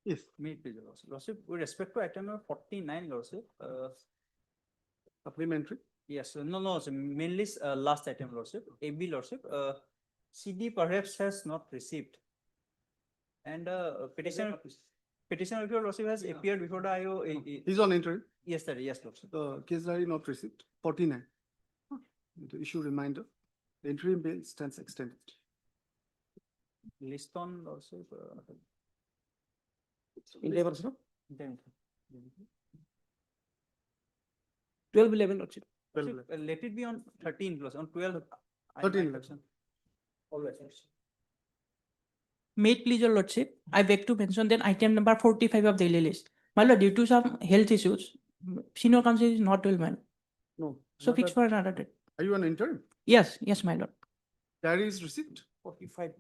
Yes. May it please, Your Lordship. Lordship, with respect to item number 49, Lordship, Supplementary. yes, no, so mainly last item, Lordship, AB, Lordship, CD perhaps has not received. And petitioner, Your Lordship has appeared before the IO. He's on interim. Yes, sir, yes, Lordship. Case diary not received. 49. To issue reminder. The interim bail stands extended. List on, Lordship. India versus Then. 12-11 Lordship. Let it be on 13 plus, on 12. 13. Always. May it please your lordship, I beg to mention that item number 45 of daily list. My lord, due to some health issues, senior counsel is not well, man. No. So not fix that- for another date. Are you on interim? Yes, my lord. Diary is received. 45.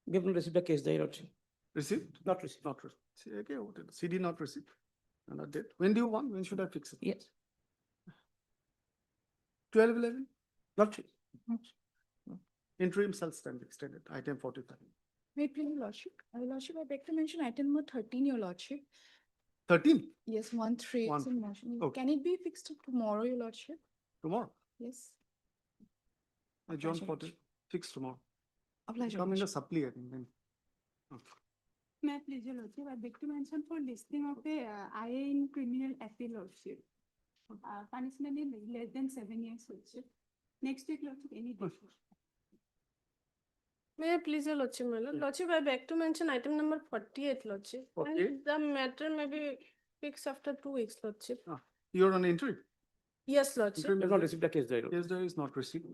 We have not received a case diary Lordship. Received? Not received. Not received. Okay, what is it? CD not received. Another date. When do you want? When should I fix it? Yes. 12, 11? Not received. Interim shall stand extended. Item 45. May it please your lordship. Lordship, I beg to mention item number 13, your lordship. 13 Yes, 1-3 One. is in motion. Okay. Can it be fixed to tomorrow, your lordship? tomorrow. Yes. John Oblige, 40. Fix tomorrow. Oblige, your Come in the lordship. supply. I think, then. May I please, your lordship, I beg to mention for listing of a IA in criminal appeal lordship. Punishment is less than 7 years lordship. Next week lordship, any day. May I please your lordship, my lord? Lordship, I beg to mention item number 48, lordship. 48? And the matter may be fixed after 2 weeks, lordship. You're on interim. Yes, lordship. Interim We have not received a case diary. Case diary is not received.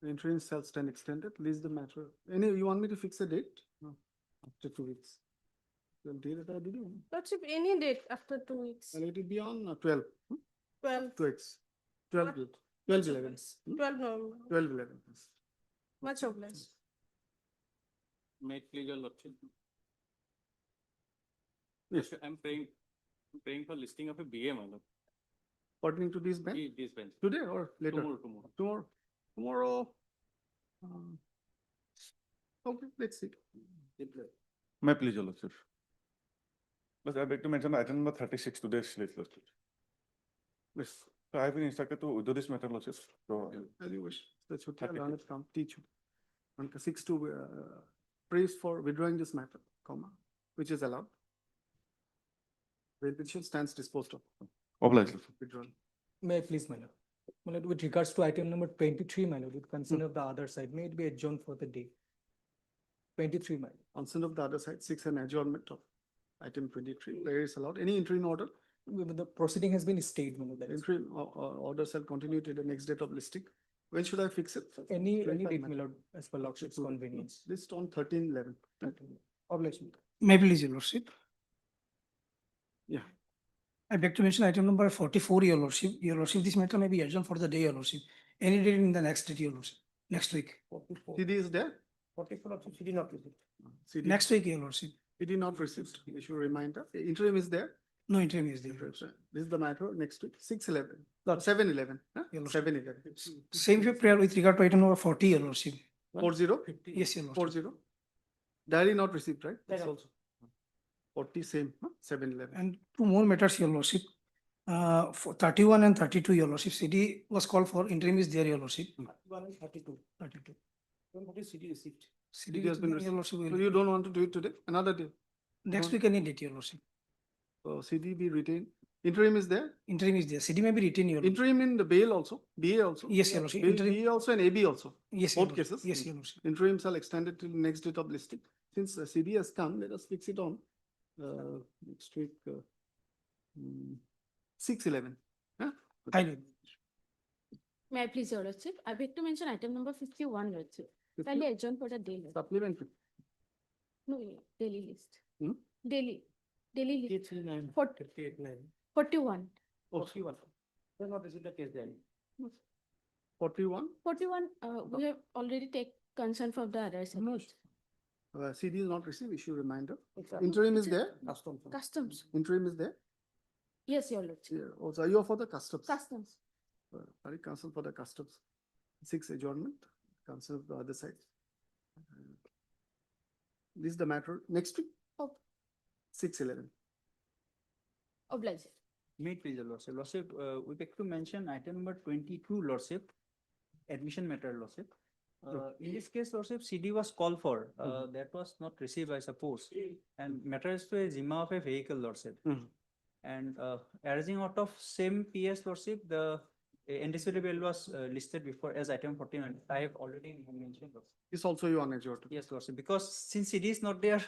The interim shall stand extended. List the matter. You want me to fix a date? No. After 2 weeks. The day that I did it. Lordship, any date after 2 weeks. Let it be on 12. 12. 2 weeks. 12. 12, 11. 12 November. 12, 11. Yes. Much obliged. May it please, Your Lordship. Yes. I'm praying for listing of a BA, my lord. Pertaining to this bench? This bench. Today or later? Tomorrow. Tomorrow. Okay, let's see. May I please, Your Lordship. But I beg to mention item number 36 today's list, Lordship. Yes. So I have been instructed to withdraw this matter, Lordship. So As you wish. That's what Happy I'll to. come teach you. And 6 to praise for withdrawing this matter, comma, which is allowed. The petition stands disposed of. oblige, Lordship. Withdrawn. May I please, my lord? My lord, with regards to item number 23, my lord, with concern of the other side, may it be adjourned for the day? 23, my lord. Consent of the other side, 6 an adjournment of item 23. Prayer is allowed. Any interim order? The proceeding has been stayed, my lord. that is- Interim order shall continue to the next date of listing. When should I fix it? Any 25 date, my minutes. lord, as per lordship's convenience. List on 13/11. Oblige, my lord. May I please, your lordship? Yeah. I beg to mention item number 44, your lordship. Your lordship, this matter may be adjourned for the day, your lordship. Any date in the next date, your lordship. Next week. 44. CD is there? 44 Lordship, CD not received. CD. Next week, your lordship. CD not received. Issue reminder. Interim is there? No interim is there. This is the matter next week, 6/11, Lord. 7/11, Yeah, Lord. 7/11. Same for prayer with regard to item number 40, your lordship. 40, Yes, your lordship. 40. Diary not received, right? That also. 40 same, 7/11. And two more matters, your lordship. For 31 and 32, your lordship. CD was called for, interim is there, your lordship. 1 and 32. 32. What is CD received? CD has been your received. lordship. So will- you don't want to do it today, another day? Next week, any date, your lordship. So CD be retained. Interim is there? Interim is there. CD may be retained, your lordship. Interim in the bail also, BA also? Yes, your lordship. Bail, Interim- BA also and AB also. Yes, your both lordship. cases? Yes, your lordship. Interim shall extend it till next date of listing. Since CD has come, let us fix it on next week, 6/11. I know. May I please, your lordship? I beg to mention item number 51, lordship. Kindly adjourn for the day, lordship. Supplementary. No, daily list. Hmm? Daily list. 58, 40 58, 9. 41. 41. We have not received a case diary. 41. 41, we have already take consent from the other side. No, CD is not received, issue reminder. It's a Interim is it's a- there? custom. Customs. Interim is there? Yes, your lordship. Yeah, also you are for the customs. Customs. Sorry, council for the customs. 6 adjournment, council of the other side. This is the matter. Next week, Oh, 6/11. oblige. May please, your lordship. Lordship, we beg to mention item number 22, lordship, admission matter, lordship. In this case, lordship, CD was called for, that was not received, I suppose. And matter is to a Zimma of a vehicle, lordship. Mhm. And arising out of same PS, lordship, the NDCD bill was listed before as item 49. I have already mentioned, lordship. This also you on adjourned. Yes, lordship, because since CD is not there,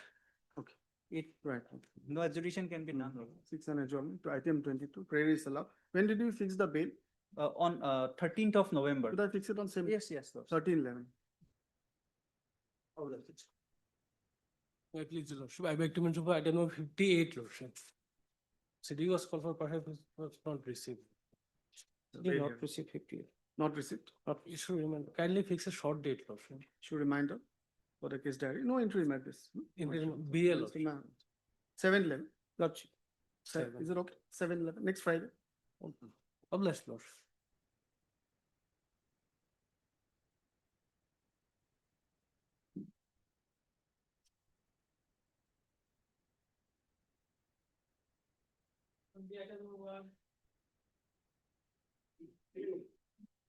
Okay. it, Right. no adjudication can be done, lordship. 6 and adjournment to item 22. Prayer is allowed. When did you fix the bail? On 13th of November. Could I fix it on same? Yes, yes, lordship. 13/11. Oh, that's it. My please, your lordship, I beg to mention for item number 58, lordship. CD was called for, perhaps was not received. Did not receive 58. Not received. Not, you should remember, kindly fix a short date, lordship. Should reminder for the case diary. No interim at this. no? Interim BL, lordship. 7/11. Lordship. Is it okay? 7/11, next Friday. Obliged, lordship.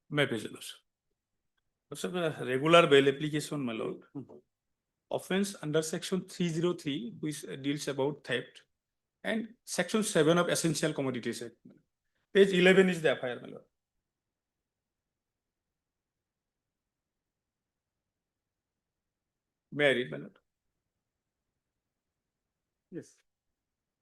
May I please, your lordship? Lordship, regular bail application, my lord. Offence under section 303, which deals about theft, and section 7 of Essential Commodities Act. Page 11 is the FIR, my lord. May I read, my lord? Yes.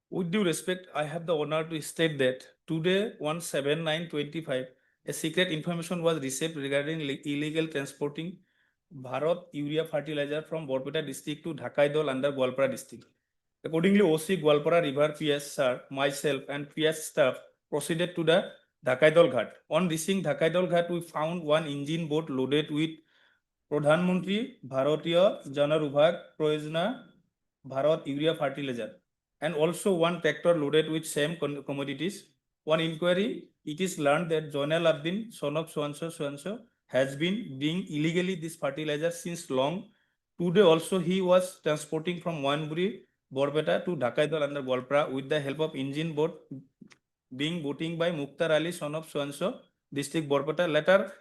With due respect, I have the honor to state that today, 1/7/9/25, a secret information was received regarding illegal transporting Bharat urea fertilizer from Borpeta district to Dhakaidol under Gwalpara district. Accordingly, OC Gwalpara River PS sir, myself and PS staff proceeded to the Dhakaidol Ghat. On reaching Dhakaidol Ghat, we found one engine boat loaded with Pradhan Mantri Bharatiya Jana Vibhag Proyojana Bharat urea fertilizer, and also one tractor loaded with same commodities. On inquiry, it is learned that Joinal Abdin, son of so-and-so, has been bringing illegally this fertilizer since long. Today also he was transporting from Wanburi, Borpeta to Dhakaidol under Golpra with the help of engine boat being boating by Mukhtar Ali, son of so-and-so, district Borpeta. Later,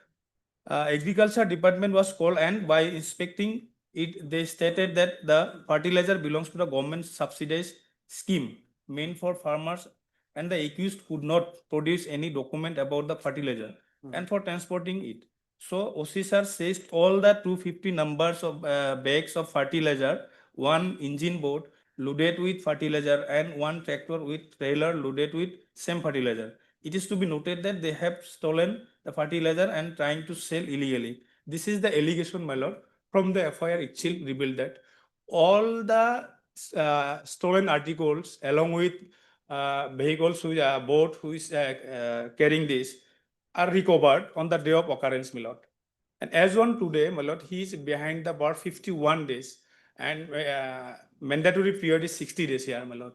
agriculture department was called, and by inspecting it, they stated that the fertilizer belongs to the government subsidized scheme meant for farmers, and the accused could not produce any document about the fertilizer and for transporting it. So OC sir says all the 250 numbers of bags of fertilizer, one engine boat loaded with fertilizer, and one tractor with trailer loaded with same fertilizer. It is to be noted that they have stolen the fertilizer and trying to sell illegally. This is the allegation, my lord. From the FIR itself revealed that all the stolen articles along with vehicles, boat who is carrying this are recovered on the day of occurrence, my lord. And as on today, my lord, he is behind the bar 51 days, and mandatory period is 60 days here, my lord.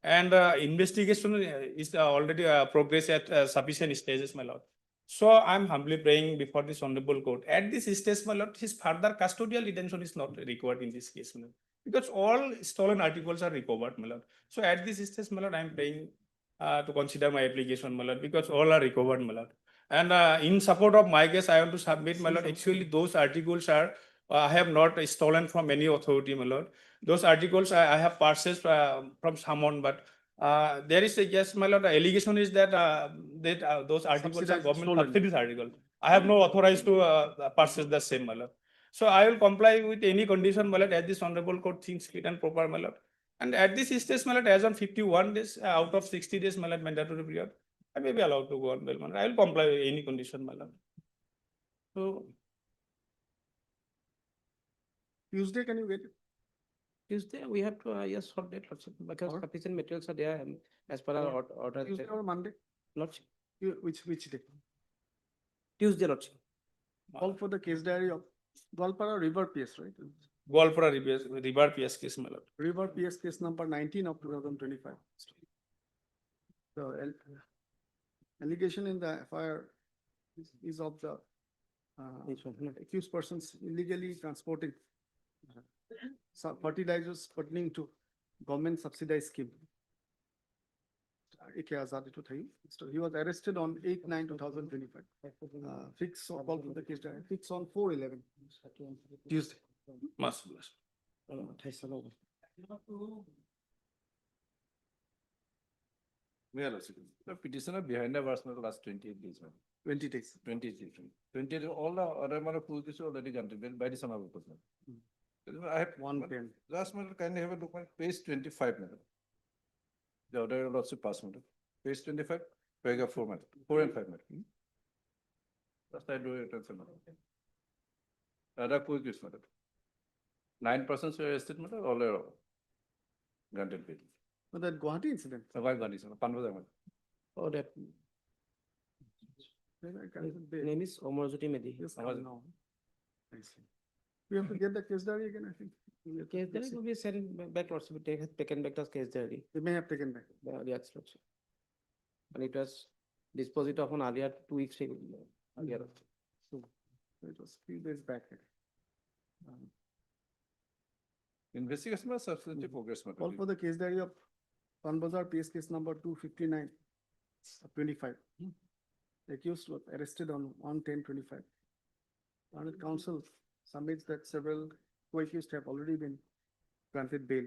And investigation is already progress at sufficient stages, my lord. So I'm humbly praying before this honorable court. At this stage, my lord, his further custodial detention is not required in this case, my lord, because all stolen articles are recovered, my lord. So at this stage, my lord, I'm praying to consider my application, my lord, because all are recovered, my lord. And in support of my case, I want to submit, my lord, actually those articles are, I have not stolen from any authority, my lord. Those articles I have purchased from someone, but there is a, yes, my lord, the allegation is that those articles are Subsidized, government stolen. subsidies article. I have no authorized to purchase the same, my lord. So I will comply with any condition, my lord, as this honorable court thinks fit and proper, my lord. And at this stage, my lord, as on 51 days out of 60 days, my lord, mandatory period, I may be allowed to go on bail, my lord. I will comply with any condition, my lord. So Tuesday, can you get it? Tuesday, we have to, yes, short date, lordship, because Or- sufficient materials are there as per our order. Tuesday or Monday? Lordship, Which day? Tuesday, lordship. Call for the case diary of Gwalpara River PS, right? Golpura River PS case, my lord. River PS case number 19 of 2025. The allegation in the FIR is of the This one, no. accused persons illegally transporting fertilizers pertaining to government subsidized scheme. AK Azad itu thayi. So he was arrested on 8/9/2025. Fix on call for the case diary, fix on 4/11 Tuesday. Must bless. Mayor Lordship. The petitioner behind the verse last 28 days, man. 20 days. 20 days. 20 days, all the other matter proof is already granted by the son of a person. I have One pen. last matter, can you have a look at page 25, madam? The other lordship pass, madam. Page 25, paragraph 4, madam, 4 and 5, madam. Just I do it, madam. Other quick is, madam. 9% were arrested, madam, all are granted bail. But that Guwahati incident. Why Gandhi, sir? Panvaja, madam. Oh, that name is Omarjyoti Medi. Yes, Amazon. now. I see. We have to get the case diary again, I think. Case diary will be sent back, Lordship, we take, taken back as case diary, They may have taken back. the yes, Lordship. And it was disposed of on earlier 2 weeks ago. Earlier. So it was few days back. Investigation was substantive progress, madam. Call for the case diary of Panbazar PS case number 259/25. The accused was arrested on 1/10/25. Learned counsel submits that several co-accused have already been granted bail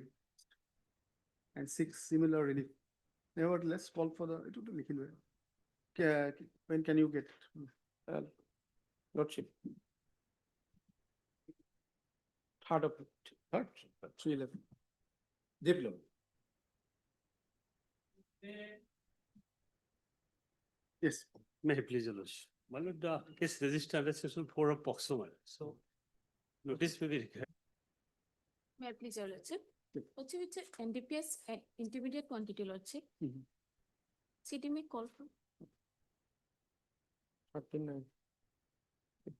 and seek similar relief. Nevertheless, call for the, it would be Nikhil Vai. When can you get it? Lordship. Third of it. Third, 3/11. Diploma. Yes. May I please, your lordship. My lord, the case registered under section 4 of POCSO, my lord. So notice may be required. May I please, your lordship? Yep. Lordship, it's a NDPS at intermediate quantity, lordship. Mhm. City may call for. 39.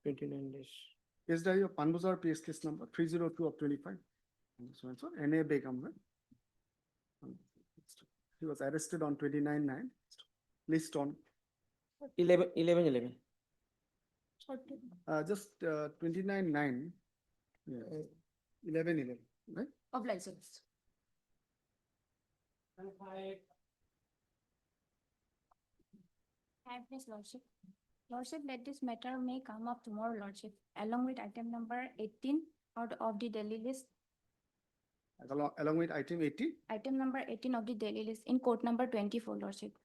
29 days. Case diary of Panbazar PS case number 302/25. So and so, NA Begum, right? He was arrested on 29/9. List on, 11. just 29/9. Yeah, 11/11, right? Obligers. Hi, please, lordship. Lordship, that this matter may come up tomorrow, lordship, along with item number 18 out of the daily list. Along with item 80. Item number 18 of the daily list in court number 24, lordship.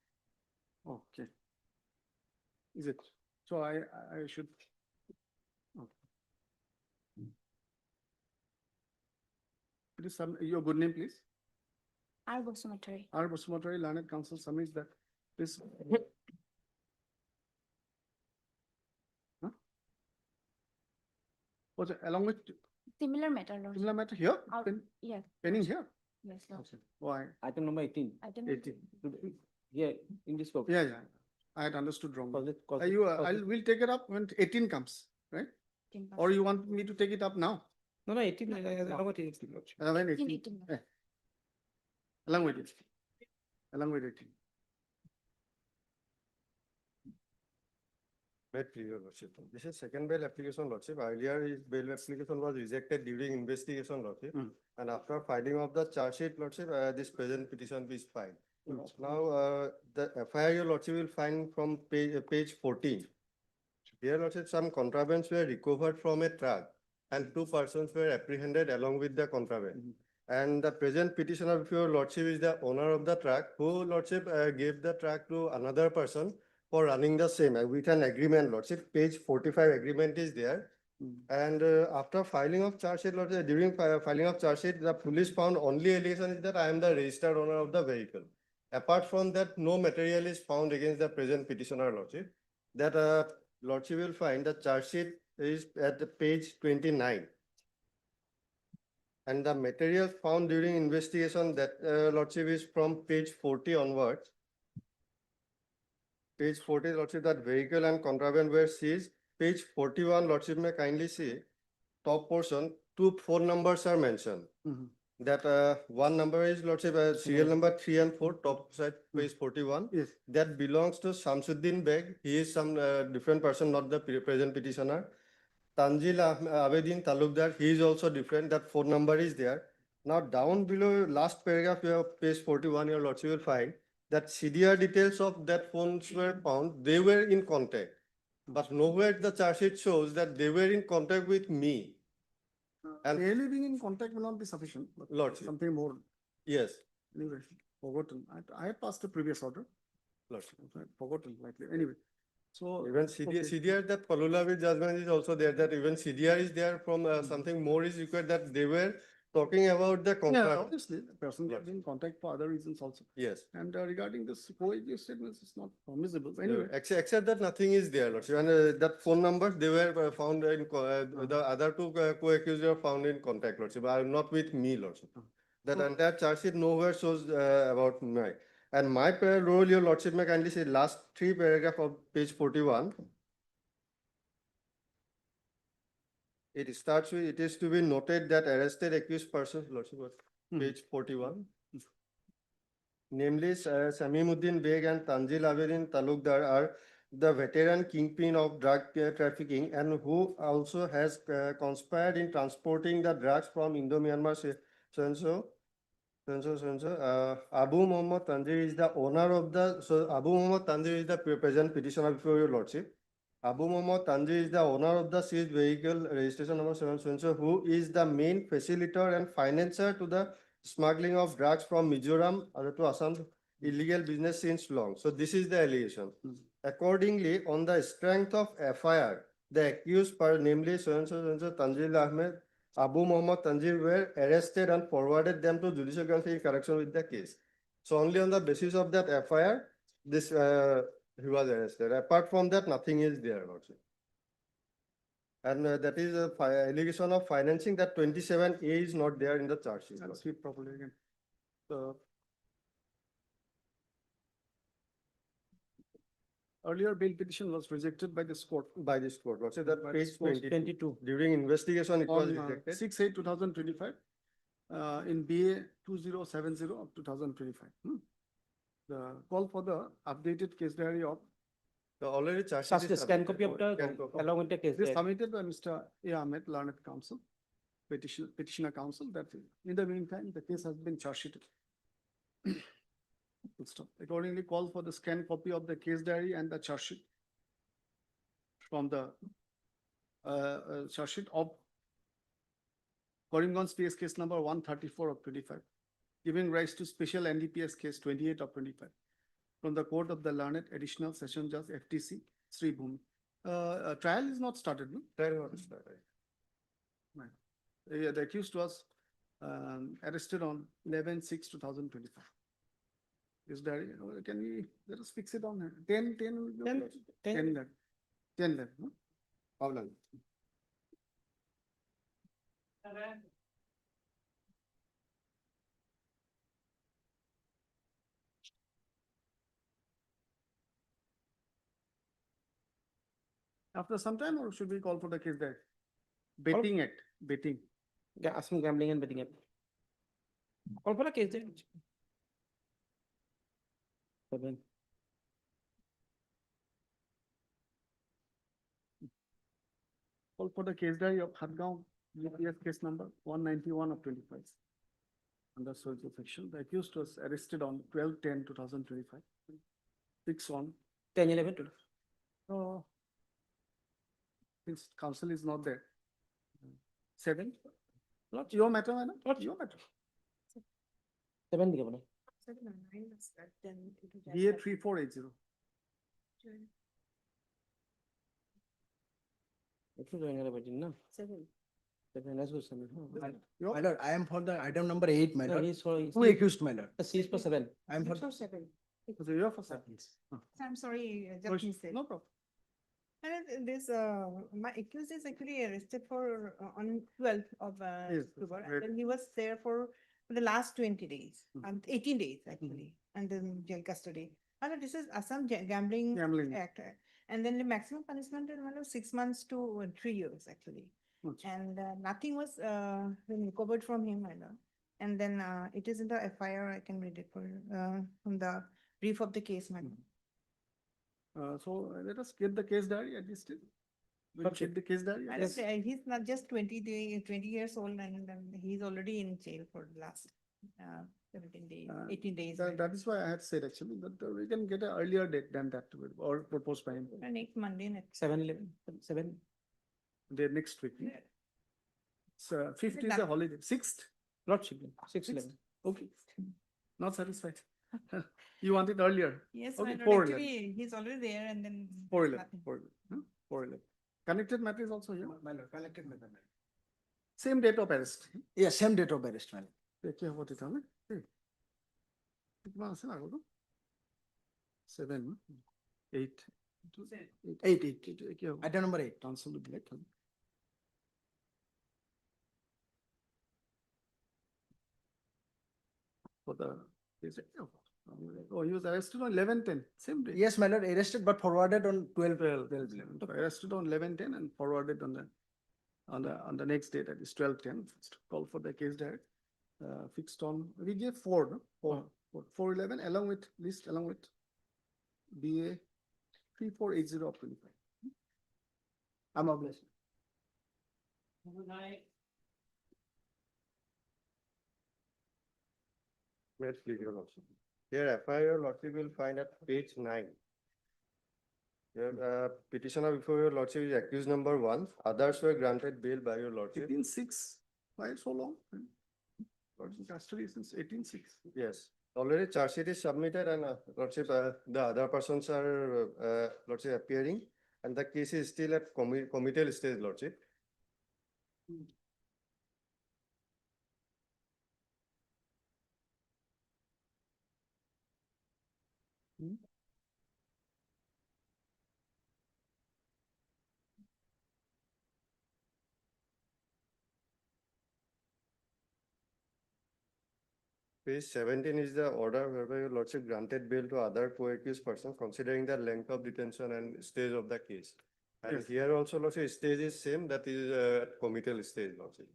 Okay. Is it? So I should. Okay. Please, your good name, please. R. Bosumatari. R. Basumatari, Learned Counsel submits that this. Huh? Was it along with Similar matter, lordship. similar matter here? Out- Pen- Yes. Penning here? Yes, lordship. Why? Item number 18. Item. 80. Here, in this book. Yeah, yeah. I had understood wrong. Cause it, cause We'll take it up when 18 comes, right? Or you want me to take it up now? No, 18, along with 18, Lordship. When 18, 18, 18. eh. Along with it. Along with 18. Met previous lordship. This is second bail application, lordship. Earlier his bail application was rejected during investigation, lordship. Mm. And after filing of the charge sheet, lordship, this present petition is filed. Now, the FIR, your lordship will find from page 14. Here, lordship, some contrabands were recovered from a truck and 2 persons were apprehended along with the contraband. And the present petitioner of your lordship is the owner of the truck, who lordship gave the truck to another person for running the same with an agreement, lordship. Page 45 agreement is there. And after filing of charge sheet, lordship, during filing of charge sheet, the police found only allegation is that I am the registered owner of the vehicle. Apart from that, no material is found against the present petitioner, lordship. That lordship will find the charge sheet is at the page 29. And the materials found during investigation that lordship is from page 40 onwards. Page 40, lordship, that vehicle and contraband were seized. Page 41, lordship, may kindly see top portion, 2 phone numbers are mentioned. That one number is lordship, serial number 3 and 4, top side, page 41. Yes. That belongs to Samsuddin Beg. He is some different person, not the present petitioner. Tanzil Abedin Talukdar, he is also different, that phone number is there. Now down below, last paragraph, you have page 41, your lordship will find that CDR details of that phones were found, they were in contact. But nowhere the charge sheet shows that they were in contact with me. And- Daily being in contact will not be sufficient, but Lordship. something more. Yes, Anyway, forgotten. I had passed a previous order. lordship. I had forgotten likely. Anyway, so. Even okay. CDR, that Palulavi judgment is also there, that even CDR is there from something more is required, that they were talking about the Yeah, contract. obviously, the person can be in contact for other reasons also. Yes. And regarding this co-age statements, it's not permissible. Anyway, Except that nothing is there, lordship. And that phone number, they were found in, the other two co-accused were found in contact, lordship, not with me, lordship. That entire charge sheet nowhere shows about my. And my role, your lordship, may kindly say last 3 paragraph of page 41. It starts with, it is to be noted that arrested accused persons, lordship, what? Page 41. Namely, Samimuddin Beg and Tanzil Abedin Talukdar are the veteran kingpin of drug trafficking and who also has conspired in transporting the drugs from Indo-Myanmar, so-and-so. Abu Muhammad Tanzir is the owner of the, so Abu Muhammad Tanzir is the present petitioner before your lordship. Abu Muhammad Tanzir is the owner of the seized vehicle registration number so-and-so, who is the main facilitator and financer to the smuggling of drugs from Mizoram to Assam, illegal business since long. So this is the allegation. Accordingly, on the strength of FIR, the accused, namely so-and-so Tanzil Ahmed, Abu Muhammad Tanzir were arrested and forwarded them to judicial council in connection with the case. So only on the basis of that FIR, this he was arrested. Apart from that, nothing is there, lordship. And that is a allegation of financing, that 27A is not there in the charge sheet. let's read properly again. The earlier bail petition was rejected by this court. By this court, lordship, that By page this court, 22. During investigation, it was On rejected. 6/8/2025, in BA 2070 of 2025. The call for the updated case diary of The already charge sheet Such is a scan copy of submitted. the, Scan copy. along with the case. this diary. submitted by Mr. A. Ahmed, Learned Counsel, petitioner counsel, that in the meantime, the case has been charge sheeted. Full stop. Accordingly, call for the scanned copy of the case diary and the charge sheet from the charge sheet of Karimganj PS case number 134 of 25, giving rise to special NDPS case 28 of 25 from the court of the Learned Additional Session Judge FTC Sri Bhumi. Trial is not started, no? Trial was started. Right. The accused was arrested on 11/6/2025. Is there, can we, let us fix it on 10 will be okay? 10 lakh. 10 lakh, no? How long? After some time, or should we call for the case there? Betting act, betting. Assam Gambling and Betting Act. Call for a case diary. Seven. Call for the case diary of Hadgaon UPS case number 191 of 25. Under social section, the accused was arrested on 12/10/2025. 6 on, 10/11. oh. Since counsel is not there. 7, not your matter, madam, not your matter. 7 দিকে বলো। BA 3480. একটু join করা পারছেন না? 7, let's go 7. Your- My lord, I am for the item number 8, my No, lord. he's for, Who accused, my lord? he's for 7. I am for, So you are for 7. I'm sorry, No just missed it. no problem. And this, my accused is actually arrested for, on 12th of Yes, October, right. and then he was there for the last 20 days, 18 days actually, and then jail custody. And this is Assam Gambling Gambling. Act, and then the maximum punishment is 6 months to 3 years actually. Okay. And nothing was been recovered from him, I know. And then it is in the FIR, I can read it for you, from the brief of the case, madam. So let us get the case diary at this stage. Will you check the case diary? Madam, he's not just 20 years old and he's already in jail for the last 17 days, 18 days. That is why I had said actually that we can get an earlier date than that or proposed by him. Next Monday, next. 7 The next week. Yeah. So fifth it is a done? holiday, sixth, Lordship, 6 Sixth? 11. okay. Not satisfied. You want it earlier, Yes, Okay, my 4-11. lord, actually, he's already there and then. 4/11, nothing. 4/11, huh? 4/11. Connected matter is also here, My lord, connected matter. same date of arrest. Yeah, same date of arrest, my lord. কি হব তেতিয়াহ'লে দেই কিমান আছে আগতো 7 8 Eight. কি হ'ব Item number 8. Council black for the oh he was arrested on 11/10 same day Yes, my lord, arrested but forwarded on 12. 12/11 arrested on 11/10 and forwarded on the next day, that is 12/10, call for the case direct. Fixed on, we gave 4, no? 4/11 along with list, along with BA 3480 of 25. I'm obliged. May I plead your lordship? Here FIR lordship will find at page 9. Here, petitioner before your lordship is accused number 1. Others were granted bail by your lordship. 18/6, why so long? Lord's in custody since 18/6. Yes, already charge sheet is submitted and lordship, the other persons are lordship appearing and the case is still at committal stage, lordship. Page 17 is the order whereby your lordship granted bail to other co-accused persons considering the length of detention and stage of the case. And Yes. here also lordship stage is same, that is committal stage, lordship.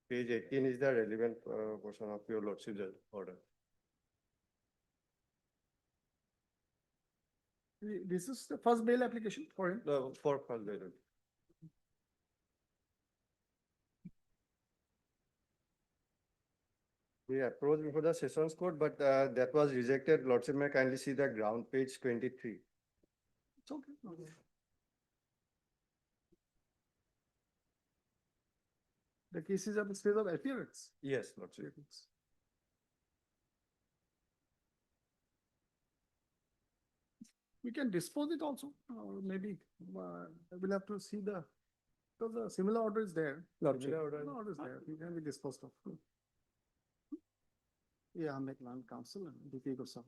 Page 18 is the relevant portion of your lordship's order. This is the first bail application for him. For first bail. We approached before the sessions court, but that was rejected. Lordship may kindly see the ground, page 23. It's okay. The case is at the stage of appearance. Yes, lordship. We can dispose it also, or maybe we'll have to see because the similar order is there. Lordship. Similar order is there, it can be disposed of. Yeah, I'm like land council and DP Gosam.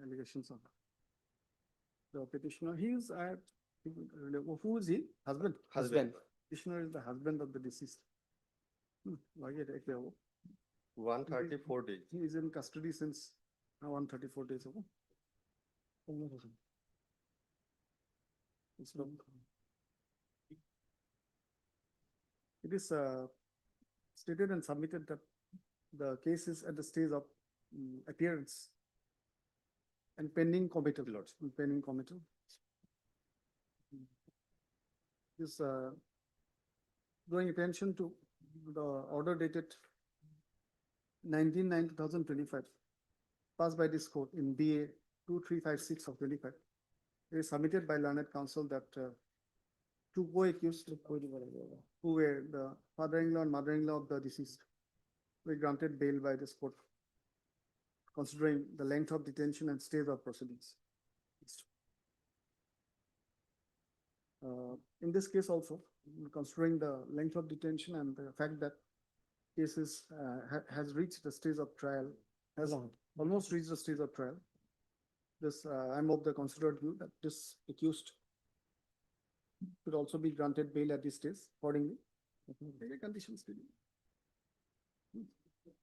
Allegations on the petitioner, who is he? Husband? Husband. Petitioner is the husband of the deceased. Why get it? 134 days. He is in custody since 134 days ago. It's not- It is stated and submitted that the case is at the stage of appearance and pending committal, lords, pending committal. Is drawing attention to the order dated 19/9/2025, passed by this court in BA 2356 of 25. It is submitted by learned counsel that two co-accused who were the father-in-law and mother-in-law of the deceased were granted bail by this court, considering the length of detention and stage of proceedings. In this case also, considering the length of detention and the fact that case has reached the stage of trial, has almost reached the stage of trial. This, I'm of the considered view that this accused could also be granted bail at this stage accordingly. The conditions to be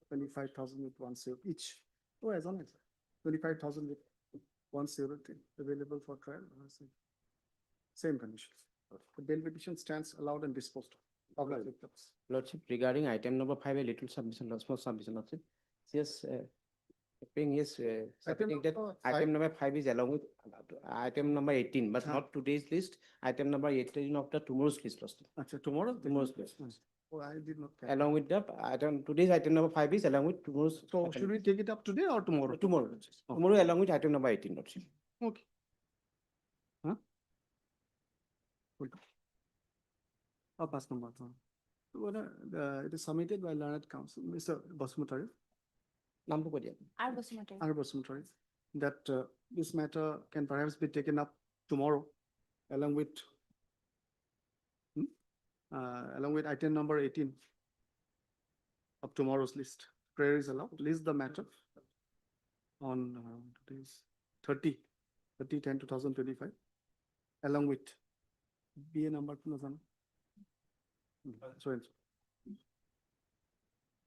25,000 with 1 zero each. Oh, as on it, 25,000 with 1 zero available for trial. Same conditions. The bail petition stands allowed and disposed of. Lordship, regarding item number 5, a little submission, small submission, Lordship. Yes, Paying yes, submitting that number item five? number 5 is along with item number 18, but Huh. not today's list. Item number 18 of the tomorrow's list, Lord. Acha, tomorrow? Tomorrow's list. Oh, I did not. catch Along with the item, today's item number 5 is along with tomorrow's. that. So item- should we take it up today or tomorrow? Tomorrow. Oh. Tomorrow along with item number 18, Lord. Okay. Huh? Good. Pass number. It is submitted by learned counsel, Mr. Basmutari, Number what? R. Basmati. R. Basmutari, that this matter can perhaps be taken up tomorrow along with along with item number 18 of tomorrow's list. Prayer is allowed. List the matter on today's 30/10/2025 along with BA number so and so.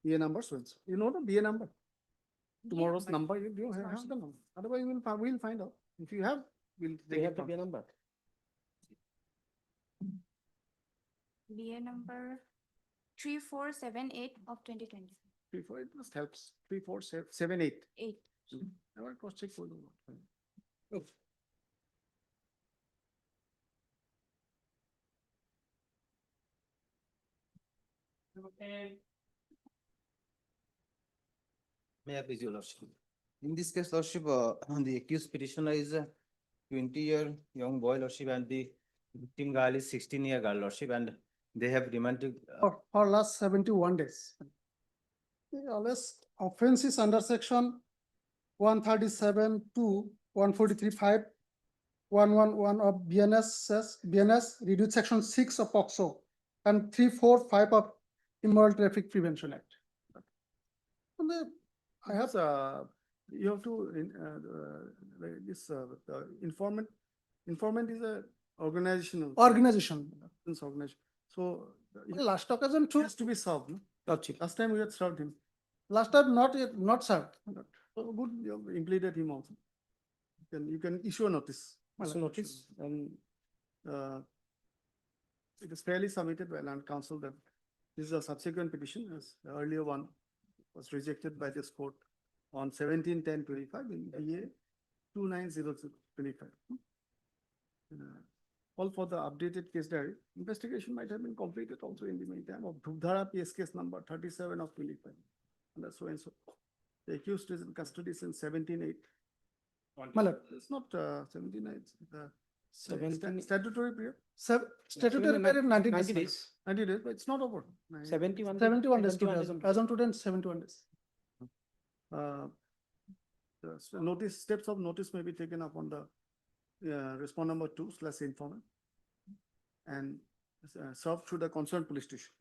BA number so and so. You know the BA number? Tomorrow's number, you have the number. Otherwise, we'll find out. If you have, we'll They take have it to down. be a number. BA number 3478 of 2020. 3, 4, it must helps. 3, 4, 7, 8. 8. Never cross check for the. May I please, your lordship? In this case, lordship, the accused petitioner is a 20-year young boy, lordship, and the victim girl is 16-year girl, lordship, and they have demanded. For last 71 days. Always offense is under section 137 to 143(5), 111 of BNS says, BNS reduced section 6 of POCSO and 345 of Immoral Traffic Prevention Act. And I have, you have to, this, the informant is a organizational. Organization. Organization. So. Last occasion too, Has to be served, no? Lordship. Last time we had served him. Last time not yet, not served. So good, you have implemented him also. You can issue a notice. Issue Notice and it is fairly submitted by land council that this is a subsequent petition as the earlier one was rejected by this court on 17/10/25 in BA 290025. All for the updated case diary. Investigation might have been completed also in the meantime of Dhubdhara PS case number 37 of 25. And that's so and so. The accused is in custody since 17/8. Malad. It's not 17/8, it's the 17 statutory period, Statutory period 90 90 days. days. 90 days, but it's not over. 71. 71 days, 71 as on today, 71 days. The notice, steps of notice may be taken up on the respond number 2/informant and served through the concerned police station.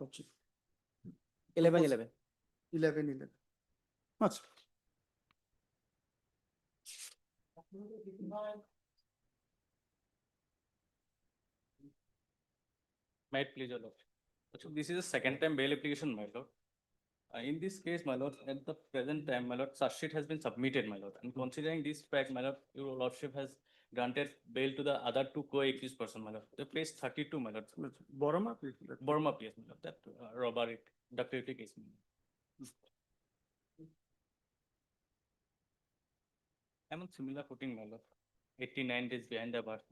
11. 11/11. Much. Might please, your lord. So this is the second time bail application, my lord. In this case, my lord, at the present time, my lord, charge sheet has been submitted, my lord. And considering this fact, my lord, your lordship has granted bail to the other two co-accused person, my lord. The place 32, my lord. Borama, Burma PS, my lord, that robbery, ductility case. my lord. I'm on similar footing, my lord. 89 days behind the bars.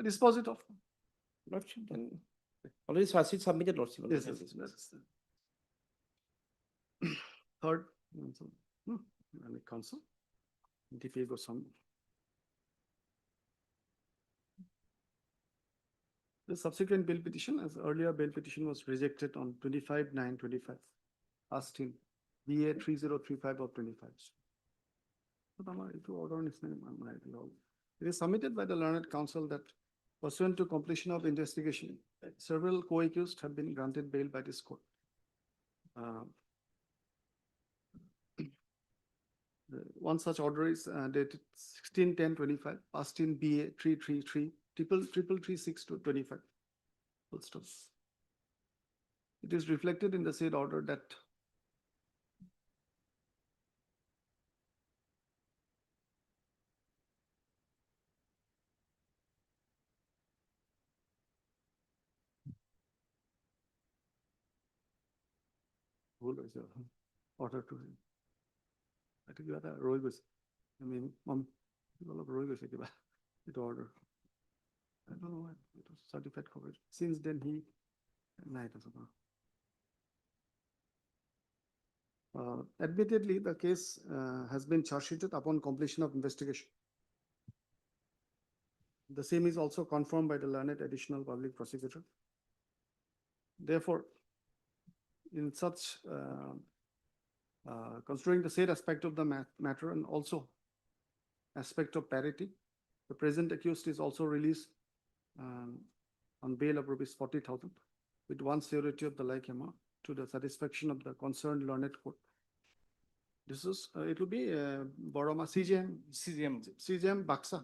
Disposit of. Lordship, then already charge sheet submitted, Lordship. Yes, that's third. Council. DPA Goswami. The subsequent bail petition, as earlier bail petition was rejected on 25/9/25. Asked him, BA 3035 of 25. It is submitted by the learned counsel that pursuant to completion of investigation, several co-accused have been granted bail by this court. One such order is dated 16/10/25, passed in BA 333 6/25. Full stop. It is reflected in the said order that ভুল হৈছে অৰ্ডাৰটো এইটো কিবা এটা ৰৈ গৈছে অলপ ৰৈ গৈছে কিবা এইটো order certified coverage. Since then he নাই এটা চাবা admittedly the case has been charge sheeted upon completion of investigation. The same is also confirmed by the learned additional public prosecutor. Therefore, in such considering the said aspect of the matter and also aspect of parity, the present accused is also released on bail of rupees 40,000 with one surety of the like amount to the satisfaction of the concerned learned court. This is, it will be Boroma CJM Baksa.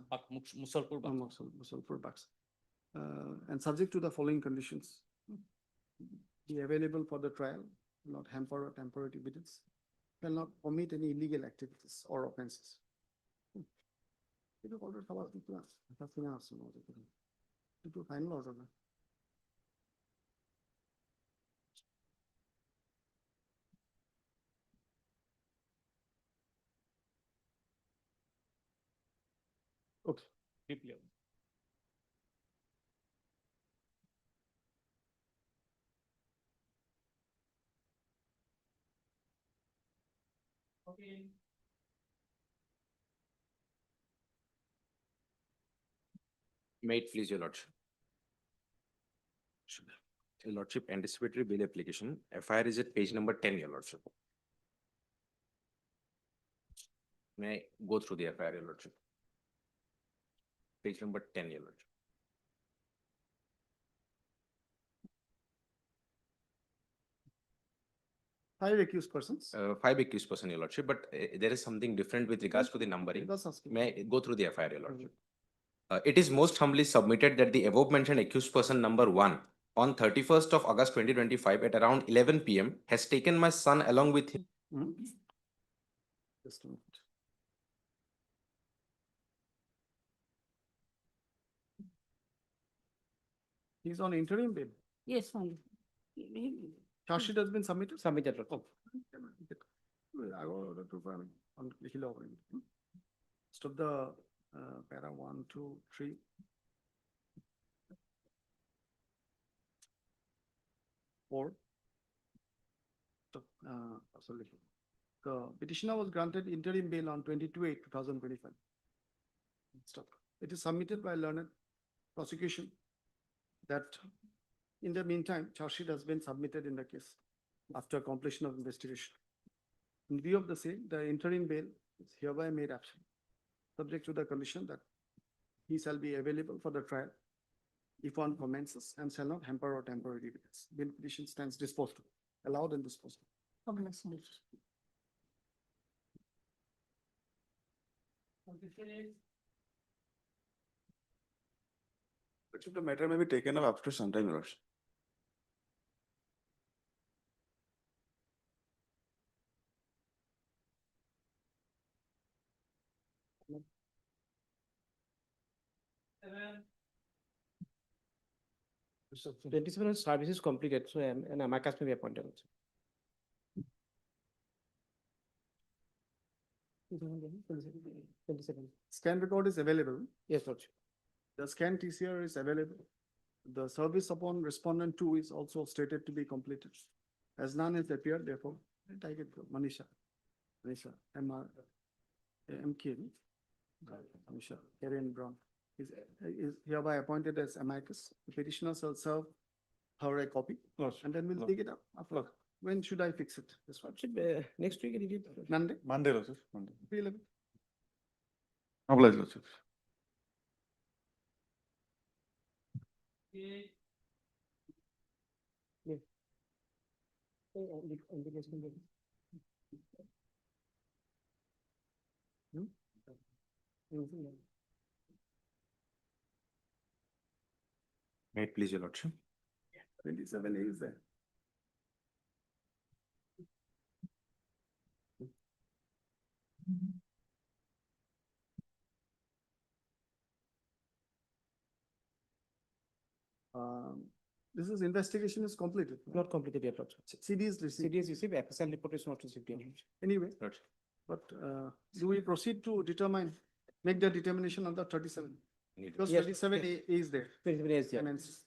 Musalpur Baksa. And subject to the following conditions. Be available for the trial, not hamper or temporary evidence, shall not commit any illegal activities or offences. Itu order খাবার কিন্তু আছে, এটা শুনে আসছে না ওদের থেকে। কিন্তু ফাইনাল অর্ডার না। Okay. May it please your lordship. Your lordship, anticipatory bail application, FIR is at page number 10, your lordship. May I go through the FIR, your lordship? Page number 10, your lordship. Five accused persons. 5 accused person, your lordship, but there is something different with regards to the numbering. That's asking. May I go through the FIR, your lordship? It is most humbly submitted that the above mentioned accused person number 1 on 31st of August 2025 at around 11 PM has taken my son along with him. Just a minute. He's on interim bail. Yes, fine. Charge sheet has been submitted. Submitted. Stop the para 1, 2, 3. Four. Stop, sorry. The petitioner was granted interim bail on 22/8/2025. Stop. It is submitted by learned prosecution that in the meantime, charge sheet has been submitted in the case after completion of investigation. In view of the same, the interim bail is hereby made absent, subject to the condition that he shall be available for the trial if one commences and shall not hamper or temporary evidence. Bail petition stands disposed of, allowed and disposed of. But the matter may be taken up after some time, your lordship. So 27 service is completed, so an amicus may be appointed also. Scan record is available. Yes, Lordship. The scan TCR is available. The service upon respondent 2 is also stated to be completed. As none has appeared, therefore, I get Manisha, MK, Manisha, Karen Brown is hereby appointed as amicus. The petitioner shall serve her a copy and then we'll take it up. After. When should I fix it? This one? Next week, it is. Monday? Monday, lordship, Monday. 11. Obliged, lordship. May it please your lordship? 27 is there. This is investigation is completed. Not completed yet, Lordship. CD is received. CD is received, FSL report is not received yet. Anyway, Lordship. but do we proceed to determine, make the determination on the 37? Because Yes, 37 A is there. 27 days, yeah. MNC.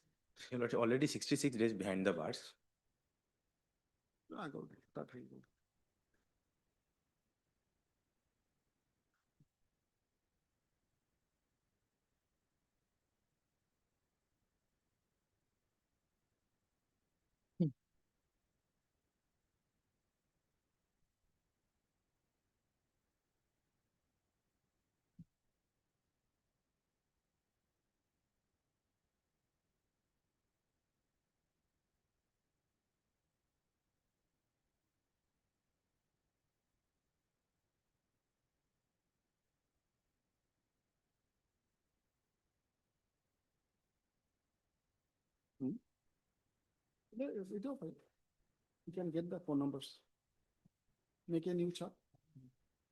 Your Lordship, already 66 days behind the bars. Go, that will go. Yeah, we do. You can get the phone numbers. Make a new chart.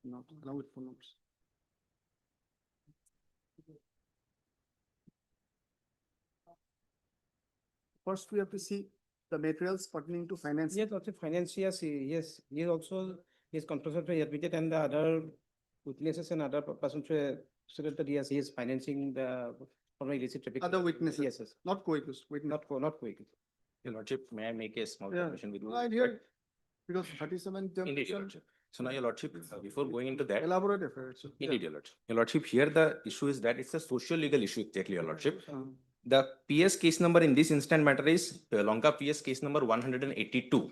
Not allow with phone numbers. First, we have to see the materials pertaining to finance. Yes, also finance, yes, yes, he also, his confession to admitted and the other witnesses and other persons said that yes, he is financing the for illicit traffic. Other witnesses. Yes, yes, Not co-accused, witness. not quick. Your Lordship, may I make a small Yeah. submission with you? Right here, because 37. term- Indeed, Your Lordship. So now, Your Lordship, before going into that, Elaborate affairs. So, yeah. indeed, Your Lordship. Your Lordship, here the issue is that it's a social legal issue exactly, Your Lordship. Um, The PS case number in this instant matter is Lonka PS case number 182.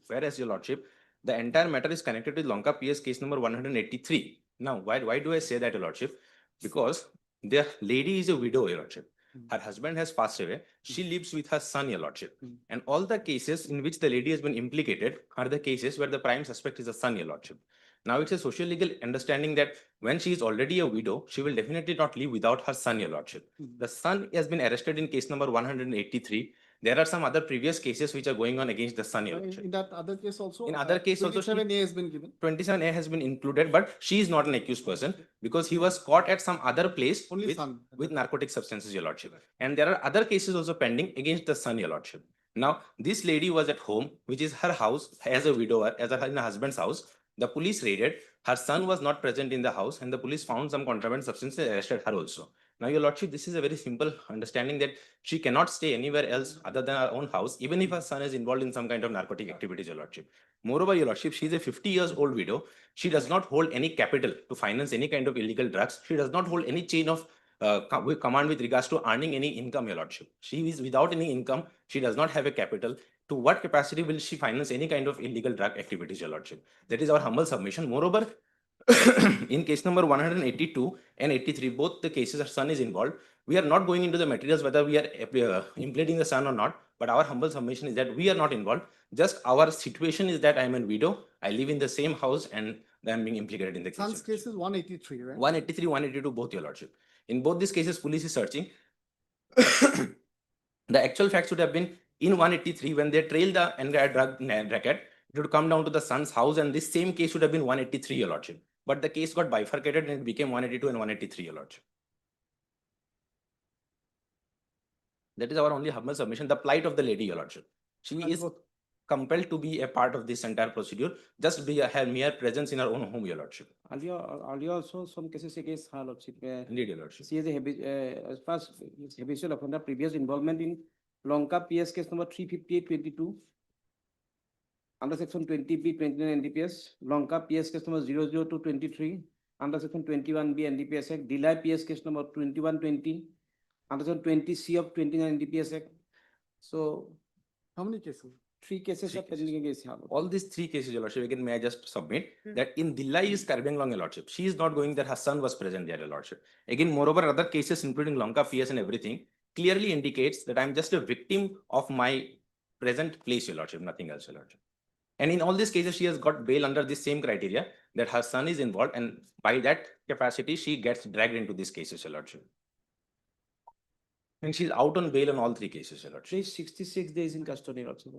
Whereas, Your Lordship, the entire matter is connected with Lonka PS case number 183. Now, why do I say that, Your Lordship? Because the lady is a widow, Your Lordship. Her husband has passed away. She lives with her son, Your Lordship. And all the cases in which the lady has been implicated are the cases where the prime suspect is the son, Your Lordship. Now, it's a social legal understanding that when she is already a widow, she will definitely not live without her son, Your Lordship. The son has been arrested in case number 183. There are some other previous cases which are going on against the son, Your Lordship. In that other case also. In other case also, she- 27A has been given. 27A has been included, but she is not an accused person because he was caught at some other place Only with, son. with narcotic substances, Your Lordship. And there are other cases also pending against the son, Your Lordship. Now, this lady was at home, which is her house as a widower, in her husband's house. The police raided. Her son was not present in the house, and the police found some contraband substances and arrested her also. Now, Your Lordship, this is a very simple understanding that she cannot stay anywhere else other than her own house, even if her son is involved in some kind of narcotic activities, Your Lordship. Moreover, Your Lordship, she is a 50-year-old widow. She does not hold any capital to finance any kind of illegal drugs. She does not hold any chain of command with regards to earning any income, Your Lordship. She is without any income. She does not have a capital. To what capacity will she finance any kind of illegal drug activities, Your Lordship? That is our humble submission. Moreover, in case number 182 and 83, both the cases her son is involved. We are not going into the materials whether we are implicating the son or not, but our humble submission is that we are not involved. Just our situation is that I am a widow. I live in the same house and I am being implicated in the case. Son's case is 183, right? 183, 182, both, Your Lordship. In both these cases, police is searching. The actual facts should have been in 183 when they trailed the entire drug racket. It would come down to the son's house, and this same case should have been 183, Your Lordship. But the case got bifurcated and it became 182 and 183, Your Lordship. That is our only humble submission. The plight of the lady, Your Lordship. She is compelled to be a part of this entire procedure, just be her mere presence in her own home, Your Lordship. Earlier also some cases against her Lordship. Indeed, Your Lordship. She is as far as habitual offender, previous involvement in Lonka PS case number 358/22 under section 20B 29 NDPS, Lonka PS case number 002/23 under section 21B NDPS Act, Delay PS case number 2120 under section 20C of 29 NDPS Act. So how many cases? 3 cases are pending against her. All these 3 cases, Your Lordship, again, may I just submit that in Dillai is carrying along, Your Lordship. She is not going there, her son was present there, Your Lordship. Again, moreover, other cases, including Lonka PS and everything, clearly indicates that I'm just a victim of my present place, Your Lordship, nothing else, Your Lordship. And in all these cases, she has got bail under this same criteria that her son is involved, and by that capacity, she gets dragged into these cases, Your Lordship. And she's out on bail on all 3 cases, Your Lordship. She is 66 days in custody also.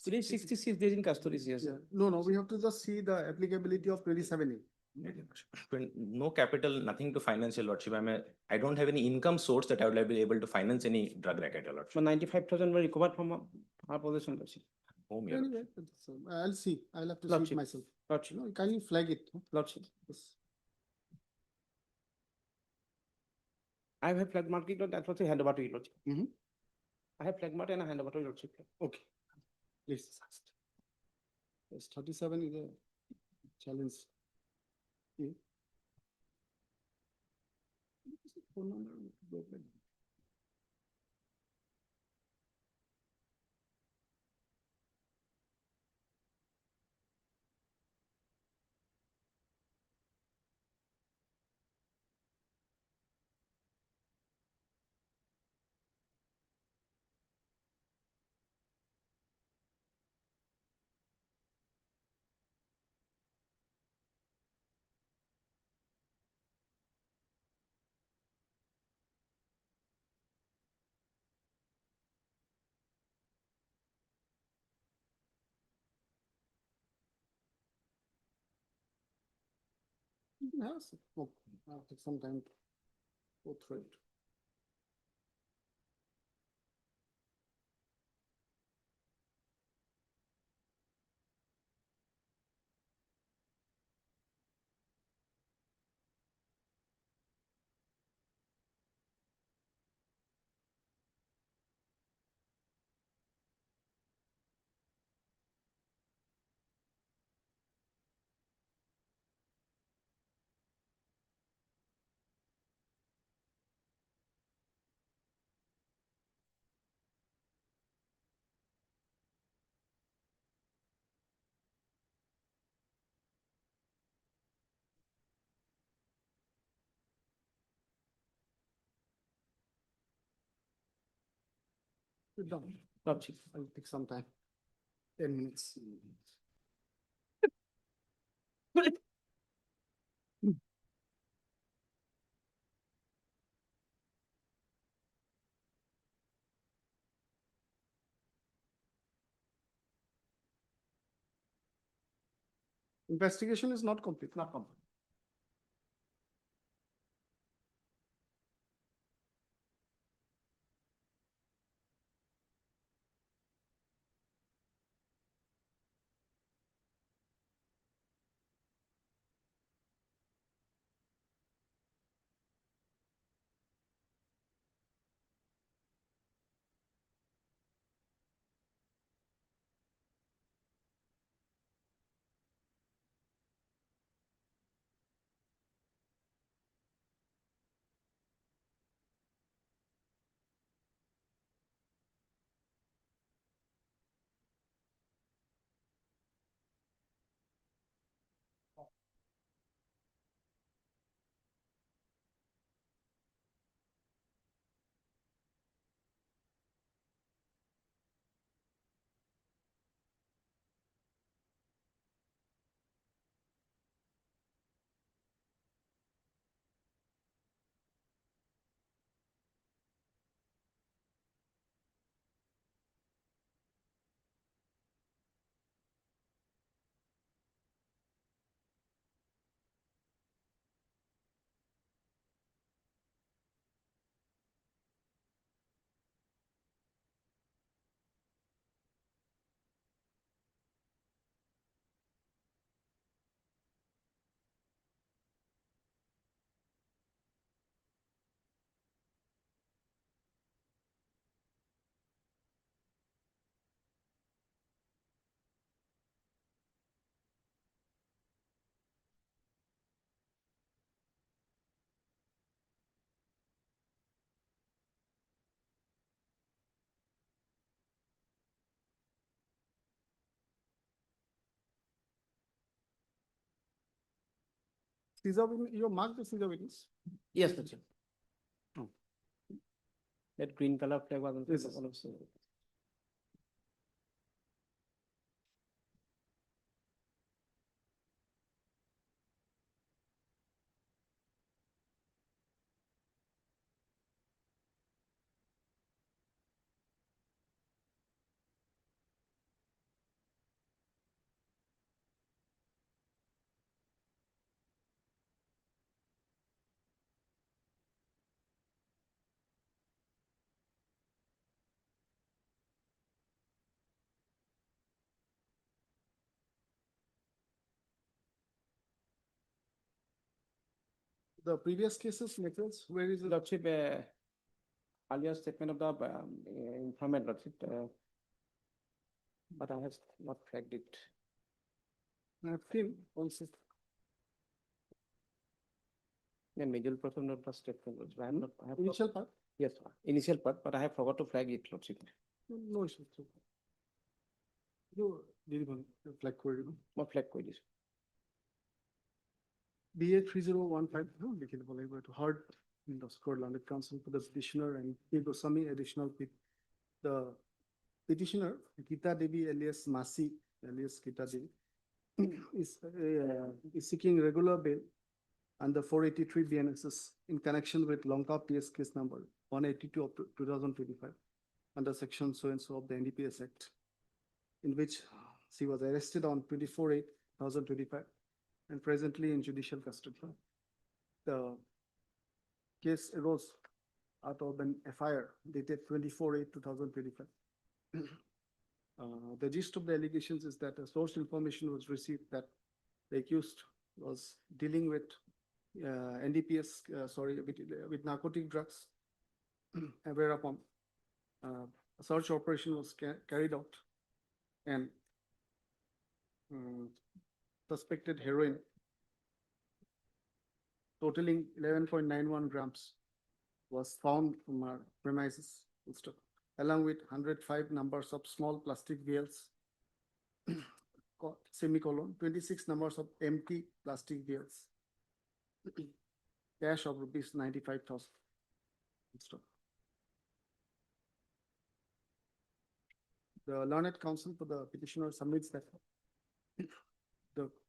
She is 66 days in custody, yes. Yeah. No, we have to just see the applicability of 27A. No capital, nothing to finance, your lordship. I don't have any income source that I would be able to finance any drug racket, your lordship. So 95,000 were recovered from our possession, lordship. Home, your Anyway, it's, I'll see, I'll have to see it Lordship. myself. Lordship. No, can you flag it? Lordship. Yes. I have flag mark it, that's what I hand over to you, lordship. Mhm. I have flag mark and I hand over to you, lordship. Okay, please. Yes, 37 is a challenge. Okay. Phone number, go ahead. Yes, okay, I'll take some time to go through it. Sit down. Lordship. I'll take some time. 10 minutes. Investigation is not complete. Not complete. Caesar, you mark the Caesar witness? Yes, lordship. Oh. That green color flag was on. Yes, top yes. also. The previous cases, materials, where is it? Lordship, earlier statement of the informant, Lordship, but I have not flagged it. Film also. Yeah, middle portion of the statement, Lordship. I have not, I have. Initial part? Yes, initial part, but I have forgot to flag it, Lordship. No issue. You did one flag query. Not flag queries. BA 3015, no, likhite bole to heard in the score landed council for the petitioner and P. Goswami additional the petitioner, Gita Devi alias Masi alias Gita Devi is seeking regular bail under 483 BNSS in connection with Lanka PS case number 182 of 2025 under section so and so of the NDPS Act, in which she was arrested on 24/8/2025 and presently in judicial custody. The case arose out of an FIR dated 24/8/2025. The gist of the allegations is that a source information was received that the accused was dealing with NDPS, with narcotic drugs, and whereupon a search operation was carried out and suspected heroin totaling 11.91 grams was found from our premises, along with 105 numbers of small plastic vials, semicolon, 26 numbers of empty plastic vials, cash of rupees 95,000. The learned counsel for the petitioner submits that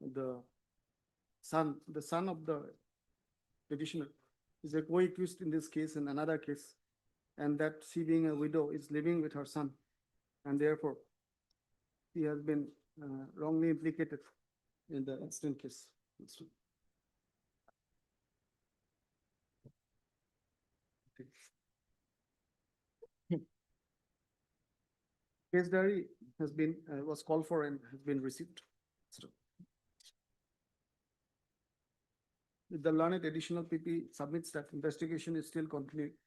the son of the petitioner is a co-accused in this case and another case, and that she being a widow is living with her son, and therefore she has been wrongly implicated in the incident case. Case diary has been was called for and has been received. The learned additional PP submits that investigation is still continuing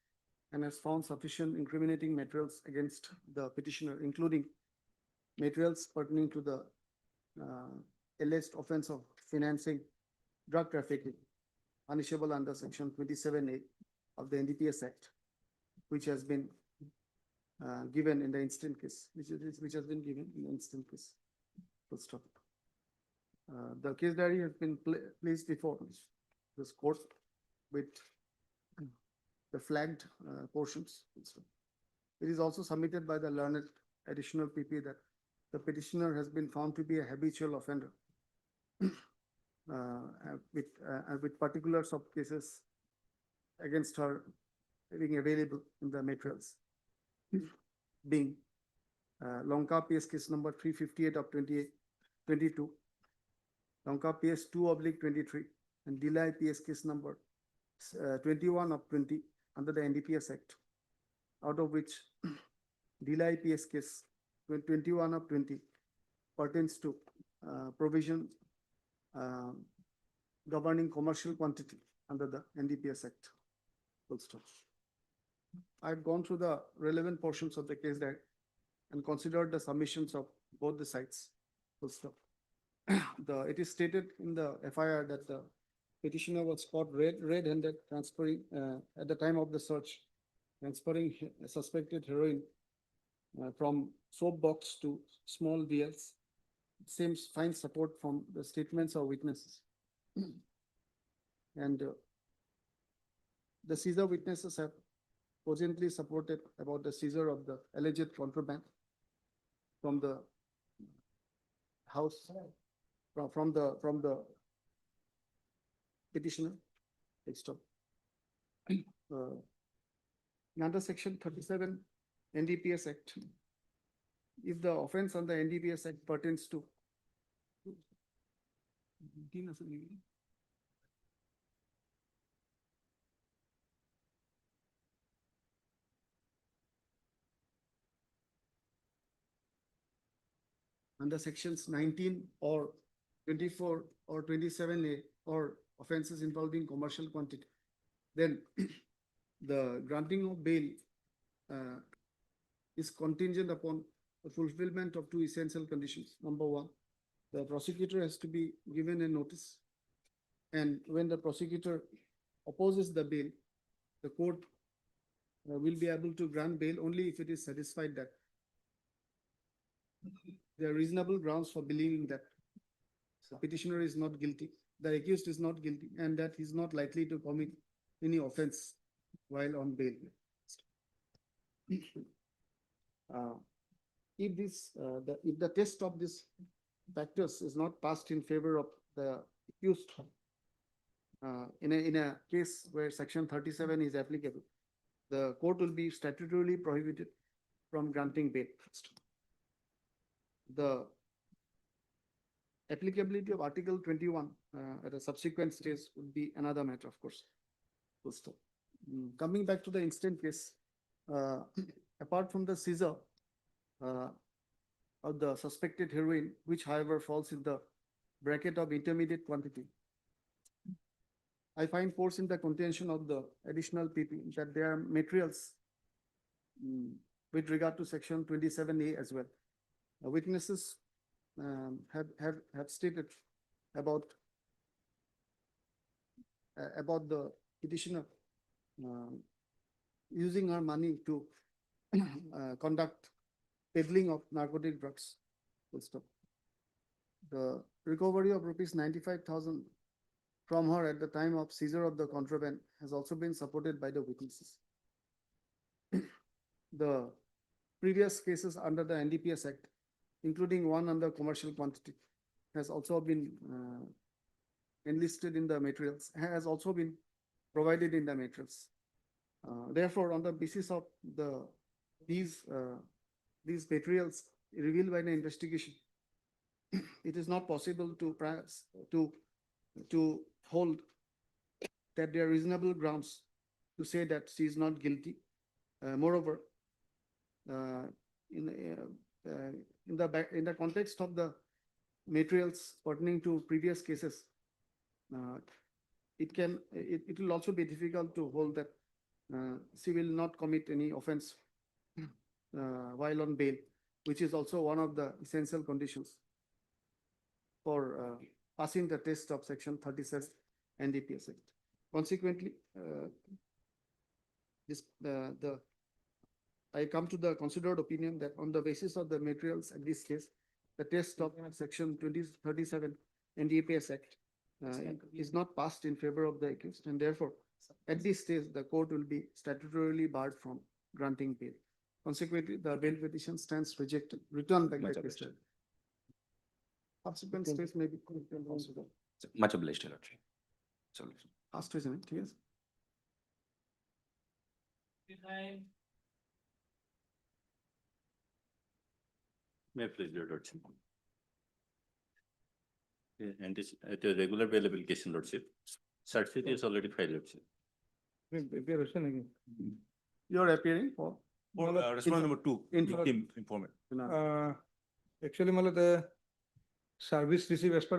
and has found sufficient incriminating materials against the petitioner, including materials pertaining to the alleged offense of financing drug trafficking, punishable under section 27A of the NDPS Act, which has been given in the instant case, which has been given in the instant case. Full stop. The case diary has been placed before this court with the flagged portions. It is also submitted by the learned additional PP that the petitioner has been found to be a habitual offender with particulars of cases against her being available in the materials, being Lanka PS case number 358 of 2022, Lanka PS 2/23, and Delhi PS case number 21 of 20 under the NDPS Act, out of which Delhi PS case 21 of 20 pertains to provision governing commercial quantity under the NDPS Act. Full stop. I've gone through the relevant portions of the case diary and considered the submissions of both the sides. Full stop. It is stated in the FIR that the petitioner was caught red-handed transferring at the time of the search, transferring suspected heroin from soap box to small vials. Seems fine support from the statements of witnesses. And the seizure witnesses have cogently supported about the seizure of the alleged contraband from the house, from the petitioner. Stop. Under section 37 NDPS Act, if the offense on the NDPS Act pertains to under sections 19 or 24 or 27A or offences involving commercial quantity, then the granting of bail is contingent upon the fulfillment of two essential conditions. Number one, the prosecutor has to be given a notice. And when the prosecutor opposes the bail, the court will be able to grant bail only if it is satisfied that there are reasonable grounds for believing that the petitioner is not guilty, the accused is not guilty, and that he is not likely to commit any offense while on bail. If the test of these factors is not passed in favor of the accused, in a case where section 37 is applicable, the court will be statutorily prohibited from granting bail. The applicability of Article 21 at a subsequent stage would be another matter, of course. Coming back to the instant case, apart from the seizure of the suspected heroin, which however falls in the bracket of intermediate quantity, I find force in the contention of the additional PP that there are materials with regard to section 27A as well. Witnesses have stated about the petitioner using her money to conduct peddling of narcotic drugs. Full stop. The recovery of rupees 95,000 from her at the time of seizure of the contraband has also been supported by the witnesses. The previous cases under the NDPS Act, including one under commercial quantity, has also been enlisted in the materials, has also been provided in the materials. Therefore, on the basis of these materials revealed by the investigation, it is not possible to hold that there are reasonable grounds to say that she is not guilty. Moreover, in the context of the materials pertaining to previous cases, it will also be difficult to hold that she will not commit any offense while on bail, which is also one of the essential conditions for passing the test of section 37 NDPS Act. Consequently, I come to the considered opinion that on the basis of the materials in this case, the test of section 2037 NDPS Act is not passed in favor of the accused, and therefore, at this stage, the court will be statutorily barred from granting bail. Consequently, the bail petition stands rejected, returned back by question. Subsequent stage may be considered. Much obliged, Your Lordship. Last reason, yes. May I please, Your Lordship? And this, at a regular bail application, Lordship, search sheet is already filed, Lordship. You are appearing for? Response number 2, victim informant. Actually, the service received as per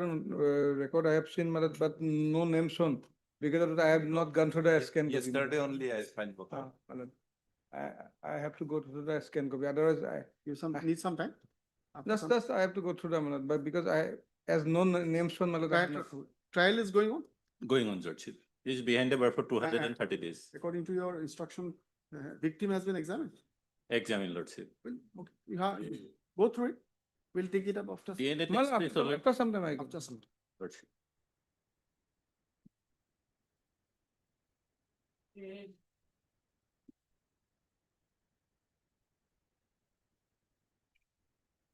record I have seen, but no name shown because of that I have not gone through the scan. Yesterday only I find both. I have to go through the scan copy. Otherwise, Need some time? just I have to go through the but because as no name shown, Trial is going on? Going on, Lordship. It is behind the bar for 230 days. According to your instruction, victim has been examined. Examine, Lordship. Well, okay, you have, go through it. We'll take it up after. DNA test is already. after some time I go. After some time. Lordship.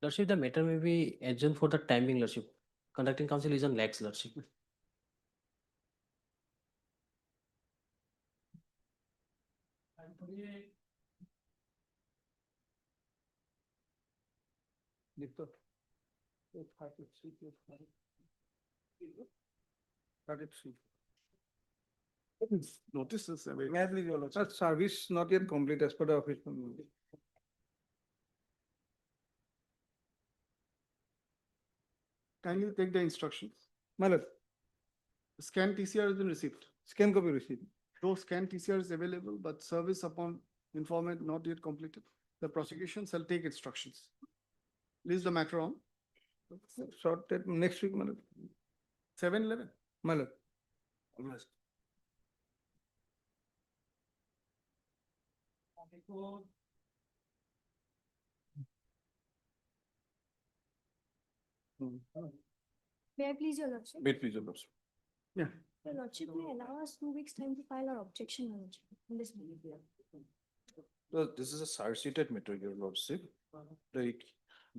Lordship, the matter may be adjourned for the time being, Lordship. Conducting counsel is on lax, Lordship. Notices. Service not yet complete as per the official. Kindly take the instructions. My lord, Scan TCR has been received. Scan copy received. Though scan TCR is available, but service upon informant not yet completed. The prosecution shall take instructions. Leave the matter on Short date next week, my lord. 7/11. My lord. May I please your lordship? Wait, please, your lordship. Yeah. Your lordship may allow us 2 weeks time to file our objection, your lordship, in this matter. This is a charge-sheeted matter, your lordship. The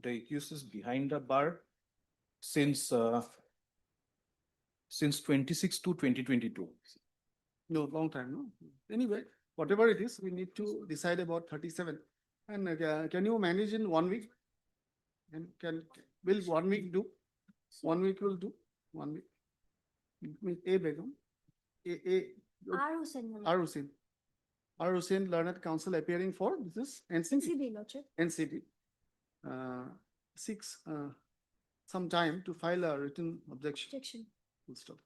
accused is behind the bar since 26 to 2022. No, long time, no? Anyway, whatever it is, we need to decide about 37. And can you manage in 1 week? And will 1 week do? 1 week will do, 1 week. With A Begum, R. Hussain, your R. Hussain. R. Hussain, Learned Counsel appearing for this NCT. NCB, lordship. NCT. Seeks some time to file a written objection. Objection. Full stop.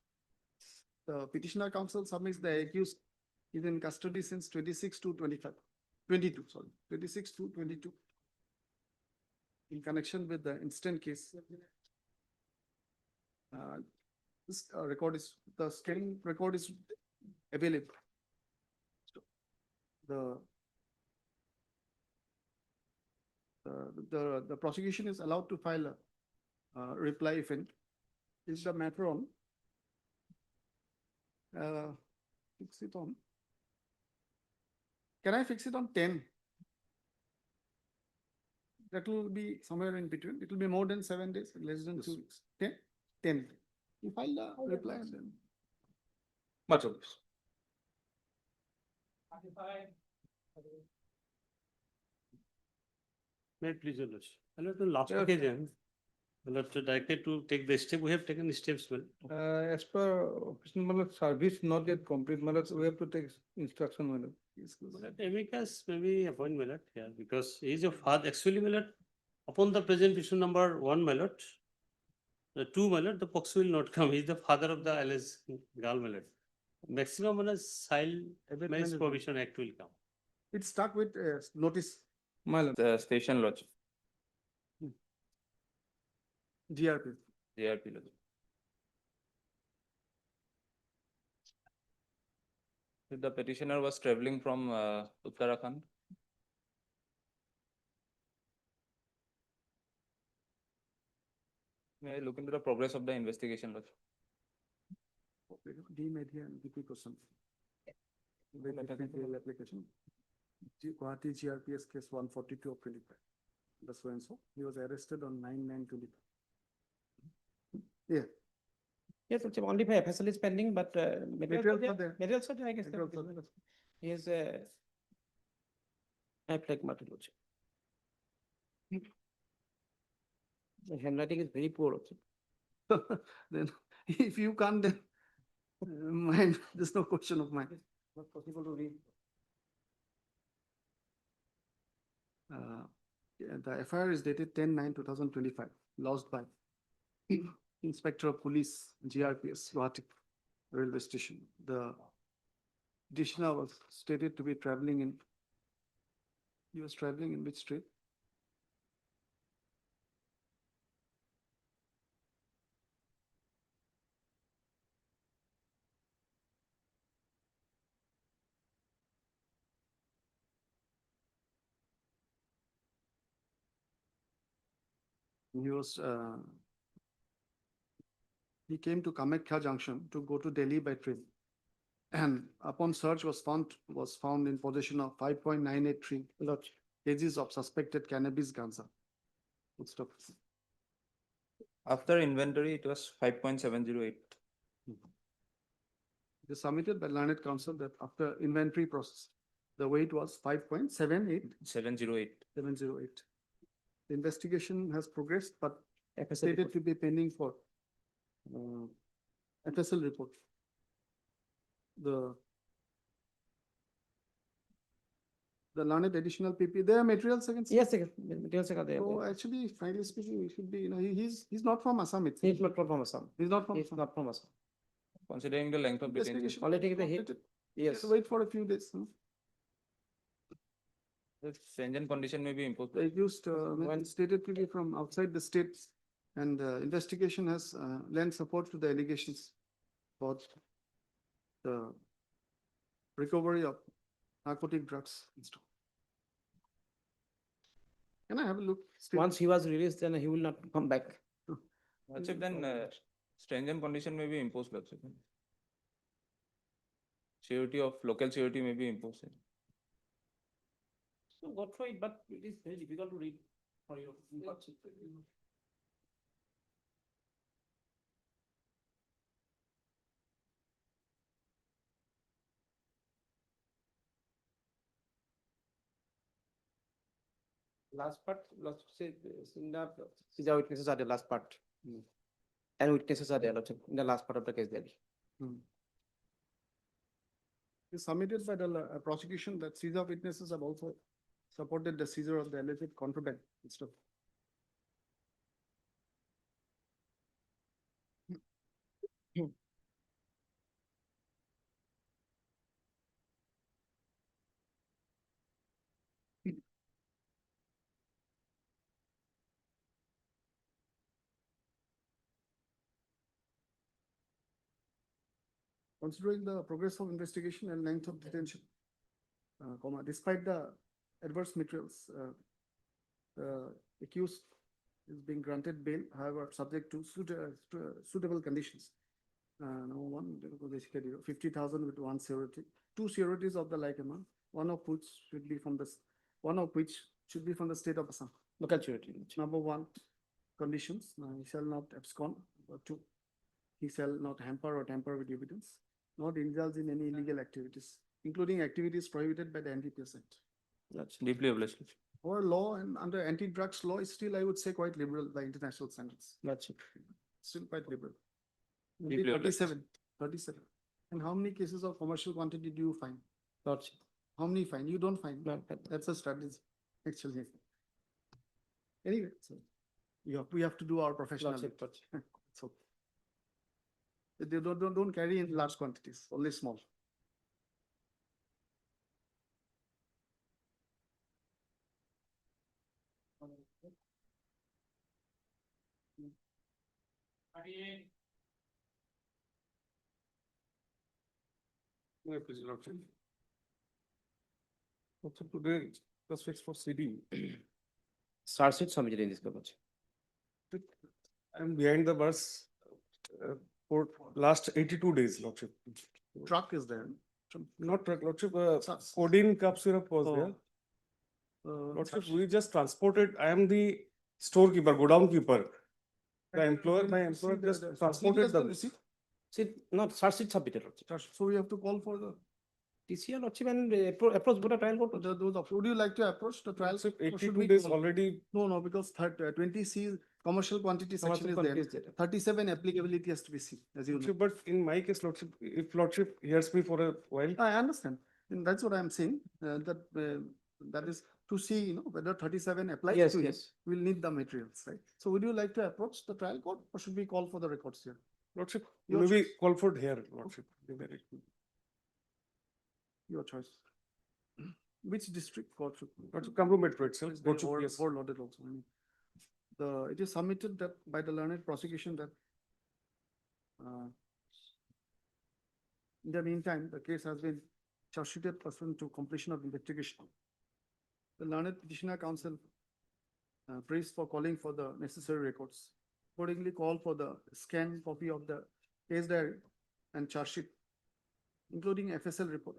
The petitioner counsel submits the accused is in custody since 26 to 22, sorry, 26 to 22. In connection with the instant case. This record is, the scanning record is available. The prosecution is allowed to file a reply if any. Is the matter on? Fix it on. Can I fix it on 10? That will be somewhere in between. It will be more than 7 days, less than 2 weeks. 10? 10. You file the reply and then. Much of this. May I please your lordship? And the last Yes. occasion, the lordship directed to take the step, we have taken steps well. As per official, my lord, service not yet complete, my lord, we have to take instruction, my lord. But amicus maybe appoint my lord, yeah, because he is a father, actually, my lord, upon the present issue number 1, my lord, the 2, my lord, the Pox will not come, he is the father of the alleged girl, my lord. Maximum, my lord, child marriage provision act will come. It's stuck with notice. My lord. The station lodge, GRP. JRP lodge. The petitioner was traveling from Uttarakhand. May I look into the progress of the investigation, lodge? D Media and DP question. Application. Guwahati GRPS case 142 of 25. The so and so. He was arrested on 9/9/25. Yeah. Yes, it's only for FSL is pending, but Materials are there. Materials are there, I guess. Materials are there. He is I like matter, lordship. The handwriting is very poor also. Then if you can't, then mine, there's no question of mine. Not possible to read. Yeah, the FIR is dated 10/9/2025, lodged by Inspector of Police, GRPS, Guwahati Railway Station. The petitioner was stated to be traveling in, he was traveling in which street? He was, he came to Kamakya Junction to go to Delhi by train. And upon search was found in possession of 5.983 kgs of suspected cannabis ganza. Good stuff. After inventory, it was 5.708. They submitted by learned counsel that after inventory process, the weight was 5.78. 708. 708. The investigation has progressed, but FSL stated report. to be pending for FSL report. The learned additional PP, there are materials against. Yes, sir, materials are there. So actually, frankly speaking, he should be, he's not from Assam. He is not from Assam. He's not from He is Assam. not from Assam. Considering the length of detention. Investigation. Only taking the hit. completed. Yes. Just wait for a few days. The stringent condition may be imposed. The accused When- stated to be from outside the states, and investigation has lent support to the allegations about the recovery of narcotic drugs and stuff. Can I have a look? Still? Once he was released, then he will not come back. Lordship, then stringent condition may be imposed, Lordship. Surety of local surety may be imposed. So go through it, but it is very difficult to read for you. Last part, last say, in the, these are witnesses are the last part. And witnesses are there, Lordship, in the last part of the case there. Is submitted by the prosecution that seizure of witnesses have also supported the seizure of the alleged contraband and stuff. Considering the progress of investigation and length of detention, despite the adverse materials, the accused is being granted bail, however, subject to suitable conditions. Number one, basically 50,000 with one surety, two sureties of the like amount, one of which should be from the state of Assam. Local surety. Number one, conditions, he shall not abscond. Number two, he shall not hamper or tamper with evidence, not indulge in any illegal activities, including activities prohibited by the NDPS Act. That's deeply obliged. Our law and under anti-drugs law is still, I would say, quite liberal by international standards. That's it. Still quite liberal. Deeply obliged. 37. And how many cases of commercial quantity do you find? Lordship. How many find? You don't find. No, That's a strategy, actually. Anyway, so we have to do our professional. Lordship, bit. So they don't carry in large quantities, only small. Please, Lordship. Also today, just fixed for CD. Charge sheet submitted in this case. I'm behind the bus for last 82 days, Lordship. Truck is there. Not truck, Lordship, codeine cough syrup was Oh. there. Lordship, we just transported, I am the storekeeper, godown keeper. My employer just transported the. See, not charge sheet submitted, Lordship. So we have to call for the, TCR, Lordship, and approach both the trial court. would you like to approach the trial? Lordship, or should 82 we days call? already. No, because 20C commercial quantity section is there. 37 applicability has to be seen, as you know. Lordship, but in my case, Lordship, if Lordship hears me for a while. I understand. And that's what I'm saying, that is to see, whether 37 applies Yes, to him. yes. We'll need the materials, right? So would you like to approach the trial court or should we call for the records here? Lordship, Your maybe choice. call for here, Lordship. Your choice. Which district court should? Lordship, Kamru Metro itself. It's very Lordship, yes. overloaded also. I mean, it is submitted that by the learned prosecution that in the meantime, the case has been charge sheeted pursuant to completion of investigation. The learned petitioner counsel praised for calling for the necessary records. Accordingly, call for the scanned copy of the case diary and charge sheet, including FSL report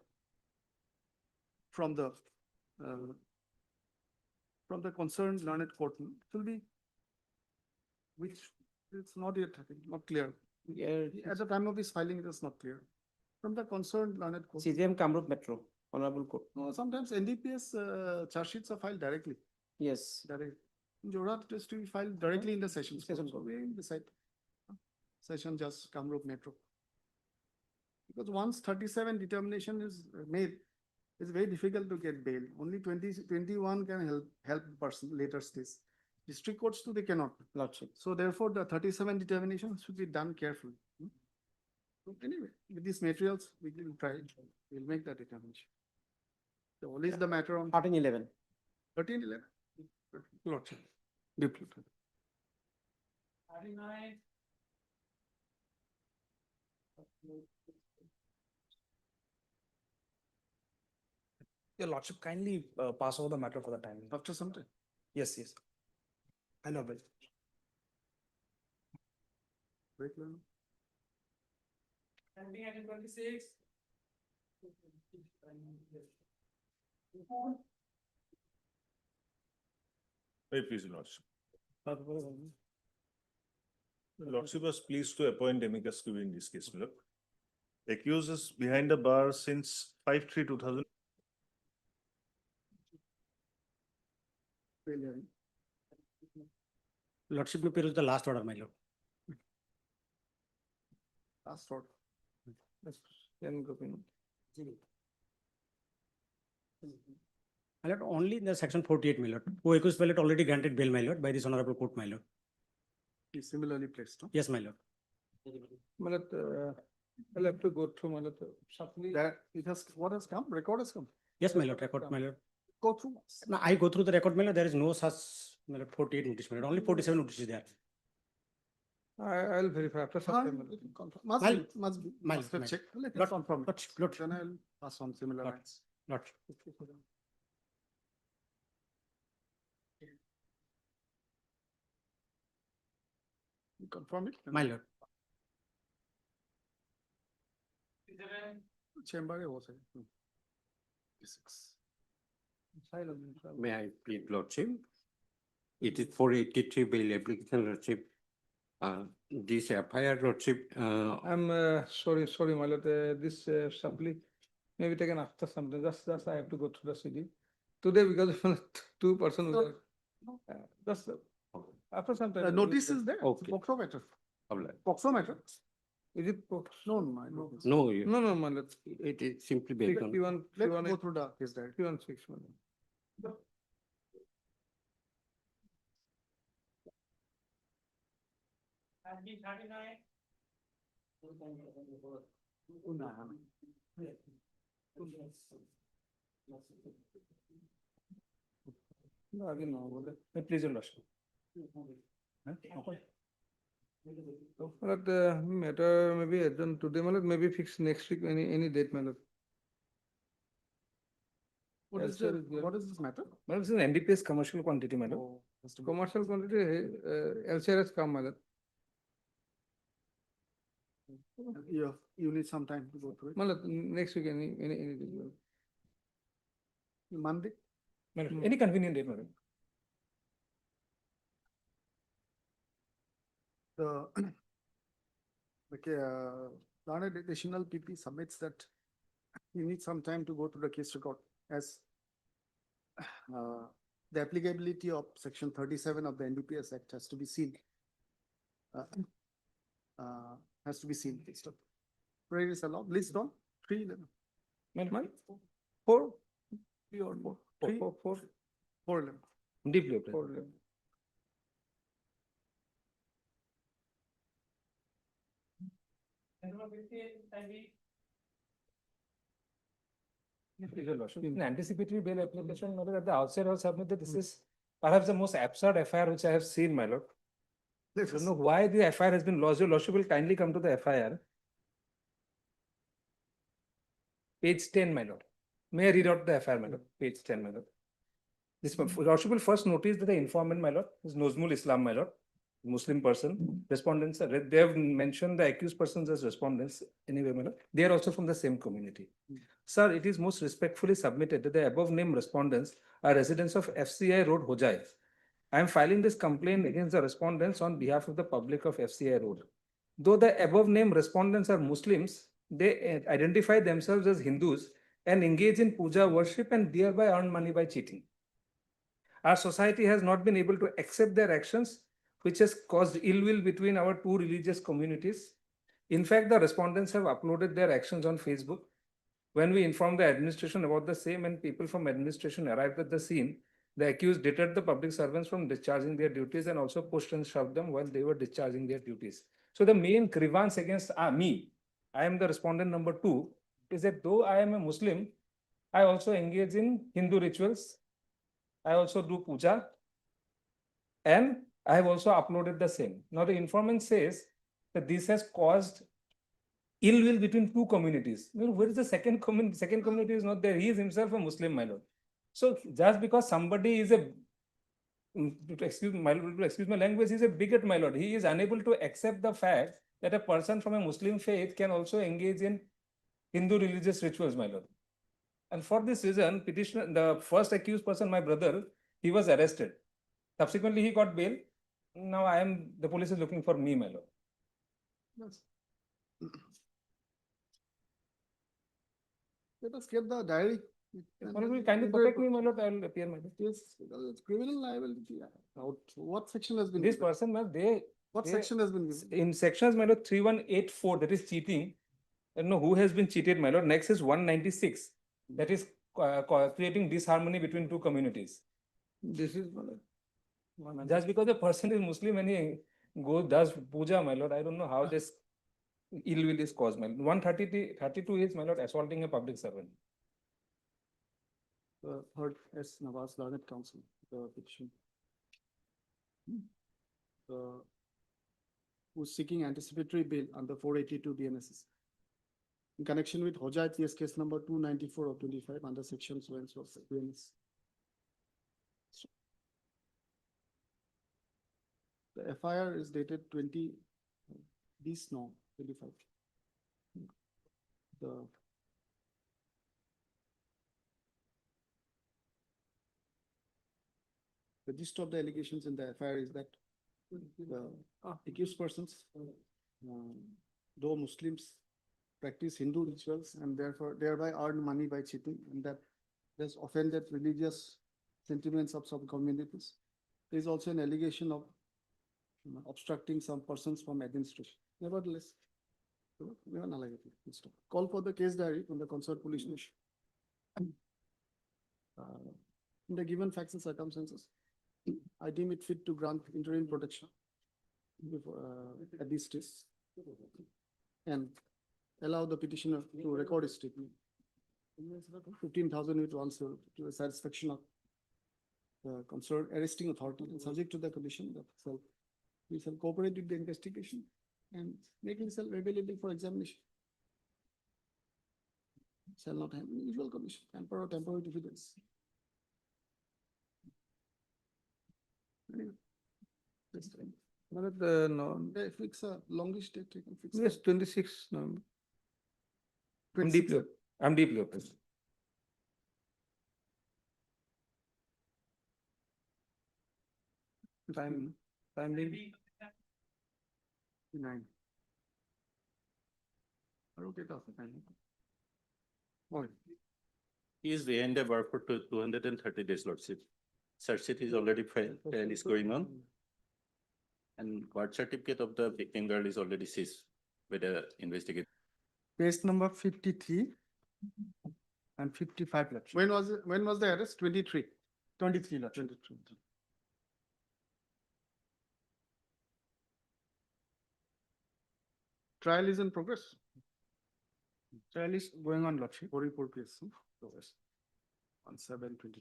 from the concerned learned court. It will be, which it's not yet, I think, not clear. Yeah, At the time of this filing, it is not clear. From the concerned learned court. CJM Kamrup Metro, Honorable Court. No, sometimes NDPS charge sheets are filed directly. Yes. Direct. In Jorhat, it is to be filed directly in the sessions. Session So court. we decide. Session just Kamrup Metro. Because once 37 determination is made, it's very difficult to get bail. Only 21 can help person later stage. District courts too, they cannot. Lordship. So therefore, the 37 determination should be done carefully. Anyway, with these materials, we will try, we'll make that determination. So what is the matter on 1311. 1311? Lordship. Deeply. Your lordship, kindly pass over the matter for the time. After some time. Yes, yes. I know, but Break learn. Pending item 26. Very pleased, Your Lordship. The Lordship was pleased to appoint amicus curiae in this case, my lord. Accused is behind the bar since 5/3/2000. lordship may peruse the last order, my lord. Last order. Can go in. My lord, only in the section 48, my lord. Who accused my lord already granted bail, my lord, by this honorable court, my lord. Is similarly placed, no? Yes, my lord. Malat, I'll have to go through Malat. Supply. That it has, what has come? Record has come. Yes, my lord, record, my lord. Go through. Now, I go through the record, my lord, there is no such, my lord, 48 notice, my lord, only 47 notices there. I'll verify after some time. Malat. Must Mal- be, must be. Mal- Must have mal- checked. Let Lord- us confirm. Lord- Then I'll pass on similar Lord- lines. Lordship. You confirm it? My lord. Chamber was it? 6. May I plead lordship? It is 483 bail application lordship. This FIR lordship, I'm sorry, my lord, this supply may be taken after something, just I have to go through the CD. Today because two person No. just after some time. The notice is there. Okay. Poxo matter. Alright. Poxo matter. Is it? No, no, no. no, No, my lord. it is simply based on. 51, Let's go through the case directly. 51, 6, my lord. No, again, no, बोले. Please, your lordship. But matter maybe adjourn today, my lord, maybe fix next week, any date, my lord. What is Yes, the, sir. what is this matter? Madam, this is an NDPS commercial quantity, madam. Oh, has to be- Commercial quantity, LCR has come, my lord. You need some time to go through it. My lord, next week, any date, my lord. Monday? Madam, any convenient date, madam. The okay, Learned additional PP submits that he needs some time to go through the case record as the applicability of section 37 of the NDPS Act has to be seen. Has to be seen. Where is allowed, list on 311. Madam, 4, 3 or 4? 411. deeply applied. 4. Please, your lordship. In anticipatory bail application, my lord, at the outset I was submitted, this is perhaps the most absurd FIR which I have seen, my lord. I don't know why the FIR has been lodged. Your lordship will kindly come to the FIR. Page 10, my lord. May I read out the FIR, my lord? Page 10, my lord. This lordship will first notice that the informant, my lord, is Nozmul Islam, my lord, Muslim person. Respondents, they have mentioned the accused persons as respondents. Anyway, my lord, they are also from the same community. Sir, it is most respectfully submitted that the above named respondents are residents of FCI Road, Hojai. I am filing this complaint against the respondents on behalf of the public of FCI Road. Though the above named respondents are Muslims, they identify themselves as Hindus and engage in puja worship and thereby earn money by cheating. Our society has not been able to accept their actions, which has caused ill will between our two religious communities. In fact, the respondents have uploaded their actions on Facebook. When we informed the administration about the same and people from administration arrived at the scene, the accused deterred the public servants from discharging their duties and also pushed and shoved them while they were discharging their duties. So the main grievance against me I am the respondent number 2, is that though I am a Muslim, I also engage in Hindu rituals. I also do puja, and I have also uploaded the same. Now the informant says that this has caused ill will between two communities. Well, where is the second community? Second community is not there. He is himself a Muslim, my lord. So just because somebody is excuse my language, is a bigot, my lord. He is unable to accept the fact that a person from a Muslim faith can also engage in Hindu religious rituals, my lord. And for this reason, petitioner, the first accused person, my brother, he was arrested. Subsequently, he got bail. Now the police is looking for me, my lord. Yes. Let us get the diary. Honorable, kindly protect me, my lord. I will appear, my lord. Yes, because it's criminal liability. Out. What section has been? This given? person, my What section has been given? in sections, my lord, 3184, that is cheating. I don't know who has been cheated, my lord. Next is 196, that is creating disharmony between two communities. This is, Just because the person is Muslim and he does puja, my lord, I don't know how this ill will is caused, my lord. 132 is, my lord, assaulting a public servant. Third S. Nawaz, Learned Council, the petition. Who's seeking anticipatory bail under 482 BNSS. In connection with Hojai TS case number 294 of 25 under section so and so of BNS. The FIR is dated 25. The gist of the allegations in the FIR is that the accused persons, though Muslims, practice Hindu rituals and therefore thereby earn money by cheating, and that has offended religious sentiments of some communities. There is also an allegation of obstructing some persons from administration. Nevertheless, call for the case diary from the concerned police station. In the given facts and circumstances, I deem it fit to grant interim protection at this stage and allow the petitioner to record his statement. 15,000 with one to the satisfaction of the concerned arresting authority, and subject to the condition that we shall cooperate with the investigation and make himself available for examination. Shall not have any usual condition, temporary or temporary diffidence. Anyway, this time. no, They fix a longish date, you can fix. yes, 26 November. I'm deeply opposed. Time limit. 9. Okay, He is behind the bar for 230 days, lordship. Search sheet is already filed and is going on. And birth certificate of the victim girl is already seized by the investigator. Page number 53 and 55. When was the arrest? 23. 23. 23. Trial is in progress. Trial is going on, Lordship. 44 PS. On 7/23.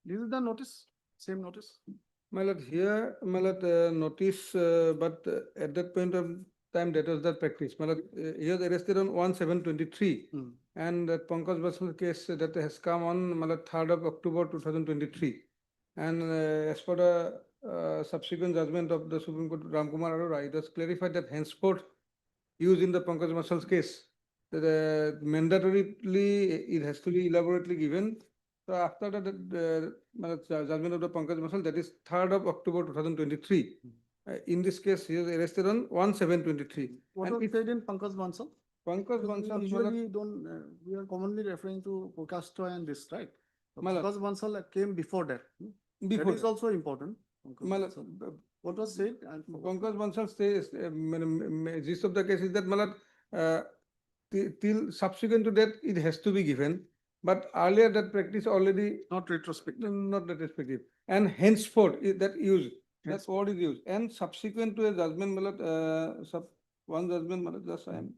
This is the notice, same notice. My lord, here, my lord, notice, but at that point of time, that was the practice. My lord, he was arrested on 1/7/23. And that Pankaj Basul case that has come on, my lord, 3rd of October 2023. And as per the subsequent judgment of the Supreme Court, Ramkumar Arora, it was clarified that henceforth used in the Pankaj Basul's case, that mandatorily it has to be elaborately given. So after that, judgment of the Pankaj Basul, that is 3rd of October 2023. In this case, he was arrested on 1/7/23. What was said in Pankaj Bansal? Pankaj Bansal, Usually don't, we are commonly referring to Prokashto and this, right? Pankaj Bansal came before that. That is also important. What was said? Pankaj Bansal says, gist of the case is that, till subsequent to that, it has to be given. But earlier that practice already Not retrospective. not retrospective. And henceforth, that use, that word is used. And subsequent to a judgment, one judgment, just I am.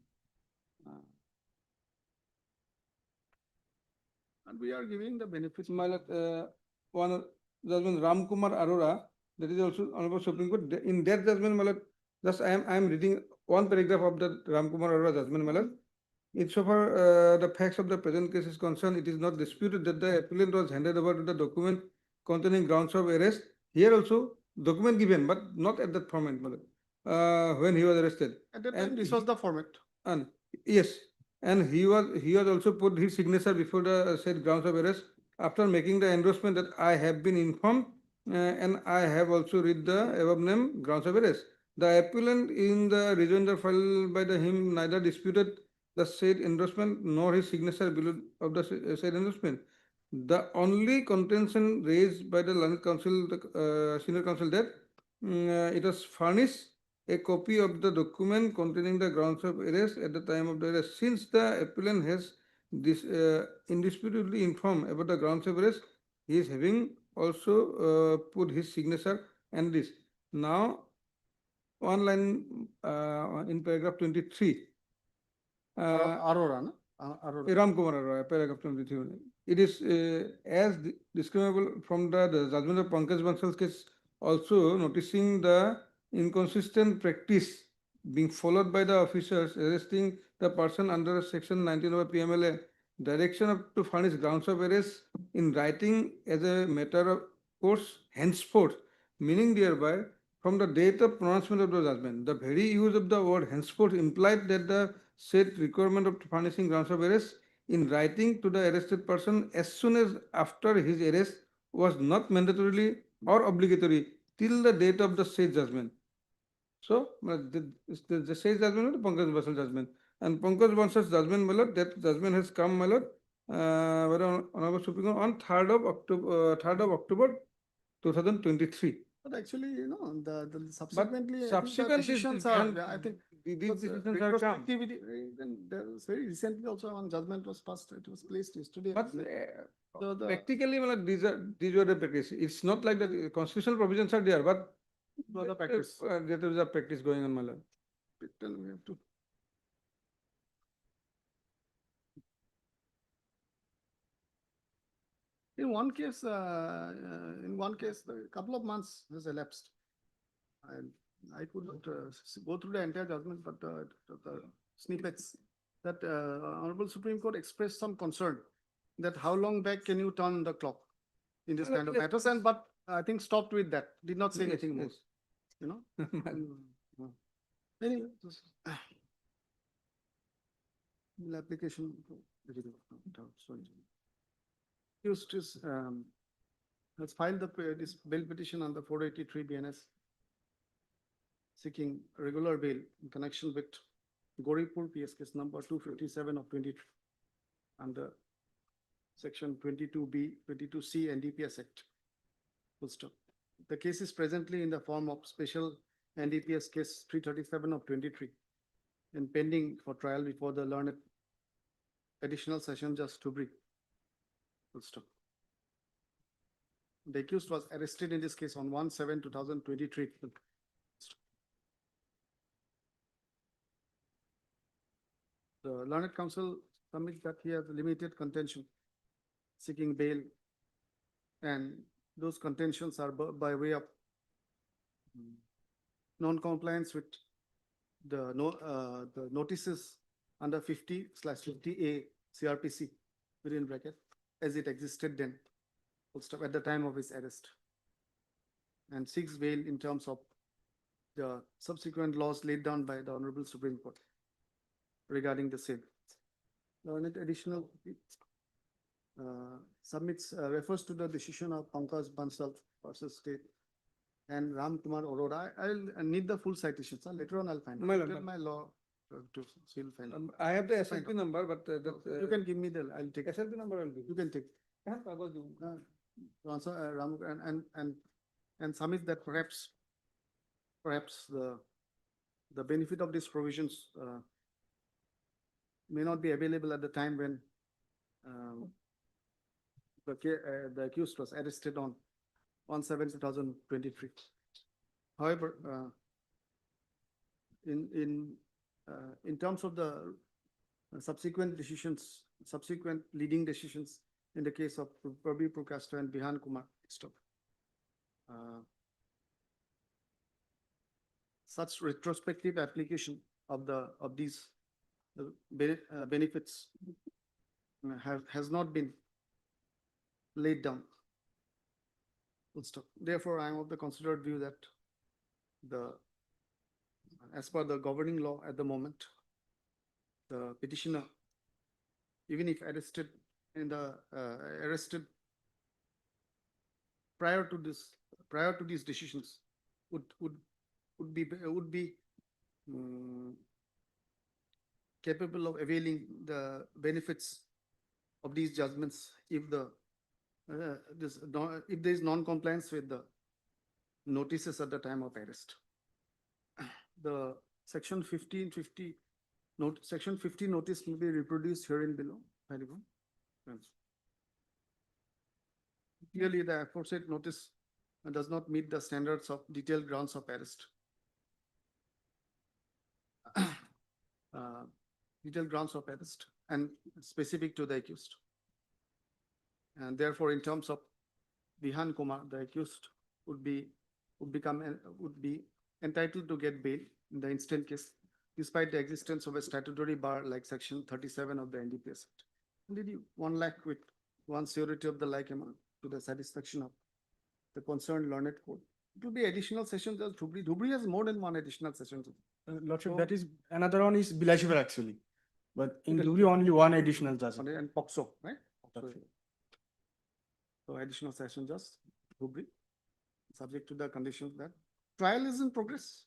And we are giving the benefits. One judgment Ram Kumar Arora, that is also Honorable Supreme Court. In that judgment, just I am reading one paragraph of the Ram Kumar Arora judgment, insofar the facts of the present case is concerned, it is not disputed that the appellant was handed over to the document containing grounds of arrest. Here also document given, but not at that format, when he was arrested. At that time, this was the format. And yes, and he was also put his signature before the said grounds of arrest after making the endorsement that I have been informed and I have also read the above named grounds of arrest. The appellant in the rejoinder filed by him neither disputed the said endorsement nor his signature below of the said endorsement. The only contention raised by the learned counsel, the senior counsel, that it was furnished a copy of the document containing the grounds of arrest at the time of the arrest. Since the appellant has this indisputably informed about the grounds of arrest, he is having also put his signature and this. Now, one line in paragraph 23. Arora, no? Arora. Ram Kumar Arora, paragraph 23. It is as discriminable from the judgment of Pankaj Bansal's case, also noticing the inconsistent practice being followed by the officers arresting the person under section 19 of PMLA, direction to furnish grounds of arrest in writing as a matter of course henceforth, meaning thereby from the date of pronouncement of the judgment. The very use of the word henceforth implied that the said requirement of furnishing grounds of arrest in writing to the arrested person as soon as after his arrest was not mandatorily or obligatory till the date of the said judgment. So, the said judgment is Pankaj Bansal judgment. And Pankaj Bansal's judgment, my lord, that judgment has come, my lord, Honorable Supreme Court on 3rd of October 2023. But actually, you know, the subsequently, subsequent decisions is- are, I think. These because, decisions are come. retrospectivity, then there was very recently also one judgment was passed, it was placed yesterday. But So the- practically, my lord, these are the practice. It's not like the constitutional provisions are there, but For the practice. there is a practice going on, my lord. Then we have to. In one case, a couple of months has elapsed. And I could not go through the entire judgment, but the snippets that Honorable Supreme Court expressed some concern that how long back can you turn the clock in this kind of Yes. matters, and but I think stopped with that, did not say Yes, anything more, yes. you know? Anyway, application. Used is, has filed this bail petition on the 483 BNS seeking regular bail in connection with Goripur PS case number 257 of 23 under section 22B, 22C NDPS Act. Full stop. The case is presently in the form of special NDPS case 337 of 23 and pending for trial before the learned additional session judge Tubri. Full stop. The accused was arrested in this case on 1/7/2023. The learned counsel submits that he has limited contention seeking bail, and those contentions are by way of non-compliance with the notices under 50/50A CRPC within bracket as it existed then, full stop, at the time of his arrest, and seeks bail in terms of the subsequent laws laid down by the Honorable Supreme Court regarding the same. Learned additional submits, refers to the decision of Pankaj Bansal versus State and Ram Kumar Arora. I'll need the full citations. Later on, I'll find. My it. lord, Get my law to seal find. I have the SLP number, but You can give me I'll take. SLP number I'll give You can take. Answer, Ram, and submit that perhaps the benefit of these provisions may not be available at the time when the accused was arrested on 1/7/2023. However, in terms of the subsequent decisions, subsequent leading decisions in the case of Prabir Prokasta and Bihan Kumar, such retrospective application of these benefits has not been laid down. Full stop. Therefore, I am of the considered view that as per the governing law at the moment, the petitioner, even if arrested arrested prior to these decisions, would be capable of availing the benefits of these judgments if if there is non-compliance with the notices at the time of arrest. The section 1550 section 50 notice will be reproduced herein below. Clearly, the aforesaid notice does not meet the standards of detailed grounds of arrest. Detailed grounds of arrest and specific to the accused. And therefore, in terms of Bihan Kumar, the accused would be entitled to get bail in the instant case, despite the existence of a statutory bar like section 37 of the NDPS Act. Indeed, 1 lakh with one surety of the like amount to the satisfaction of the concerned learned court. It will be additional sessions as Dhubri. Dhubri has more than one additional session. Lordship, So- that is, another one is Bilashivar actually. But in Dhubri, only one additional judge. And POXO, right? So additional session just Dhubri, subject to the conditions that trial is in progress.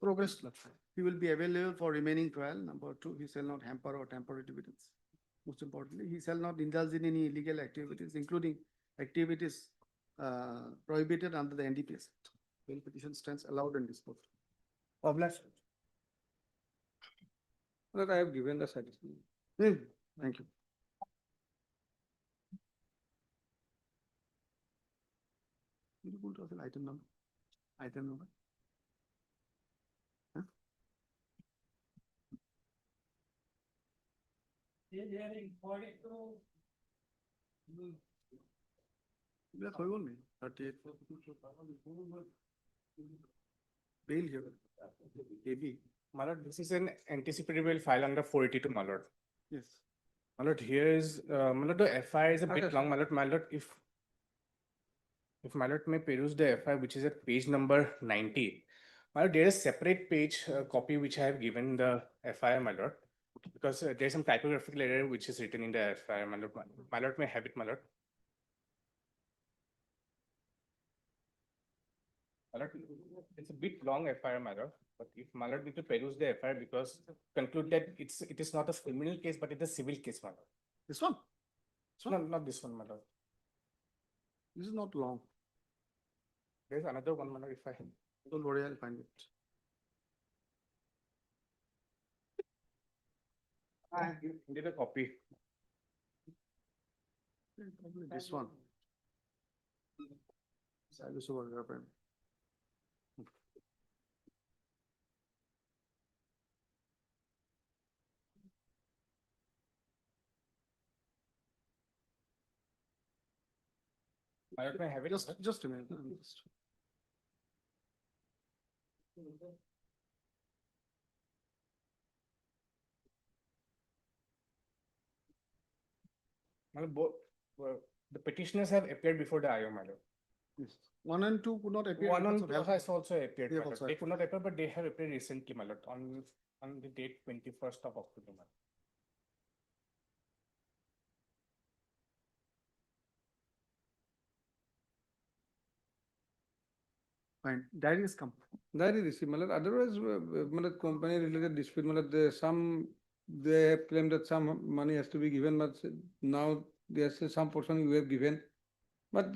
He will be available for remaining trial. Number 2, he shall not hamper or tamper with evidence. Most importantly, he shall not indulge in any illegal activities, including activities prohibited under the NDPS Act. Bail petition stands allowed and disposed. That I have given the satisfaction. Thank you. Item number. Item number. এইবিলাক হৈ গ'ল নি 38 bail here AB. My lord, this is an anticipatory bail file under 482, my lord. Yes. My lord, here is, my lord, the FI is a bit long, my lord, if my lord may peruse the FI, which is at page number 90. My lord, there is separate page copy which I have given the FI, my lord, because there's some typographical error which is written in the FI, my lord. My lord may have it, my lord. My lord, it's a bit long FIR, my lord, but if my lord need to peruse the FIR because conclude that it is not a criminal case, but it's a civil case, my lord. This one? No, not this one, my lord. This is not long. There's another one, my lord, if I. Don't worry, I'll find it. I did a copy. This one. Salus over there, friend. My lord, may I have it? Just a minute. My lord, the petitioners have appeared before the IO, my lord. Yes. 1 and 2 could not appear. One on because of two health. has also appeared, They my have lord. also They could not appear, but they have appeared recently, my lord, on the date 21st of October, my lord. Fine. Diary is come. Diary receipt, matlab, otherwise, matlab, company related dispute, matlab, they have claimed that some money has to be given, but now there's some portion we have given. But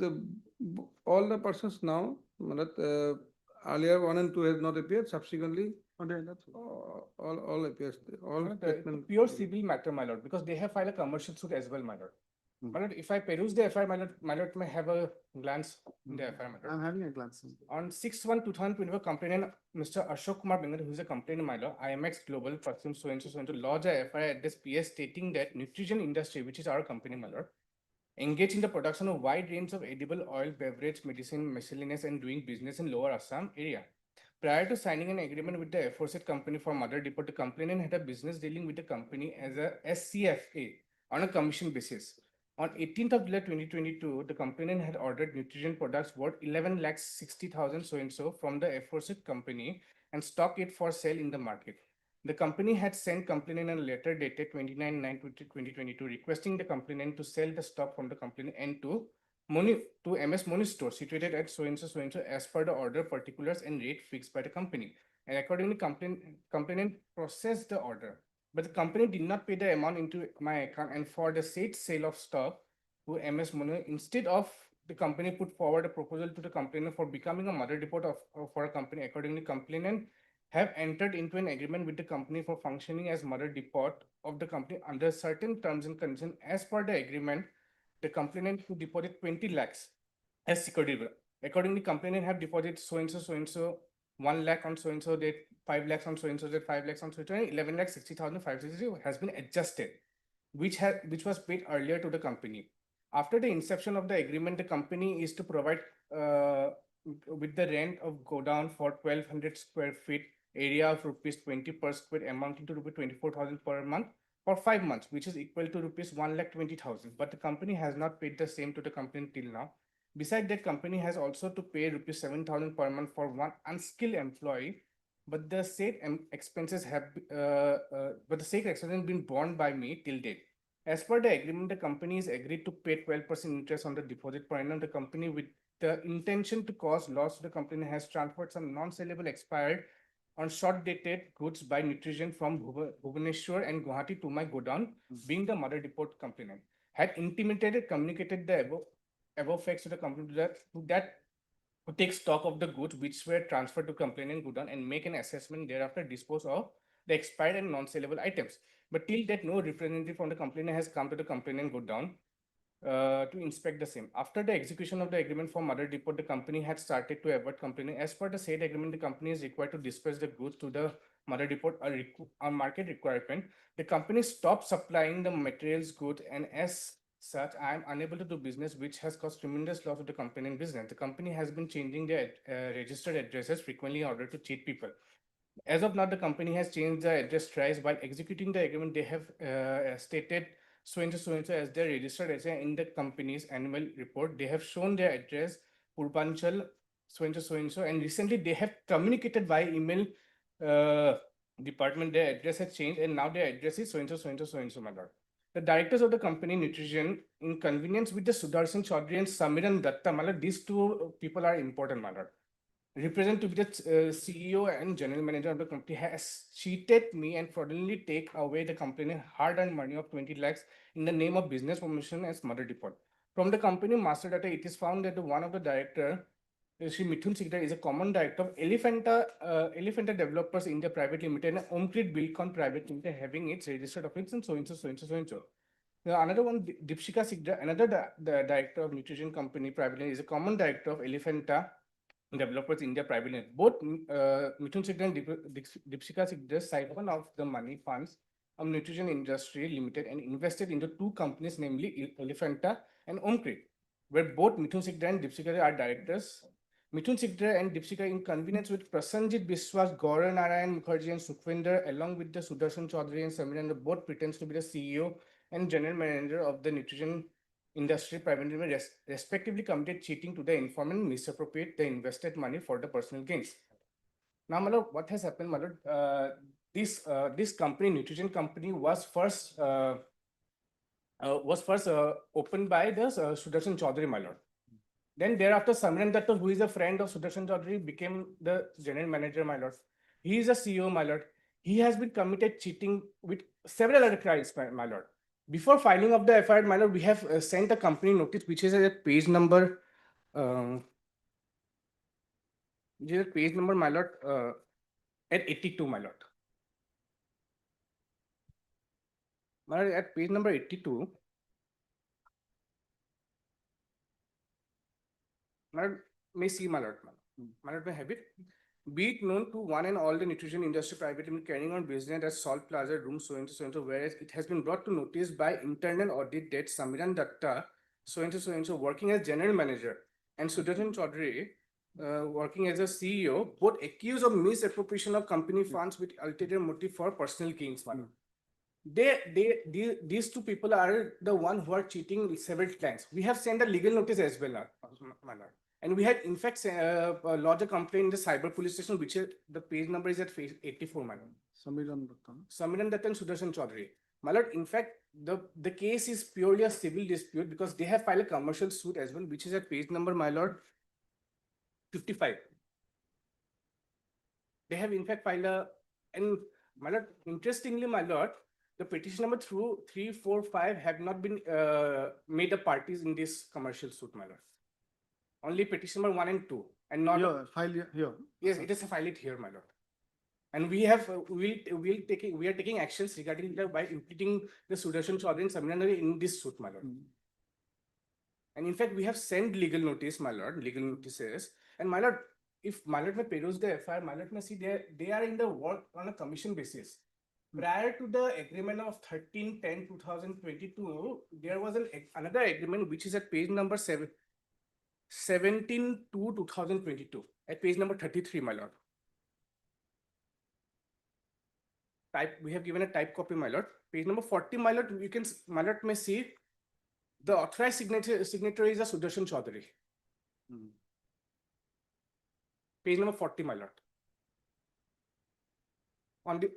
all the persons now, matlab, earlier 1 and 2 has not appeared, subsequently all appears, all My lord, statement. pure civil matter, my lord, because they have filed a commercial suit as well, my lord. My lord, if I peruse the FIR, my lord may have a glance in the FIR, my lord. I'm having a glance. On 6/1/2024, complainant Mr. Ashok Kumar Bengal, who is a complainant, my lord, IMX Global, Prasim so and so, lodge a FIR at this PS stating that nutrition industry, which is our company, my lord, engaged in the production of wide range of edible oil, beverage, medicine, miscellaneous, and doing business in Lower Assam area. Prior to signing an agreement with the aforesaid company for Mother Depot, the complainant had a business dealing with the company as a SCFA on a commission basis. On 18th of July 2022, the complainant had ordered nutrition products worth 11,60,000 so and so from the aforesaid company and stock it for sale in the market. The company had sent complainant a letter dated 29/9/2022 requesting the complainant to sell the stock from the complainant and to MS Moni store situated at so and so as per the order particulars and rate fixed by the company. And accordingly, complainant processed the order. But the company did not pay the amount into my account, and for the said sale of stock to MS Moni, instead of the company put forward a proposal to the complainant for becoming a Mother Depot for a company. Accordingly, complainant have entered into an agreement with the company for functioning as Mother Depot of the company under certain terms and conditions. As per the agreement, the complainant to deposit 20 lakhs as security. Accordingly, complainant have deposited so and so 1 lakh on so and so date, 5 lakhs on so and so date, 5 lakhs on so and so, 11,60,560 has been adjusted, which was paid earlier to the company. After the inception of the agreement, the company is to provide with the rent of godown for 1,200 square feet area of rupees 20 per square amounting to rupees 24,000 per month for 5 months, which is equal to rupees 1,20,000. But the company has not paid the same to the company till now. Besides that, company has also to pay rupees 7,000 per month for one unskilled employee, but the said expenses have been borne by me till date. As per the agreement, the company is agreed to pay 12% interest on the deposit per annum. The company, with the intention to cause loss to the company, has transferred some non-sellable expired on short-dated goods by nutrition from Bhubaneswar and Guwahati to my godown, being the Mother Depot complainant, had communicated the above facts to the company to take stock of the goods which were transferred to complainant godown and make an assessment, thereafter dispose of the expired and non-sellable items. But till that, no representative from the complainant has come to the complainant godown to inspect the same. After the execution of the agreement for Mother Depot, the company had started to avoid complainant. As per the said agreement, the company is required to dispatch the goods to the Mother Depot on market requirement. The company stopped supplying the materials good, and as such, I am unable to do business, which has caused tremendous loss of the company in business. The company has been changing their registered addresses frequently in order to cheat people. As of now, the company has changed the address twice. While executing the agreement, they have stated so and so as their registered address in the company's annual report. They have shown their address Purbanchal so and so, and recently they have communicated by email department their address has changed, and now their address is so and so, my lord. The directors of the company Nutrition, in convenience with the Sudarshan Chaudhary and Samiran Datta, my lord, these two people are important, my lord. Represent to be the CEO and general manager of the company, has cheated me and fraudulently take away the company hard-earned money of 20 lakhs in the name of business promotion as Mother Depot. From the company master data, it is found that one of the director, Shri Mithun Sikdar, is a common director of Elephanta Developers India Private Limited and Omkrit Bilcon Private Limited, having its registered office and so and so. Now, another one, Dipshika Sikdar, another the director of Nutrition Company Private Limited, is a common director of Elephanta Developers India Private Limited. Both Mithun Sikdar and Dipshika Sikdar siphoned off the money funds of Nutrition Industry Limited and invested into two companies, namely Elephanta and Omkrit, where both Mithun Sikdar and Dipshika are directors. Mithun Sikdar and Dipshika, in convenience with Prasanjit Biswas, Gaurav Narayan Mukherjee, and Sukhvinder, along with the Sudarshan Chaudhary and Samiran, both pretends to be the CEO and general manager of the Nutrition Industry Private Limited, respectively committed cheating to the informant, misappropriate the invested money for the personal gains. Now, my lord, what has happened, my lord? This company, Nutrition Company, was first opened by the Sudarshan Chaudhary, my lord. Then thereafter, Samiran Datta, who is a friend of Sudarshan Chaudhary, became the general manager, my lord. He is a CEO, my lord. He has been committed cheating with several other crimes, my lord. Before filing of the FIR, my lord, we have sent a company notice, which is at page number, my lord, at 82, my lord. My lord, at page number 82, my lord, may see my lord, my lord may have it. Be it known to one and all the nutrition industry private limited carrying on business at Salt Plaza room so and so, whereas it has been brought to notice by internal audit that Samiran Datta so and so working as general manager and Sudarshan Chaudhary working as a CEO, both accused of misappropriation of company funds with ulterior motive for personal gains. My lord. These two people are the one who are cheating several times. We have sent a legal notice as well, my lord. And we had in fact lodged a complaint in the cyber police station, which is, the page number is at 84, my lord. Samiran Datta. Samiran Datta and Sudarshan Chaudhary. My lord, in fact, the case is purely a civil dispute because they have filed a commercial suit as well, which is at page number, my lord, 55. They have in fact filed and my lord, interestingly, my lord, the petition number 3, 4, 5 have not been made a parties in this commercial suit, my lord. Only petition number 1 and 2, and not File here. yes, it is filed here, my lord. And we have we are taking actions regarding by implementing the Sudarshan Chaudhary and Samiran Datta in this suit, my lord. And in fact, we have sent legal notice, my lord, legal notices, and my lord, if my lord may peruse the FIR, my lord may see they are in the work on a commission basis. Prior to the agreement of 13/10/2022, there was another agreement which is at page number 17/2/2022, at page number 33, my lord. We have given a type copy, my lord. Page number 40, my lord, you can, my lord may see the authorized signatory is a Sudarshan Chaudhary. Page number 40, my lord.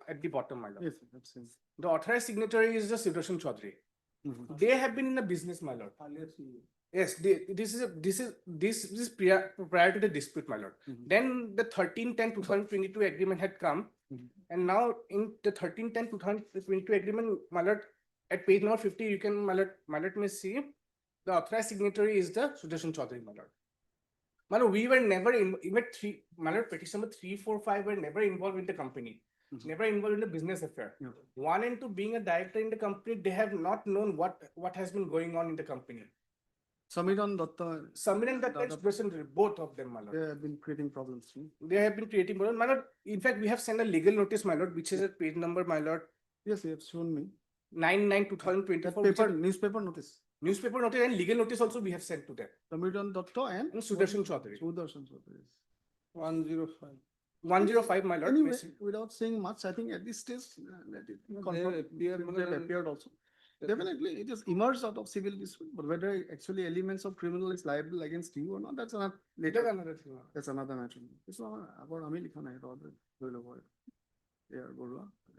At the bottom, my lord. Yes, that's it. The authorized signatory is the Sudarshan Chaudhary. They have been in the business, my lord. Yes, this is prior to the dispute, my lord. Then the 13/10/2022 agreement had come, and now in the 13/10/2022 agreement, my lord, at page number 50, you can, my lord may see the authorized signatory is the Sudarshan Chaudhary, my lord. My lord, we were never even my lord, petition number 3, 4, 5 were never involved in the company. Never involved in the business affair. 1 and 2 being a director in the company, they have not known what has been going on in the company. Samiran Datta. Samiran Datta is present, both of them, my lord. They have been creating problems. They have been creating problems, my lord. In fact, we have sent a legal notice, my lord, which is at page number, my lord. Yes, you have shown me. 9/9/2024. Newspaper notice. Newspaper notice and legal notice also we have sent to them. Samiran Datta and Sudarshan Chaudhary. Sudarshan Chaudhary. 105. 105, my lord. Anyway, without saying much, I think at this stage, let it confirm. They have appeared also. Definitely, it is emerged out of civil dispute, but whether actually elements of criminal is liable against you or not, that's another later. Another thing. That's another matter. It's not about Ami Likhana had ordered. Yeah,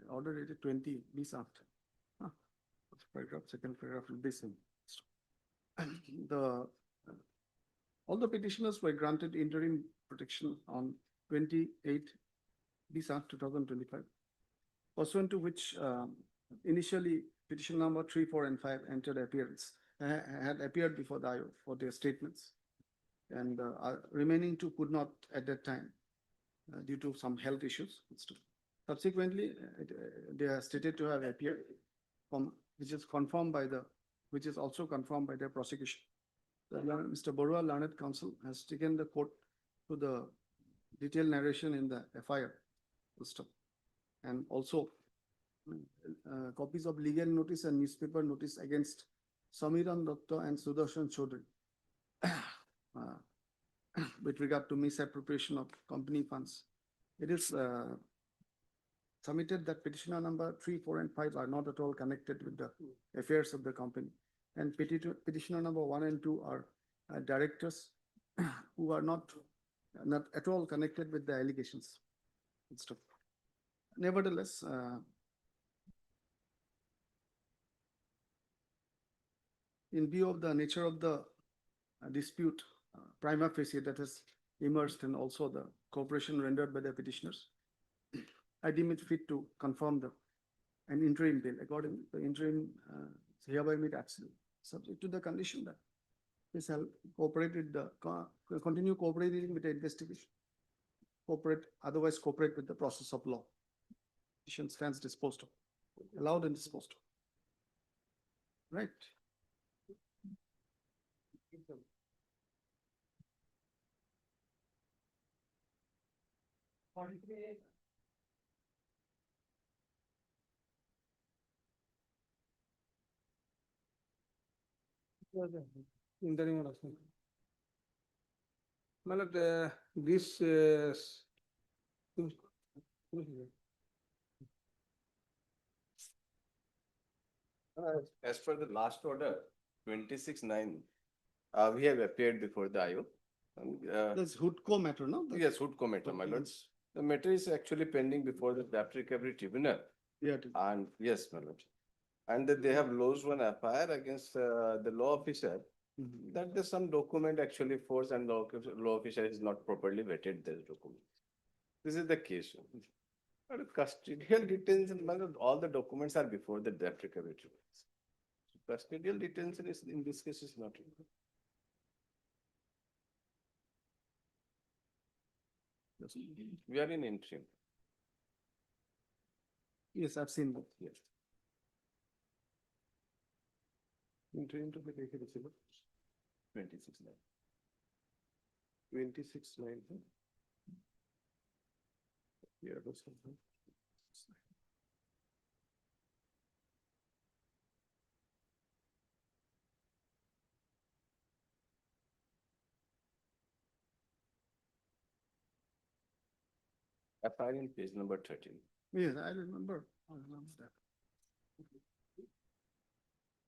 order dated 20 weeks after. First paragraph, second paragraph will be same. All the petitioners were granted interim protection on 28 December 2025, pursuant to which initially petition number 3, 4, and 5 entered appearance, had appeared before the IO for their statements, and remaining two could not at that time due to some health issues. Subsequently, they are stated to have appeared, which is also confirmed by their prosecution. Mr. Borua, learned counsel, has taken the court to the detailed narration in the FIR system, and also copies of legal notice and newspaper notice against Samiran Datta and Sudarshan Chaudhary with regard to misappropriation of company funds. It is submitted that petitioner number 3, 4, and 5 are not at all connected with the affairs of the company, and petitioner number 1 and 2 are directors who are not at all connected with the allegations. Nevertheless, in view of the nature of the dispute, prima facie that has emerged, and also the cooperation rendered by the petitioners, I deem it fit to confirm an interim bill. Accordingly, the interim is hereby made absolute, subject to the condition that this shall continue cooperating with the investigation, otherwise cooperate with the process of law. Petition stands disposed of, allowed and disposed of. Right. Interim or something. My lord, this, As per the last order, 26/9, we have appeared before the IO. That's Hoodco matter, no? That's- Yes, Hoodco matter, my lords. The matter is actually pending before the Debt Recovery Tribunal. Yeah. And yes, my lord. And that they have lodged one FIR against the law officer. That there's some document actually forced and law officer is not properly vetted this document. This is the case. But custodial detention, my lord, all the documents are before the Debt Recovery Tribunal. Custodial detention is, in this case, is not. We are in interim. Yes, I've seen that. Yes. Interim to be taken, 26/9. 26/9. Yeah, that's something. FIR in page number 13. Yes, I remember. I remember that.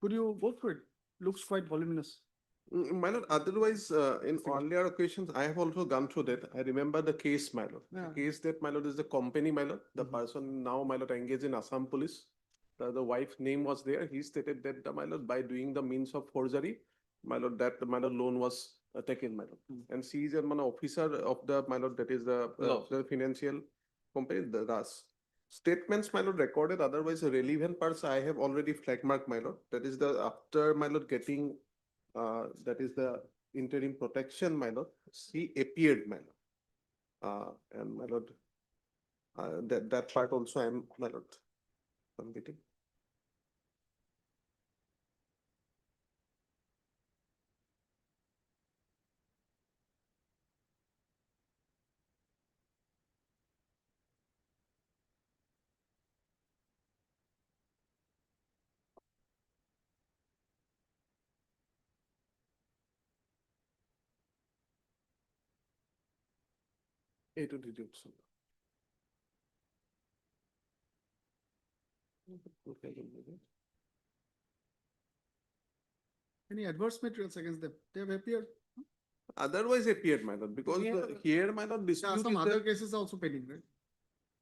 Could you go through it? Looks quite voluminous. My lord, otherwise, in earlier occasions, I have also gone through that. I remember the case, my lord. The Yeah. case that, my lord, is the company, my lord. The person now, my lord, engaged in Assam police. The wife's name was there. He stated that, my lord, by doing the means of forgery, my lord, that, my lord, loan was taken, my lord. And she is an officer of the, my lord, that is the financial company, the RAS. Statements, my lord, recorded, otherwise relevant parts I have already flag marked, my lord. That is the, after, my lord, getting that is the interim protection, my lord, she appeared, my lord. And my lord, that part also I am, my lord, completing. A to deduction. Any adverse materials against them? They have appeared. Otherwise appeared, my lord, because here, my lord, Yeah, dispute some is other the, cases are also pending, right?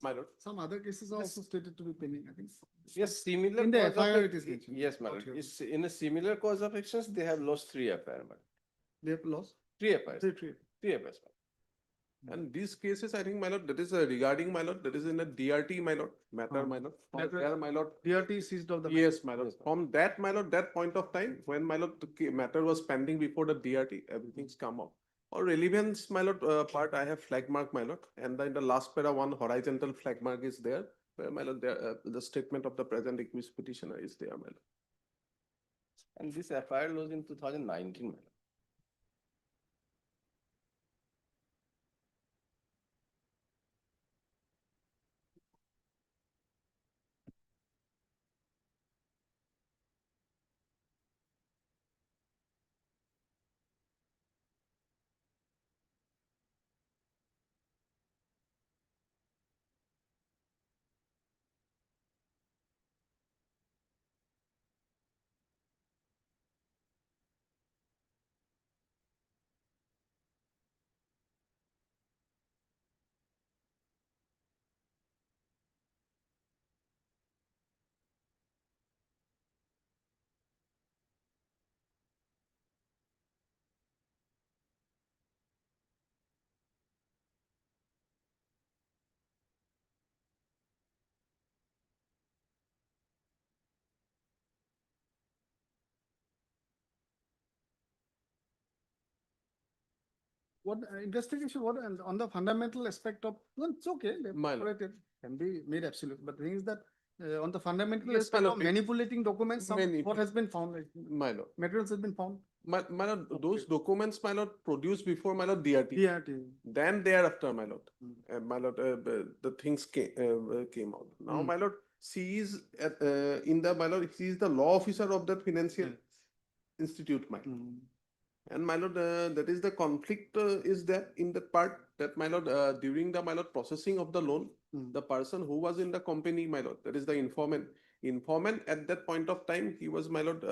my lord. Some other cases are also stated to be pending, I think. Yes, similar. In the cause of FIR ac- it is mentioned. Yes, my Out lord. here. It's in a similar cause of actions, they have lost 3 FIR, my lord. They have lost. 3 FIRs. Three. 3 FIRs. And these cases, I think, my lord, that is regarding, my lord, that is in a DRT, my lord, matter, my lord. From Matter- there, my lord, DRT seized of the. yes, my lord. From that, my lord, that point of time, when my lord, the matter was pending before the DRT, everything's come up. Or relevance, my lord, part I have flag mark, my lord, and then the last para one horizontal flag mark is there, where my lord, there, the statement of the present accused petitioner is there, my lord. And this FIR was in 2019, my lord. What investigation, what, and on the fundamental aspect of, no, it's okay, they've My lord. operated, can be made absolute, but the thing is that on the fundamental Yes, my aspect lord, of manipulating documents, what manipulate. has been found, like, My lord. materials has been found. My lord, those documents, my lord, produced before my lord DRT. DRT. Then thereafter, my lord, my lord, the things came out. Now, my lord, she is in the, my lord, she is the law officer of that financial institute, my lord. And my lord, that is the conflict is there in that part that my lord, during the my lord processing of the loan, the person who was in the company, my lord, that is the informant. Informant at that point of time, he was my lord,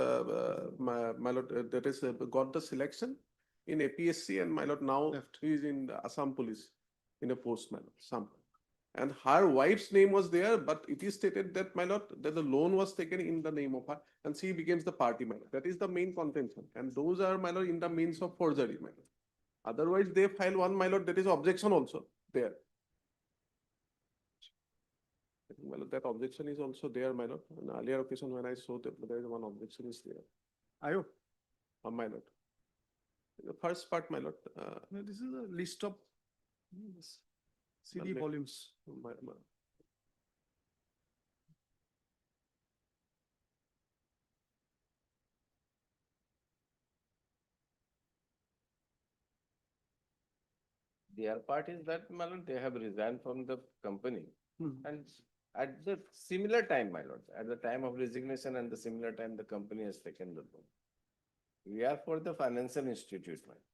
my lord, that is got the selection in APSC, and my lord now he is in the Assam Police in a post, my lord, some. And her wife's name was there, but it is stated that my lord, that the loan was taken in the name of her, and she becomes the party, my lord. That is the main contention, and those are, my lord, in the means of forgery, my lord. Otherwise, they file one, my lord, that is objection also there. My lord, that objection is also there, my lord. On earlier occasion when I saw that there is one objection is there. Ayo. My lord. The first part, my lord. No, this is a list of CD Let- volumes. my- Their part is that, my lord, they have resigned from the company. And at the similar time, my lord, at the time of resignation and the similar time, the company has taken the loan. We are for the financial institute, my lord.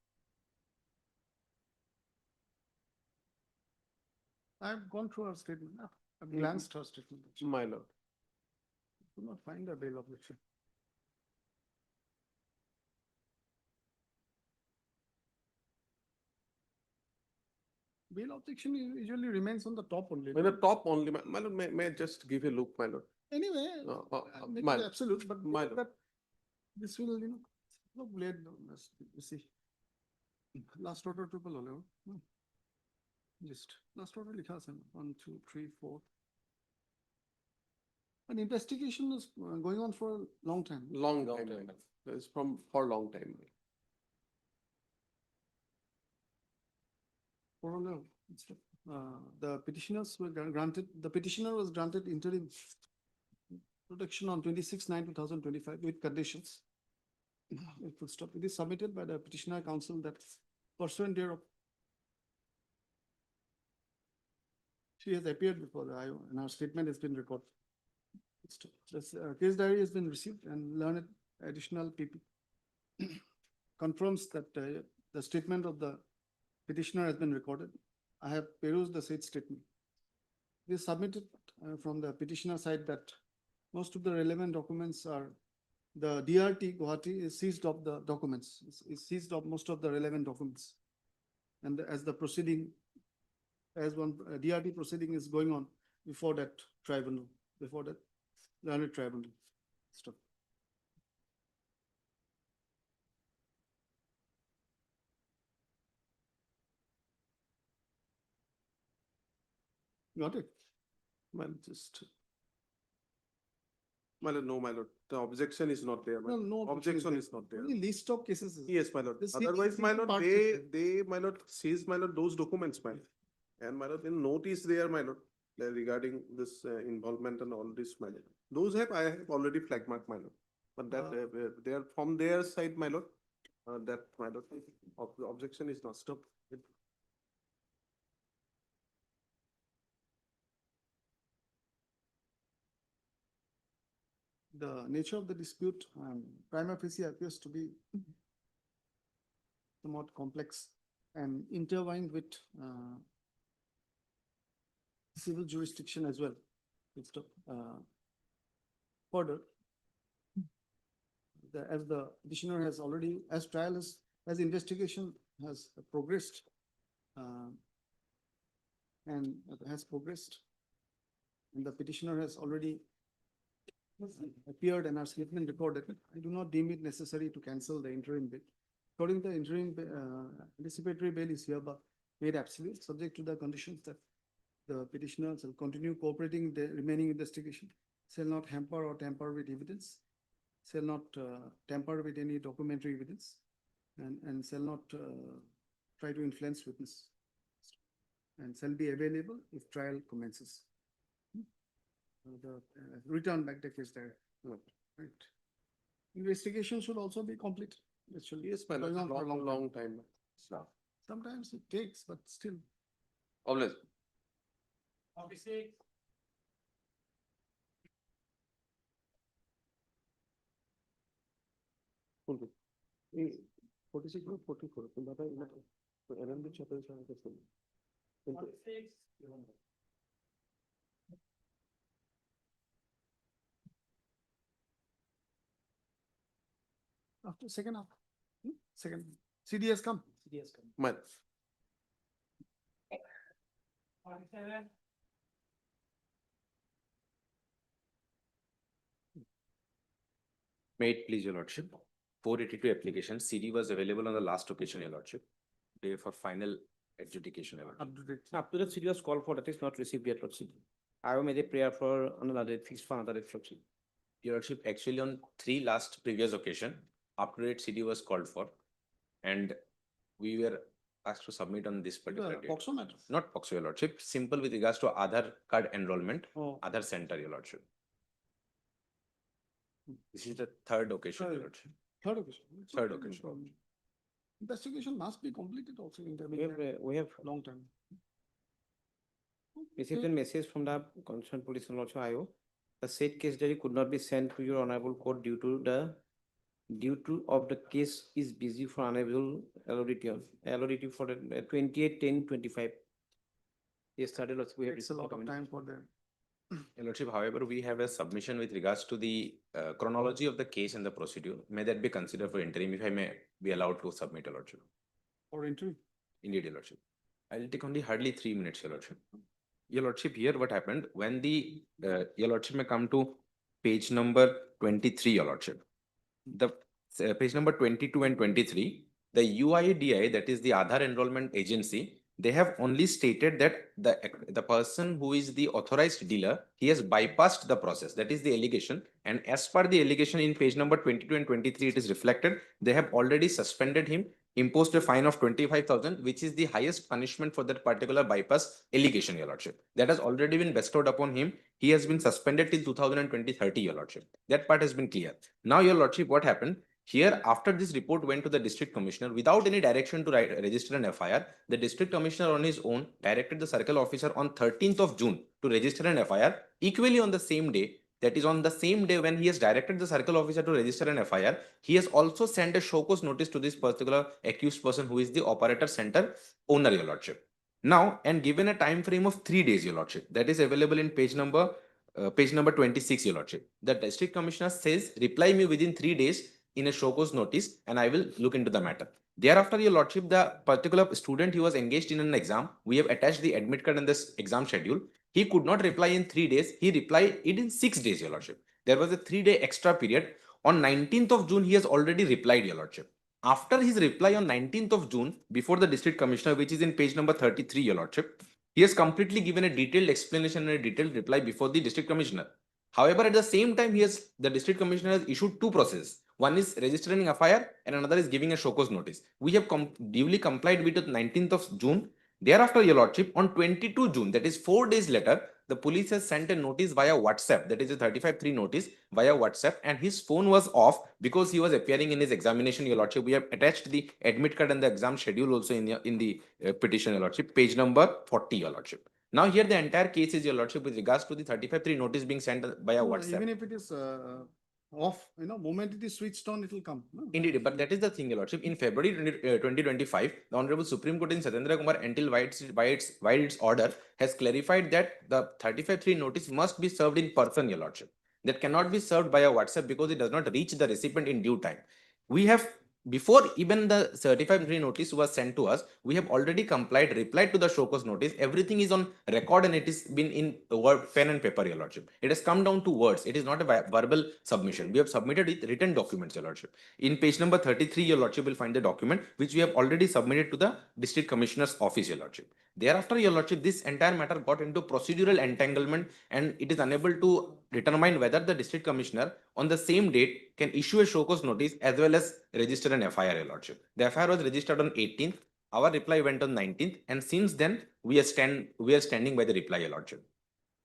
I've gone through her statement. I've glanced her statement. My lord. Could not find a bail objection. Bail objection usually remains on the top only. In the top only, my lord, may I just give a look, my lord? Anyway, make my it lord. absolute, but My lord. that this will, look late, let's see. Last order triple hole, just last order likha ase, 1, 2, 3, 4. An investigation is going on for a long time. Long time, my lord. That is from for long time. The petitioners were granted, the petitioner was granted interim protection on 26/9/2025 with conditions. Full stop. It is submitted by the petitioner council that pursuant thereof she has appeared before the IO and her statement has been recorded. This case diary has been received and learned additional PP confirms that the statement of the petitioner has been recorded. I have perused the said statement. It is submitted from the petitioner side that most of the relevant documents are, the DRT Guwahati is seized of the documents, is seized of most of the relevant documents. And as the proceeding, as one DRT proceeding is going on before that tribunal, before that learned tribunal stuff. Got it? Well, just. My lord, no, my lord, the objection is not there. my No, lord. no Objection is not there. Only list of cases. is- Yes, my lord. The CD Otherwise, my lord, part they, is my lord, seize, my lord, those documents, my lord. And my lord, in notice there, my lord, regarding this involvement and all this, my lord. Those I have already flag marked, my lord. But that, they are from their side, my lord, that, my lord, the objection is not stopped. The nature of the dispute, prima facie appears to be somewhat complex and intertwined with civil jurisdiction as well. Further, as the petitioner has already, as trial is, as investigation has progressed and has progressed, and the petitioner has already appeared and our statement recorded, I do not deem it necessary to cancel the interim bail. According to the interim anticipatory bail is hereby made absolute, subject to the conditions that the petitioner shall continue cooperating in the remaining investigation, shall not hamper or tamper with evidence, shall not tamper with any documentary evidence, and shall not try to influence witness, and shall be available if trial commences. The return back the case there. Right. Investigation should also be complete. It should Yes, my lord, going on for a long time. Sometimes it takes, but still. Always. এই 46 বা 44 কোনটা এনএমডি 46 আছে কিন্তু After second half. Second. CDS come. CDS come. My May it please your lordship. 482 application, CD was available on the last occasion, your lordship. Day for final adjudication, your lordship. Up to the CD was called for, that is not received yet, Lordship. I have made a prayer for another date, fixed for another date, Lordship. Your lordship, actually on 3 last previous occasion, up to date CD was called for. And we were asked to submit on this particular date. POXO matter. Not POXO, your lordship, simple with regards to Aadhaar card enrollment, Oh. Aadhaar center, your lordship. This is the third occasion, your lordship. Third occasion. It's Third okay, no occasion. problem. Investigation must be completed also in the We have long time. received a message from the concerned police and also IO. The said case diary could not be sent to your honorable court due to of the case is busy for unable LODT for the 28/10/25. Yesterday, Lordship, we have Takes a received lot of comment. time for them. Your lordship, however, we have a submission with regards to the chronology of the case and the procedure. May that be considered for interim, if I may be allowed to submit, your lordship. Or interview. Indeed, your lordship. I'll take only hardly 3 minutes, your lordship. Your lordship, here what happened, when the, your lordship may come to page number 23, your lordship. The page number 22 and 23, the UIDI, that is the Aadhaar Enrollment Agency, they have only stated that the person who is the authorized dealer, he has bypassed the process. That is the allegation. And as per the allegation in page number 22 and 23, it is reflected, they have already suspended him, imposed a fine of 25,000, which is the highest punishment for that particular bypass allegation, your lordship. That has already been bestowed upon him. He has been suspended till 2020-30, your lordship. That part has been clear. Now, your lordship, what happened? Here, after this report went to the district commissioner, without any direction to register an FIR, the district commissioner on his own directed the circle officer on 13th of June to register an FIR. Equally on the same day, that is on the same day when he has directed the circle officer to register an FIR, he has also sent a show cause notice to this particular accused person who is the operator center owner, your lordship. Now, and given a time frame of 3 days, your lordship, that is available in page number 26, your lordship. The district commissioner says, reply me within 3 days in a show cause notice, and I will look into the matter. Thereafter, your lordship, the particular student who was engaged in an exam, we have attached the admit card and this exam schedule. He could not reply in 3 days. He replied it in 6 days, your lordship. There was a 3-day extra period. On 19th of June, he has already replied, your lordship. After his reply on 19th of June, before the district commissioner, which is in page number 33, your lordship, he has completely given a detailed explanation and a detailed reply before the district commissioner. However, at the same time, the district commissioner has issued 2 processes. One is registering a FIR and another is giving a show cause notice. We have duly complied with it 19th of June. Thereafter, your lordship, on 22 June, that is 4 days later, the police has sent a notice via WhatsApp, that is a 35-3 notice via WhatsApp, and his phone was off because he was appearing in his examination, your lordship. We have attached the admit card and the exam schedule also in the petition, your lordship, page number 40, your lordship. Now here the entire case is, your lordship, with regards to the 35-3 notice being sent via WhatsApp. Even if it is off, moment it is switched on, it will come. No? Indeed, but that is the thing, your lordship. In February 2025, the Honorable Supreme Court in Satyendra Kumar until by its order has clarified that the 35-3 notice must be served in person, your lordship. That cannot be served by a WhatsApp because it does not reach the recipient in due time. We have, before even the 35-3 notice was sent to us, we have already replied to the show cause notice. Everything is on record and it has been in word, pen and paper, your lordship. It has come down to words. It is not a verbal submission. We have submitted with written documents, your lordship. In page number 33, your lordship will find the document which we have already submitted to the district commissioner's office, your lordship. Thereafter, your lordship, this entire matter got into procedural entanglement and it is unable to determine whether the district commissioner on the same date can issue a show cause notice as well as register an FIR, your lordship. The FIR was registered on 18th. Our reply went on 19th, and since then we are standing by the reply, your lordship.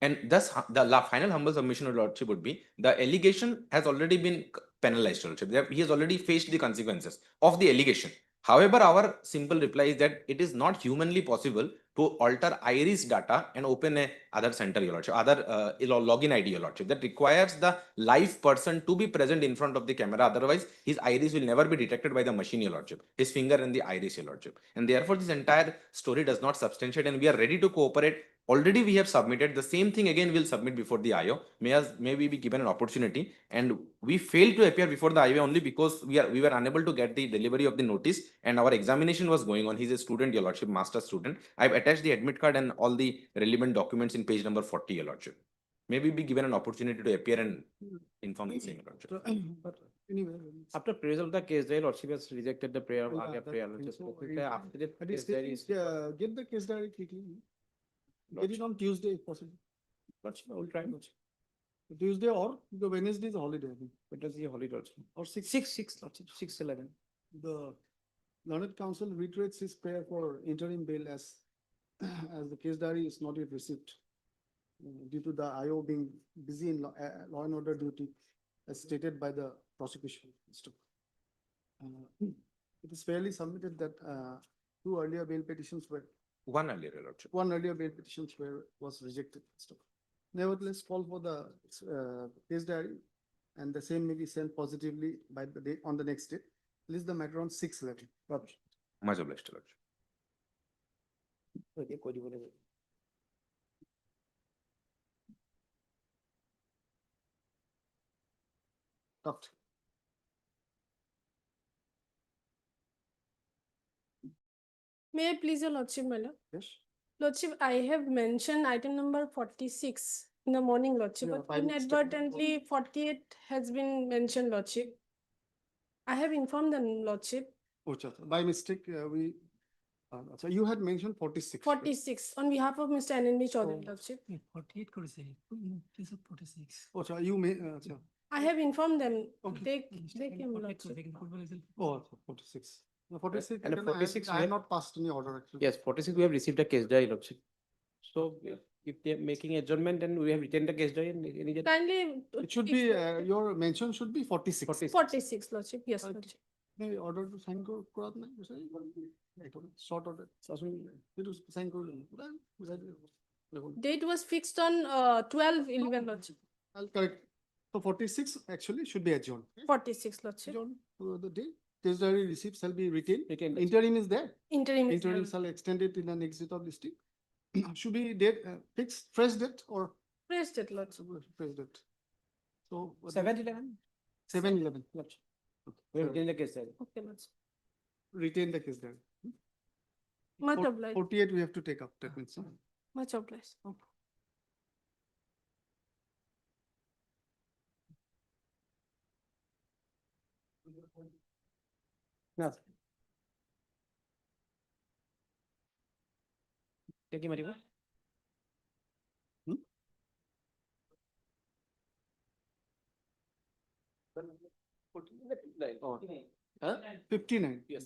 And thus, final humble submission of lordship would be the allegation has already been penalized, lordship. He has already faced the consequences of the allegation. However, our simple reply is that it is not humanly possible to alter iris data and open a other center, your lordship, other login ID, your lordship. That requires the live person to be present in front of the camera. Otherwise, his iris will never be detected by the machine, your lordship. His finger and the iris, your lordship. And therefore, this entire story does not substantiate, and we are ready to cooperate. Already we have submitted the same thing again. We'll submit before the IO. May we be given an opportunity, and we failed to appear before the IO only because we were unable to get the delivery of the notice, and our examination was going on. He's a student, your lordship, master student. I've attached the admit card and all the relevant documents in page number 40, your lordship. May we be given an opportunity to appear and inform the same, your lordship. But anyway. After appraisal of the case diary, lordship has rejected the prayer of Yeah, Agya that- prayer. think Just so. spoke with the after the At case least diary is- get the case diary quickly. Get it on Tuesday if possible. Lordship, I will try, lordship. Tuesday or the Wednesday is a holiday, I think. Wednesday holiday, lordship. Or six. Six, lordship, 6/11. The learned counsel reiterates his prayer for interim bail as the case diary is not yet received due to the IO being busy in law and order duty as stated by the prosecution. It is fairly submitted that two earlier bail petitions were One earlier, your lordship. one earlier bail petitions was rejected. Nevertheless, call for the case diary and the same may be sent positively by the day on the next day. List the matter on 6/11. Much obliged, your lordship. Okay, koi bole. Tough. May I please your lordship, my lord? Yes. Lordship, I have mentioned item number 46 in the morning, lordship, Yeah, but by mistake. inadvertently 48 has been mentioned, lordship. I have informed the lordship, By mistake, so you had mentioned 46. right? 46 on behalf of Mr. NNB Chaudhary, lordship. 48 করেছে, please 46. You may, I have informed them, Okay. they came, lordship. oh, 46. No, 46, And again, 46 I we have have- not passed any order actually. Yes, 46, we have received a case diary, lordship. So if they are making adjournment, then we have retained the case diary and any. Kindly. It should be, your mention should be 46. 46, lordship, yes, lordship. Maybe order to sign করাত নাই short order একটু sign করে দিন বুঝাই দিন Date was fixed on 12/11, lordship. I'll correct. So 46 actually should be adjourned. 46, lordship. Adjourned to the day. Case diary receipts shall be retained. Retained. Interim is there. Interim is Interim there. shall extend it in the next date of listing. Should be date fixed, fresh date or Praised it, lordship. fresh date. So. 7/11. 7/11. We have retained the case diary. Okay, lordship. Retain the case diary. Much obliged, 48 we have to take up, that means. much obliged. Yes. Take him, Mariva. Huh? 59. Yes.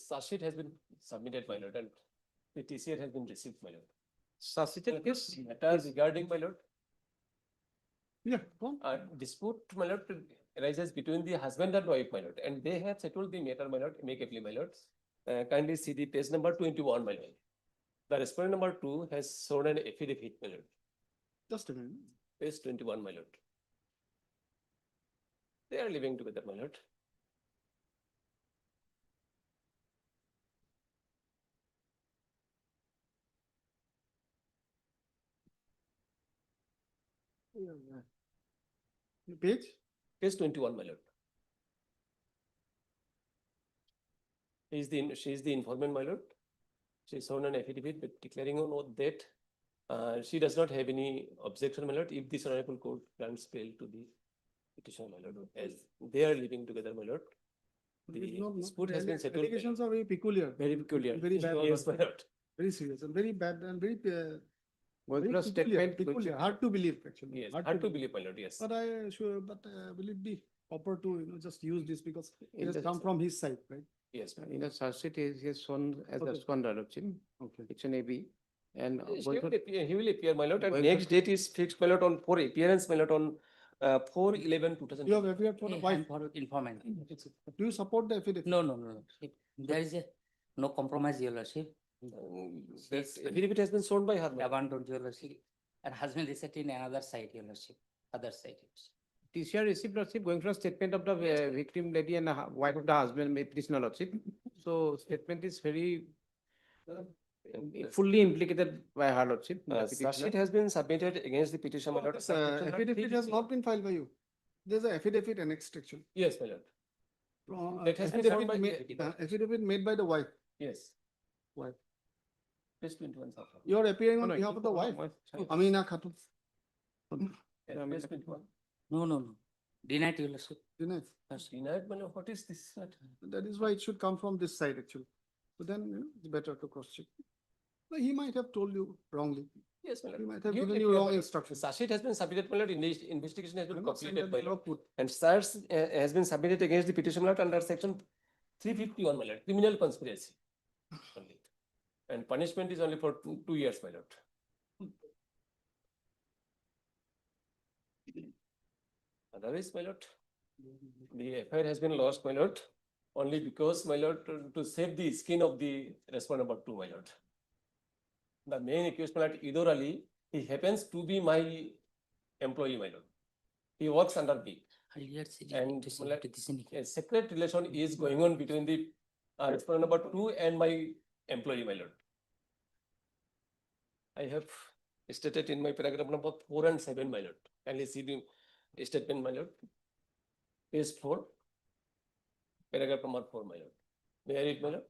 Charge sheet has been submitted, my lord, and the TCR has been received, my lord. Substitute case? Matters regarding, my lord, Yeah, go on. dispute, my lord, arises between the husband and wife, my lord, and they have settled the matter, my lord, amicably, my lord. Kindly see the page number 21, my lord. The respondent number 2 has shown an affidavit, my lord. Just a minute. Page 21, my lord. They are living together, my lord. Page? Page 21, my lord. She is the informant, my lord. She is shown an affidavit but declaring on oath that she does not have any objection, my lord, if this honorable court grants bail to the petitioner, my lord, as they are living together, my lord. The dispute has been settled. Allegations are very peculiar. Very peculiar. Very bad. Yes, my lord. Very serious and very bad and very Going very through a peculiar, statement. peculiar, hard to believe actually. Yes, hard to believe, my lord, yes. But will it be proper to, just use this because it In has the- come from his side, right? Yes, ma'am. In the charge sheet, he has shown as Okay. absconder, Lordship. Okay. It's an AB. And He going will for- appear, he will appear, my lord, and Going next for- date is fixed, my lord, on for appearance, my lord, on 4/11/2000. You have appeared for the wife. For informant. Do you support the affidavit? No, no, no, no. There is a no compromise, your lordship. This affidavit has been shown by her. my lord. Abandoned, your lordship. And has been reset in another site, your lordship, other site. TCR received, Lordship, going for a statement of the victim lady and the wife of the husband, petitioner, Lordship. So statement is very fully implicated by her, Lordship. the Charge petitioner. sheet has been submitted against the petition, my lord. Affidavit has not been filed by you. There's an affidavit annexed actually. Yes, my lord. That has been Affidavit filed by made- the- affidavit made by the wife. Yes. Wife. Page 21. sir. You are appearing on No, no, behalf of the wife, wife. Amina Khatun. Yeah, page 21. No, no, no. Denied, your lordship. Denied. Denied, my lord, what is this? That is why it should come from this side actually. So then, it's better to cross check. But he might have told you wrongly. Yes, my lord. He might have You given appear, you wrong my lord. instructions. Charge sheet has been submitted, my lord, investigation has been I'm not saying completed, that my you lord. have put- And search has been submitted against the petition, my lord, under section 351, my lord, criminal conspiracy. Only. And punishment is only for 2 years, my lord. Otherwise, my lord, the affair has been lost, my lord, only because, my lord, to save the skin of the respondent number 2, my lord. The main accused, my lord, Idor Ali, he happens to be my employee, my lord. He works under me. Earlier, city And to my lord, to this in- a separate relation is going on between the respondent number 2 and my employee, my lord. I have stated in my paragraph number 4 and 7, my lord. Kindly see the statement, my lord. Page 4, paragraph number 4, my lord. May I read, my lord?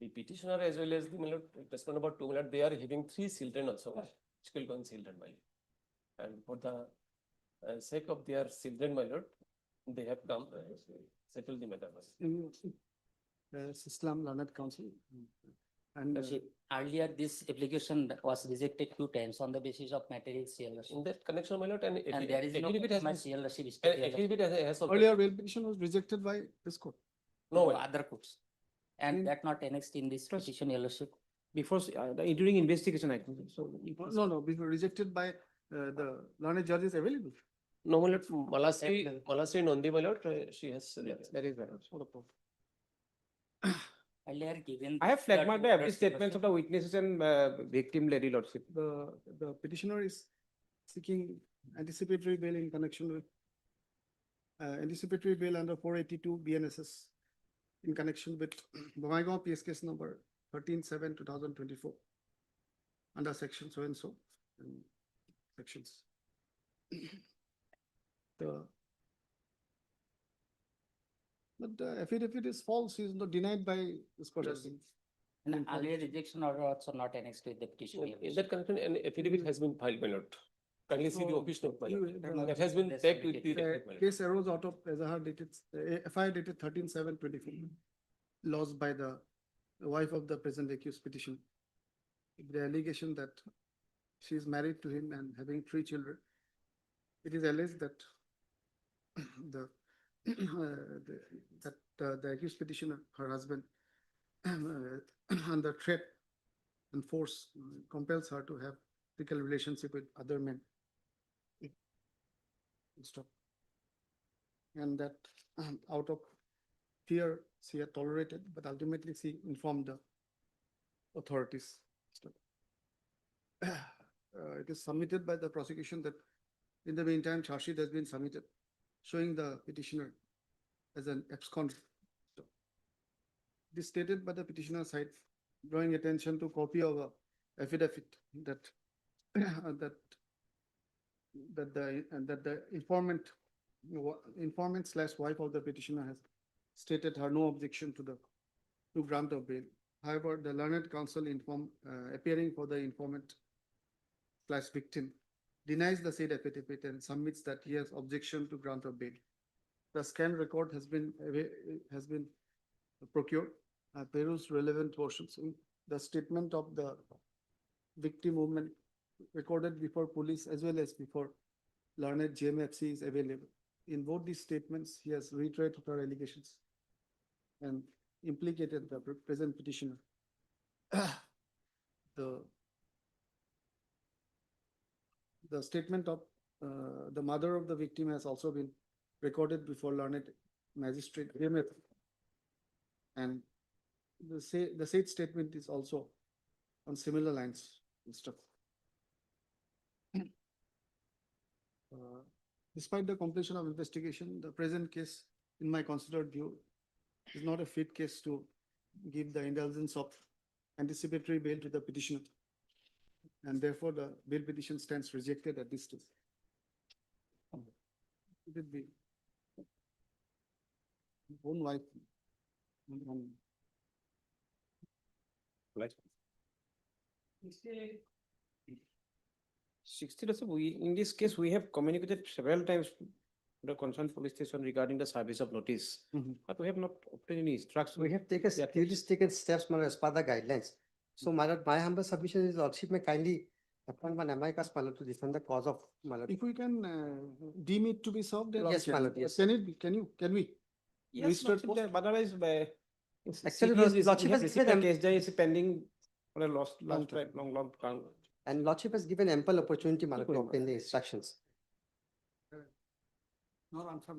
The petitioner as well as the my lord, respondent number 2, my lord, they are having 3 children also, school going children, my lord. And for the sake of their children, my lord, they have come settle the matter. my lord. Islam Learned Council. And Lordship, earlier this application was rejected 2 times on the basis of materials, your lordship. In that connection, my lord, and And there is no affidavit has compromise, been- your lordship. affidavit has also. earlier bail petition was rejected by this court. No, my lord. Other courts. And that not annexed in this petition, your lordship. Before, during investigation, I think, so. No, before rejected by the learned judges available. No, my lord, Malasri Nondi, my lord, she has. That is better. Earlier given. I have flagged marked the every statements of the witnesses and victim lady, Lordship. The petitioner is seeking anticipatory bail in connection with anticipatory bail under 482 BNSS in connection with Bongaigaon PS case number 13/7/2024 under section so and so and sections. But the affidavit is false, is not denied by this person. And earlier rejection order also not annexed with the petition. your In lordship. that connection, an affidavit has been filed, my lord. Kindly see the So, office note, my you- lord. That has been tagged with the. record, my lord. Case arose out of Azahar dated, FIR dated 13/7/24, lost by the wife of the present accused petition. The allegation that she is married to him and having 3 children. It is alleged that the, the accused petitioner, her husband, under threat and force compels her to have physical relationship with other men. Stop. And that out of fear, she had tolerated, but ultimately she informed the authorities. Stop. It is submitted by the prosecution that in the meantime, charge sheet has been submitted, showing the petitioner as an abscond. Stop. It is stated by the petitioner side, drawing attention to copy of a affidavit that that the informant slash wife of the petitioner has stated her no objection to grant of bail. However, the learned counsel appearing for the informant / victim denies the said affidavit and submits that he has objection to grant of bail. The scan record has been procured, perused relevant portions. The statement of the victim movement recorded before police as well as before learned JMFC is available. In both these statements, he has reiterated her allegations and implicated the present petitioner. The statement of the mother of the victim has also been recorded before learned magistrate JMF. And the said statement is also on similar lines and stuff. Despite the completion of investigation, the present case, in my considered view, is not a fit case to give the indulgence of anticipatory bail to the petitioner. And therefore, the bail petition stands rejected at this stage. It would be own wife. Right. 60, in this case, we have communicated several times to the concerned police station regarding the service of notice, but we have not obtained any instructions. We have taken, steps, my lord, as per the guidelines. So, my lord, my humble submission is lordship may kindly appoint one amicus, my lord, to defend the cause of my lord. If we can deem it to be solved, then Yes, my lord, yes. Can we? Yes, Restart lordship, but otherwise, Actually, lordship has given the case is pending for a long time. And lordship has given ample opportunity, my lord, to obtain the instructions. Not answer.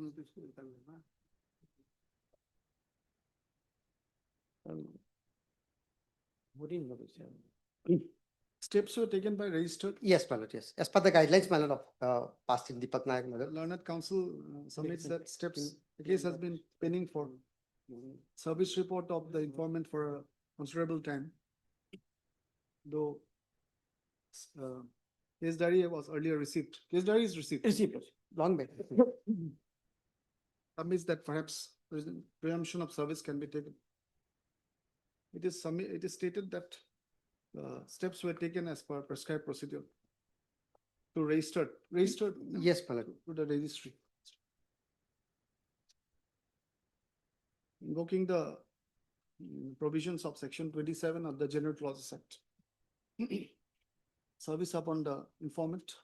Steps were taken by registered. Yes, my lord, yes. As per the guidelines, my lord, of past in Deepak Nayak, my lord. Learned counsel submits that steps, the case has been pending for service report of the informant for a considerable time. Though case diary was earlier received. Case diary is received. Received, long back. Submits that perhaps presumption of service can be taken. It is stated that steps were taken as per prescribed procedure to register. Yes, my lord. To the registry. Invoking the provisions of section 27 of the General Clauses Act. Service upon the informant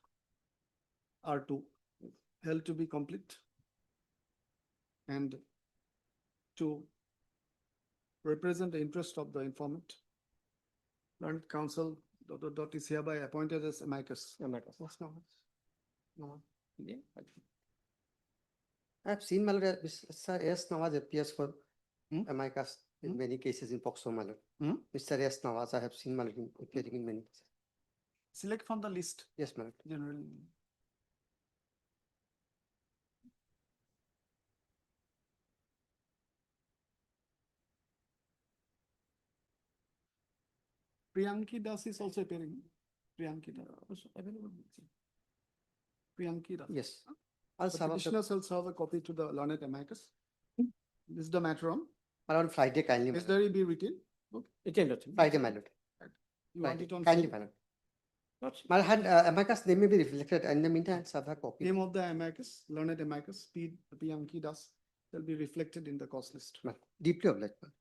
are to held to be complete and to represent the interest of the informant. Learned counsel is hereby appointed as amicus. What's now? No. Yeah. I have seen, my lord, Mr. S. Nawaz appears for amicus in many cases in POCSO, my lord. Mr. S. Nawaz, I have seen, my lord, appearing in many cases. Select from the list. Yes, my lord. Generally. Priyanki Das is also appearing. Priyanki Das also available. Priyanki Das. Yes. The petitioner shall serve a copy to the learned amicus. This is the matter on. Around Friday, kindly. Is there be written? Friday, my lord. You want it on Kindly, Friday? my lord. My lord, amicus name may be reflected. In the meantime, I'll serve a copy. Name of the amicus, learned amicus, Priyanki Das, will be reflected in the cause list. Deeply obliged, my lord.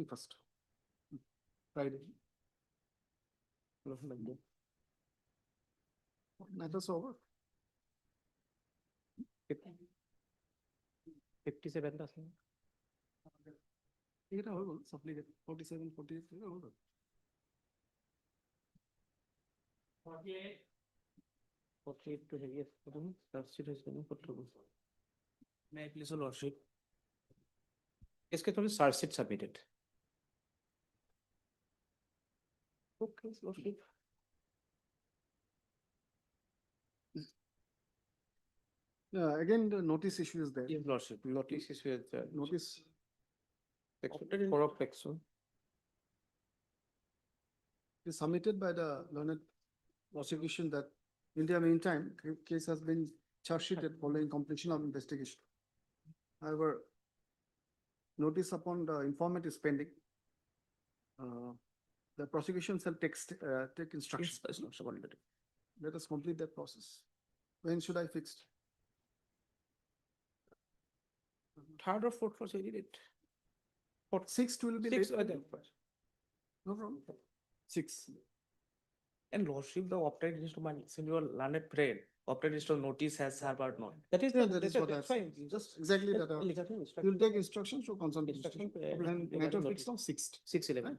First. Friday. Matters over. 57 এটা হয়ে গেল supplicate 47, 48 এটা হয়ে গেল। 48 to heaviest, substitute has been put to. May I please, your lordship? Is के थोड़ी charge sheet submitted. Okay, lordship. Again, the notice issue is there. Yes, lordship, notice is with Notice. for of Plexo. Is submitted by the learned prosecution that in the meantime, case has been charge sheet following completion of investigation. However, notice upon the informant is pending. The prosecution shall take instruction. Let us complete that process. When should I fix? Third or fourth was it? Sixth will be Six, late. No problem. 6. And lordship, the opted instrument, since you are learned friend, opted instrument notice has served or not. That is, Yeah, that is what I that's said. fine. Just exactly that. Instruction. You'll take instructions to consult. Instruction, Then matter fixed on 6th. 6/11.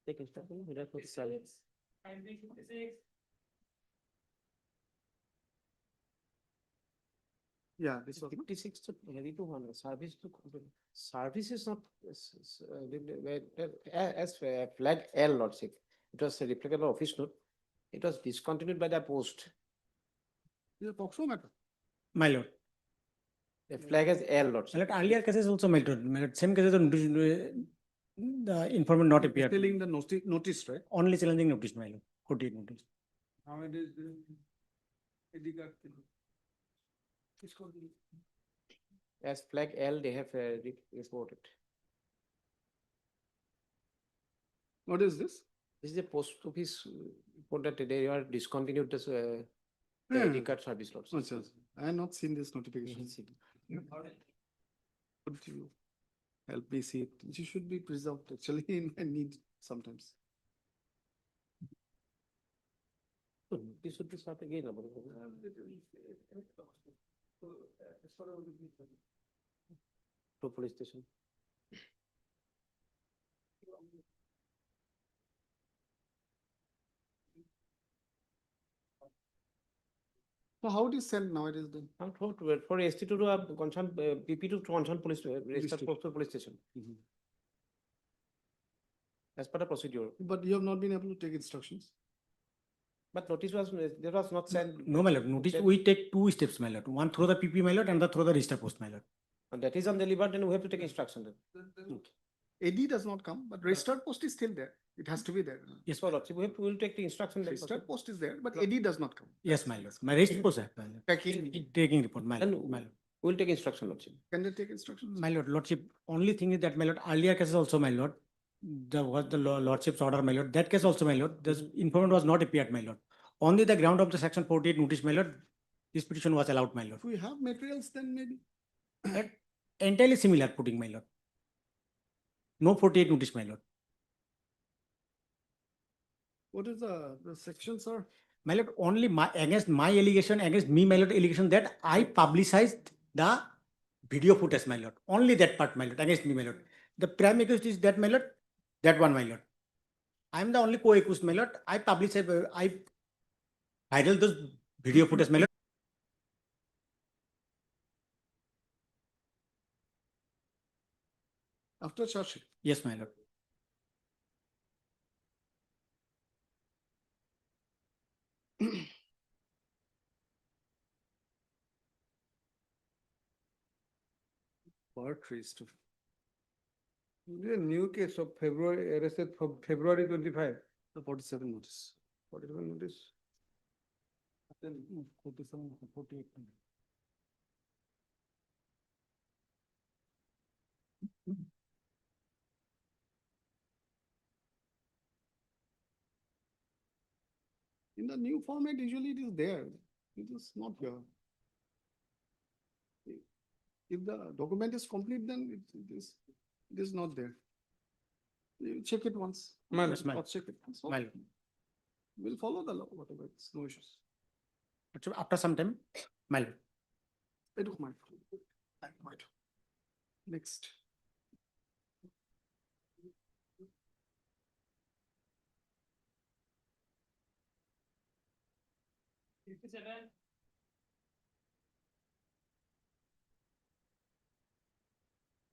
Take instruction, we have to service. Yeah, this was. 56 to heavy to one, service to company. Service is not, as flag L lordship. It was a replicable office note. It was discontinued by the post. This is a POCSO matter. My lord. The flag as L lordship. My lord, earlier cases also, my lord, same cases, the informant not appeared. Filling the notice, right? Only challenging notice, my lord, 48 notice. How it is? ID card. As flag L, they have reported. What is this? This is a post office report that they are discontinued this the Yeah. ID card service lots. Achha, I have not seen this notification. Could you help me see it? It should be preserved actually in my need sometimes. This should be start again. To police station. So how it is sent now? It is done. For ST to do a concern, PP to concern police, register station. post to police station. As per the procedure. But you have not been able to take instructions. But notice was, there was not sent. No, my lord, notice, Then- we take 2 steps, my lord. One through the PP, my lord, and the through the register post, my lord. And that is undelivered, then we have to take instruction then. AD does not come, but registered post is still there. It has to be there. Yes, for lordship, we will take the instruction. then. Registered post is there, but AD does not come. Yes, my lord. My register post, my lord. Packing. Taking report, my Then lord, my lord. we will take instruction, lordship. Can they take instructions? My lord, lordship, only thing is that, my lord, earlier cases also, my lord, the lordship's order, my lord, that case also, my lord, this informant was not appeared, my lord. Only the ground of the section 48 notice, my lord, this petition was allowed, my lord. If we have materials, then maybe. Entirely similar putting, my lord. No 48 notice, my lord. What is the sections are? My lord, only against my allegation, against me, my lord, allegation that I publicized the video footage, my lord. Only that part, my lord, against me, my lord. The prime accused is that, my lord, that one, my lord. I am the only co-accused, my lord. I published, I viral those video footage, my lord. After charge sheet. Yes, my lord. Part raised to. A new case of February, arrested for February 25. The 47 notice. 47 notice. Then 47, 48. In the new format, usually it is there. It is not here. If the document is complete, then it is not there. You check it once. Yes, my lord. Check it once. My lord. We'll follow the law, whatever, it's no issues. But after some time, my lord. I don't mind. Next.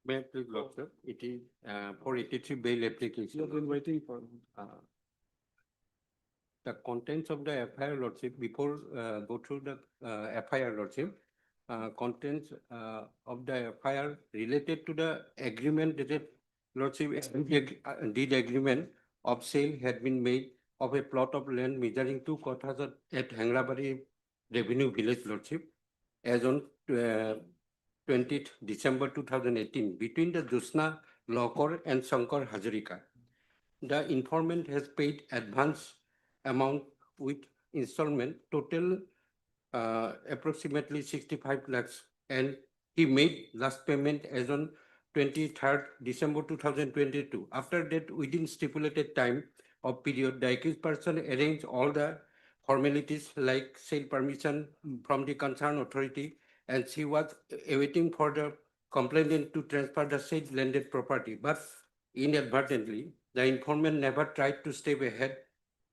May I please, Lord, sir? It is 483 bail application. You have been waiting for. The contents of the FIR, Lordship, before go through the FIR, Lordship, contents of the FIR related to the agreement that Lordship, deed agreement of sale had been made of a plot of land measuring 2 quarters at Hangrabari Revenue Village, Lordship, as on 20th December 2018 between the Josna Lokor and Shankar Hazarika. The informant has paid advance amount with installment total approximately 65 lakhs, and he made last payment as on 23rd December 2022. After that, within stipulated time of period, the accused person arranged all the formalities like sale permission from the concerned authority, and she was awaiting for the complainant to transfer the said landed property. But inadvertently, the informant never tried to step ahead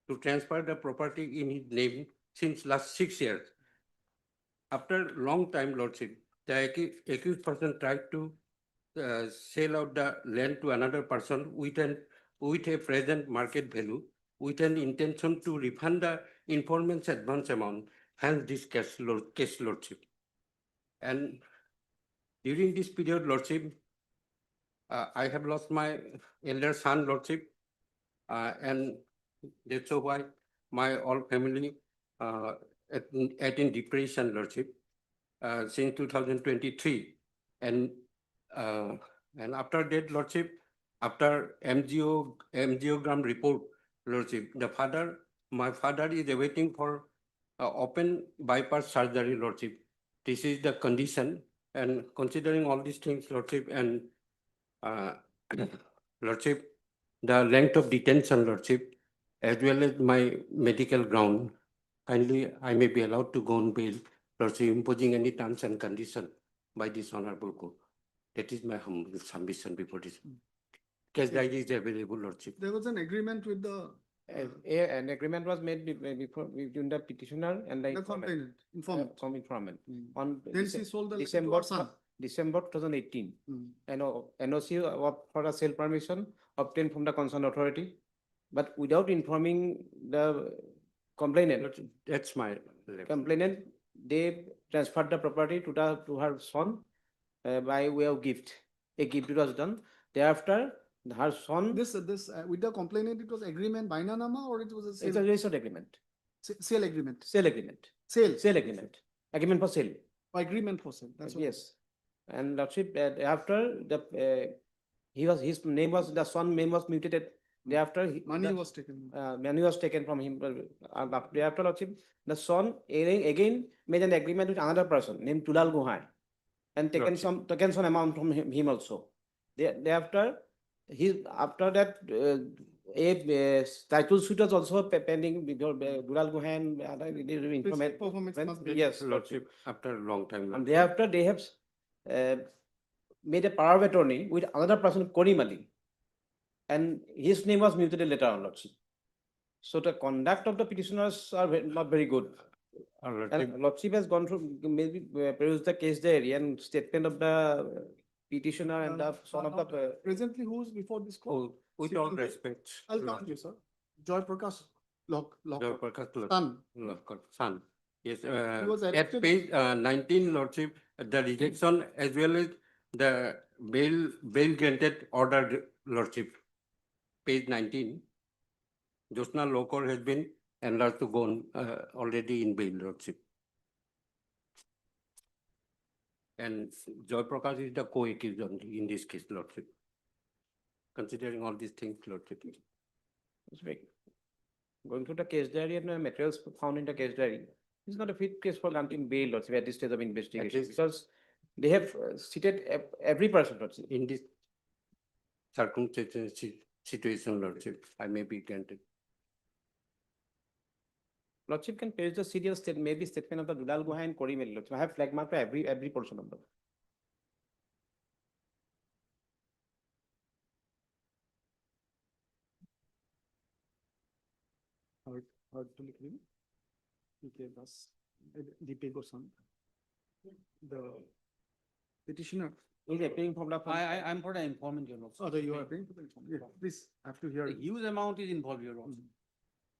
to transfer the property in his name since last 6 years. After long time, Lordship, the accused person tried to sell out the land to another person with a present market value, with an intention to refund the informant's advance amount, hence this case, Lordship. And during this period, Lordship, I have lost my elder son, Lordship, and that's why my whole family at in depression, Lordship, since 2023. And after that, Lordship, after angiogram report, Lordship, my father is awaiting for open bypass surgery, Lordship. This is the condition, and considering all these things, Lordship, and Lordship, the length of detention, Lordship, as well as my medical ground, kindly I may be allowed to go on bail, Lordship, imposing any terms and condition by this honorable court. That is my humble submission before this. Case diary is available, Lordship. There was an agreement with the An agreement was made before between the petitioner and the complainant, informant. Some informant. On Then she sold the land to December her son. December 2018. NOC for the sale permission obtained from the concerned authority, but without informing the complainant. That's my Complainant, they transferred the property to her son by way of gift. A gift was done. Thereafter, her son. This with the complainant, it was agreement bainanama or it was a It's a sale? registered agreement. Sale agreement. Sale agreement. Sale. Sale agreement. Agreement for sale. Agreement for sale. That's what. Yes. And Lordship, after the his name was, the son name was mutated. Thereafter Money was taken. Money was taken from him. Thereafter, Lordship, the son again made an agreement with another person named Tulal Guhai, and taken some amount from him also. Thereafter, after that, a title suit was also pending before Tulal Guhai and other informant. Performance must be. Yes, Lordship, after a long time. and thereafter they have made a power of attorney with another person, Karim Ali, and his name was mutated later on, Lordship. So the conduct of the petitioners are not very good. And Lordship has gone through, maybe perused the case diary and statement of the petitioner and the son of the. Presently, who's before this court? With all respect. I'll come to you, sir. Joy Prakash Joy Prakash Son. Son. Yes, was at arrested- page 19, Lordship, the rejection as well as the bail granted order, Lordship. Page 19. Josna Lokor has been enlarged to go on already in bail, Lordship. And Joy Prakash is the co-accused in this case, Lordship. Considering all these things, Lordship. Going through the case diary and the materials found in the case diary, it's not a fit case for granting bail, Lordship, at this stage of investigation, least- because they have seated every person, Lordship. In this circumstances, situation, Lordship, I may be granted. Lordship can page the serial state, maybe statement of the Dulal Guhai and Karim Ali, Lordship. I have flag mark for every portion of them. Hard to live. Okay, that's Deepak Goswami. The petitioner. He's appearing from the. I'm for the informant, Your Lordship. Oh, you are paying for the informant. Yeah, please, I have to hear. A you. huge amount is involved, Your Lordship.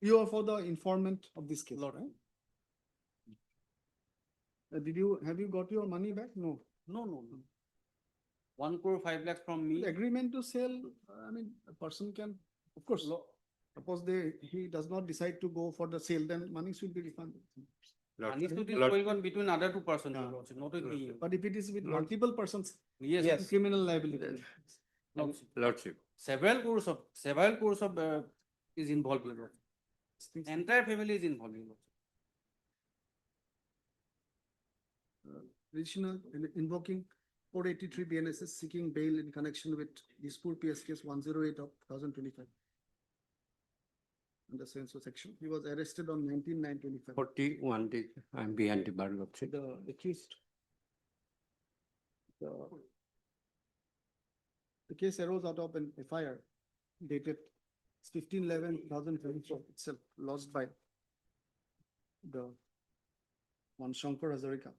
You are for the informant of this case, Lord. right? Have you got your money back? No. No. 1 crore 5 lakhs from me. The agreement to sell, I mean, a person can, of course. Suppose he does not decide to go for the sale, then money should be refunded. Money should be going on between other two persons, Your Lordship, not with me. But if it is with multiple persons, Yes, it's criminal liability. Lordship. Several course of is involved, Your Lordship. Entire family is involved, Your Lordship. Petitioner invoking 483 BNSS seeking bail in connection with Dispur PS case 108 of 2025. Under census section, he was arrested on 19/9/25. 41 days, I'm behind the bar, Lordship. The accused. The case arose out of an FIR dated 15/11/2024 itself, lost by the one Shankar Hazarika.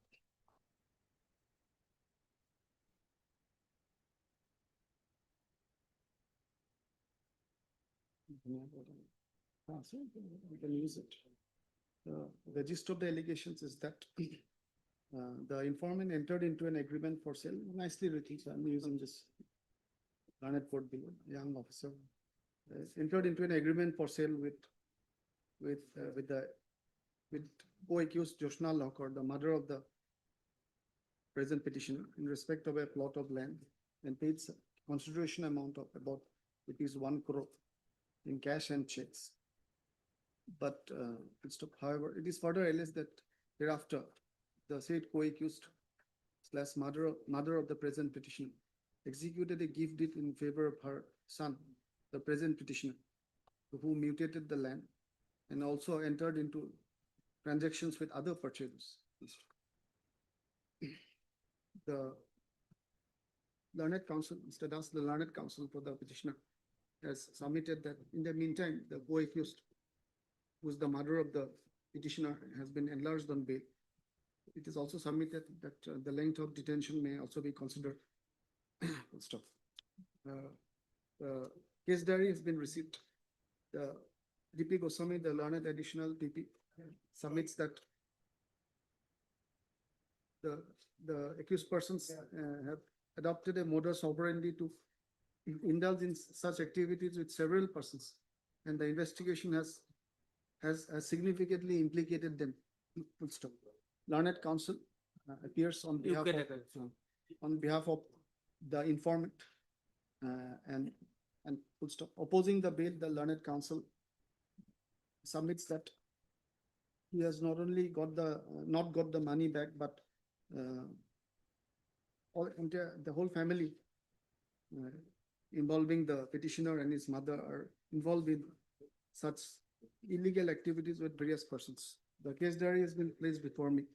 So we can use it. The gist of the allegations is that the informant entered into an agreement for sale, nicely written, so I'm using this Garnet Port below, young officer. Entered into an agreement for sale with co-accused Joshna Lokar, the mother of the present petitioner, in respect of a plot of land, and paid consideration amount of about ₹1 crore in cash and checks. But however, it is further alleged that thereafter, the said co-accused / mother of the present petitioner executed a gift deed in favor of her son, the present petitioner, who mutated the land and also entered into transactions with other purchasers. The learned counsel, Mr. Das, the learned counsel for the petitioner, has submitted that in the meantime, the co-accused, who is the mother of the petitioner, has been enlarged on bail. It is also submitted that the length of detention may also be considered. Stop. Case diary has been received. The DP Goswami, the learned additional DP, submits that the accused persons have adopted a modus operandi to indulge in such activities with several persons, and the investigation has significantly implicated them. Full stop. Learned counsel appears on behalf of the informant and full stop. Opposing the bail, the learned counsel submits that he has not only not got the money back, but the whole family involving the petitioner and his mother are involved in such illegal activities with various persons. The case diary has been placed before me.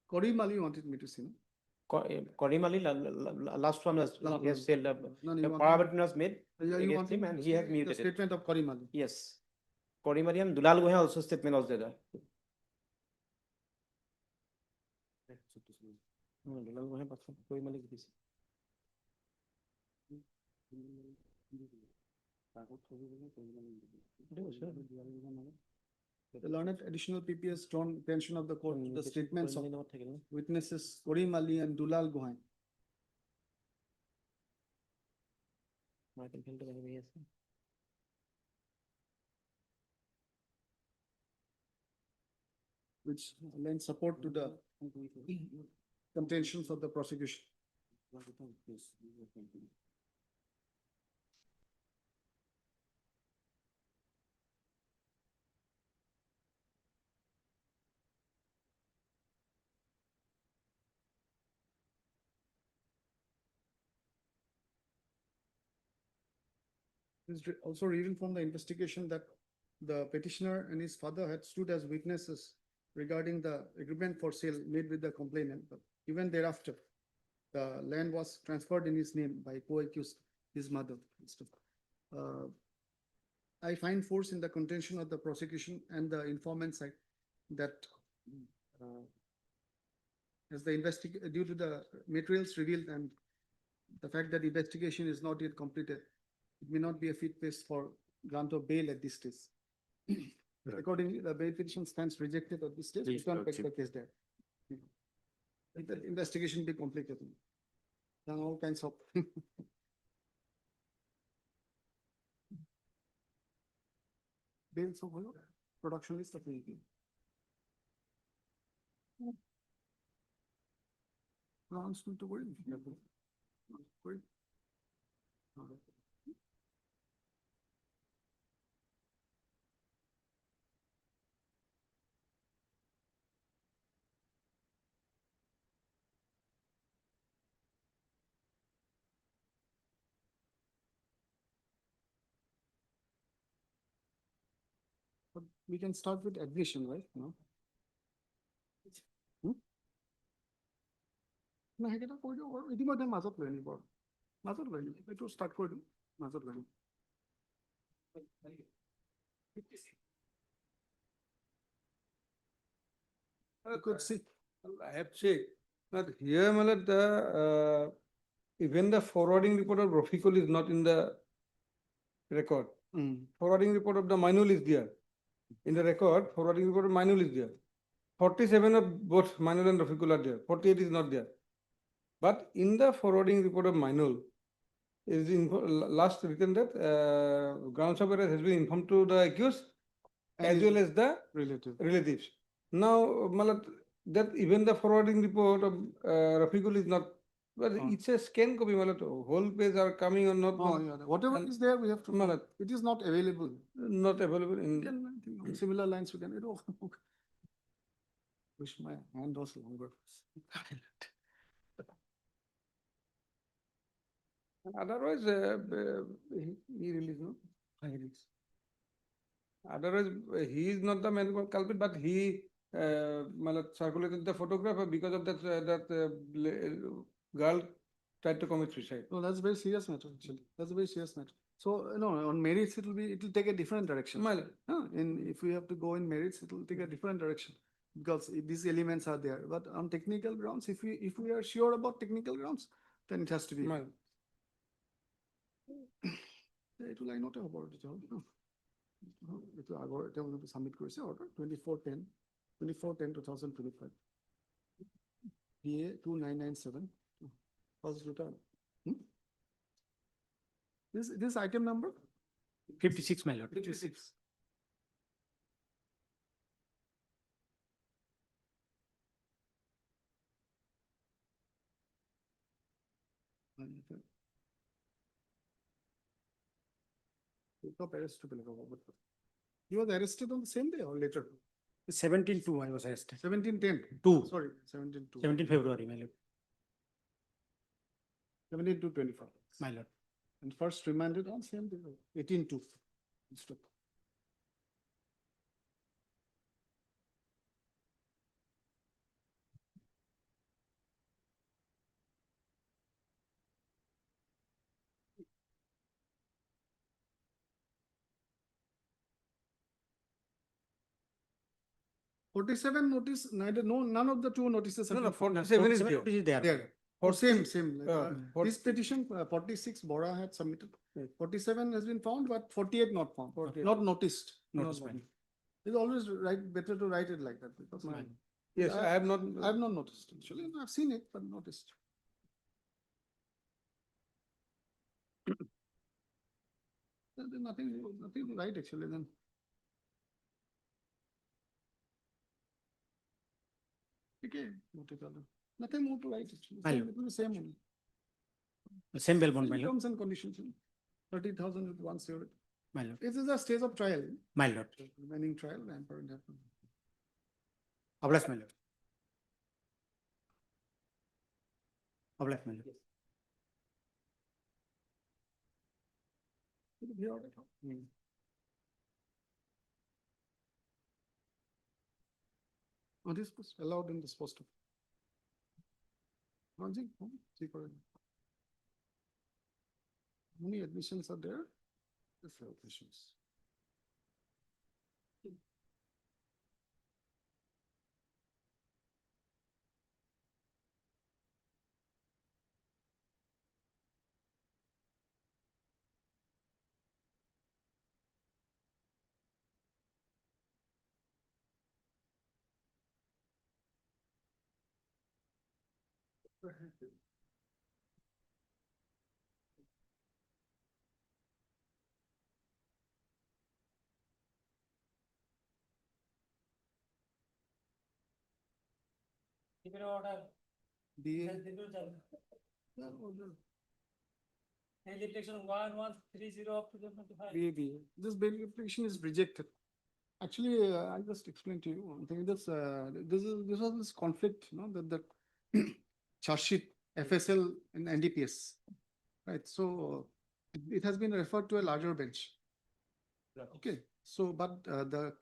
Karim Ali wanted me to see. Karim Ali, last one he has said, Parabatin was made against him and he has The mutated. statement of Karim Ali. Yes. Karim Ali and Dulal Gohain also statement was there. Dulal Gohain, Karim Ali this. The learned additional PP has drawn attention of the court to the statements of witnesses Karim Ali and Dulal Gohain. Which lend support to the contentions of the prosecution. It is also revealed from the investigation that the petitioner and his father had stood as witnesses regarding the agreement for sale made with the complainant. But even thereafter, the land was transferred in his name by co-accused his mother. I find force in the contention of the prosecution and the informant side that due to the materials revealed and the fact that investigation is not yet completed, it may not be a fit case for grant of bail at this stage. Accordingly, the bail petition stands rejected at this stage. We Please, can't take the Lordship. case there. Let the investigation be complicated. Then all kinds of. Bails of production list of vehicle. Grounds not to worry. Worry. But we can start with admission, right? No? না সেইকেইটা কৰি দিওঁ বাৰু ইতিমধ্যে মাজত লৈ আনিব মাজত লৈ আনিব এইটো ষ্টাৰ্ট কৰি দিওঁ মাজত লৈ আনিম I could see, I have checked, but here, Malat, even the forwarding report of Rafiqul is not in the record. Forwarding report of the Mainul is there. In the record, forwarding report of Mainul is there. 47 of both Mainul and Rafiqul are there, 48 is not there. But in the forwarding report of Mainul, is last written that grounds of arrest has been informed to the accused as well as the relatives. Now, Malat, that even the forwarding report of Rafiqul is not, but it's a scan copy, Malat, whole page are coming or not. Oh, yeah, whatever is there, we have to, Malat, it is not available. not available in. On similar lines, we can, wish my hand was longer. Otherwise, he released, no? I release. Otherwise, he is not the main culprit, but he Malat circulated the photograph because of that girl tried to commit suicide. No, that's a very serious matter, actually. That's a very serious matter. So, on merits, it will take a different direction. If we have to go in merits, it will take a different direction. Because these elements are there. But on technical grounds, if we are sure about technical grounds, then it has to be. It will I not have about it. It will submit order 24/10/2025. PA 2997. First return. This item number? 56, my lord. 56. He was arrested on the same day or later? 17/2 I was arrested. 17/10. 2. Sorry, 17/2. 17 February, my lord. 17/2/25. My lord. And first remanded on same day, 18/2. Stop. Forty-seven notice, none of the two notices. No, have no, been found. 47 is 47 there. is there. There. Oh, same. Like, for- this petition, 46, Bora had submitted. 47 has been found, but 48 not found, 48. not noticed. Notice, Not ma'am. noticed. It's always better to write it like that because Yes, I have not. I have not noticed actually. I've seen it, but noticed. There's nothing to write actually then. Okay, nothing more to write actually. Hello. It will be same only. The same bail bond, my lord. Terms and conditions, 30,000 with 1 security. My lord. This is a stage of trial. My lord. Remaining trial and for indictment. Obliged, my lord. Obliged, my lord. Oh, this was allowed in this post. How many admissions are there? Admissions. B. This bail application is rejected. Actually, I'll just explain to you. I think this was this conflict, that charge sheet, FSL and NDPS, right? So it has been referred to a larger bench. Okay, so but the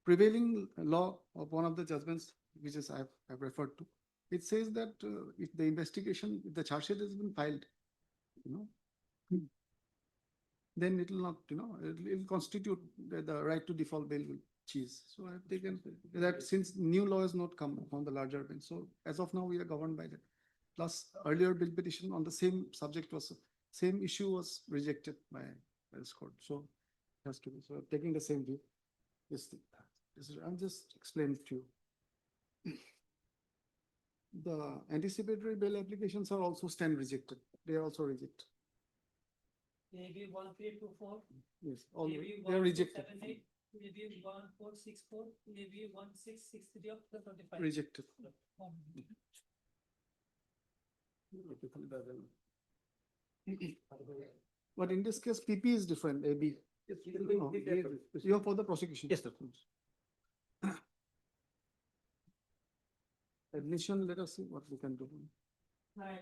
prevailing law of one of the judgments, which is I've referred to, it says that if the investigation, if the charge sheet has been filed, then it will not, it will constitute the right to default bail will cease. So I've taken that since new law has not come on the larger bench. So as of now, we are governed by that. Plus earlier bill petition on the same subject same issue was rejected by this court. So it has to be. So taking the same view. I'm just explaining to you. The anticipatory bail applications are also stand rejected. They are also rejected. AB 1324. Yes, all AB they are rejected. 1278, AB 1464, AB 1663 of 2025. Rejected. But in this case, PP is different, AB. No, you are for the prosecution. Yes, sir. Admission, let us see what we can do. Right,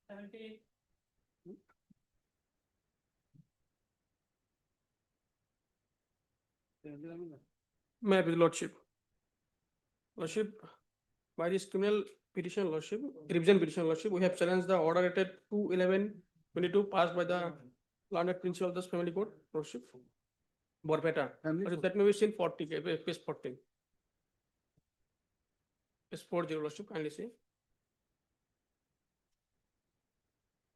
78. May I, with Lordship. Lordship, by this criminal petition, Lordship, revision petition, Lordship, we have challenged the order dated 2/11/22 passed by the learned principal of this family court, Lordship. Borpeta. Lordship, that may be seen 40, page 40. Page 40, Lordship, kindly see.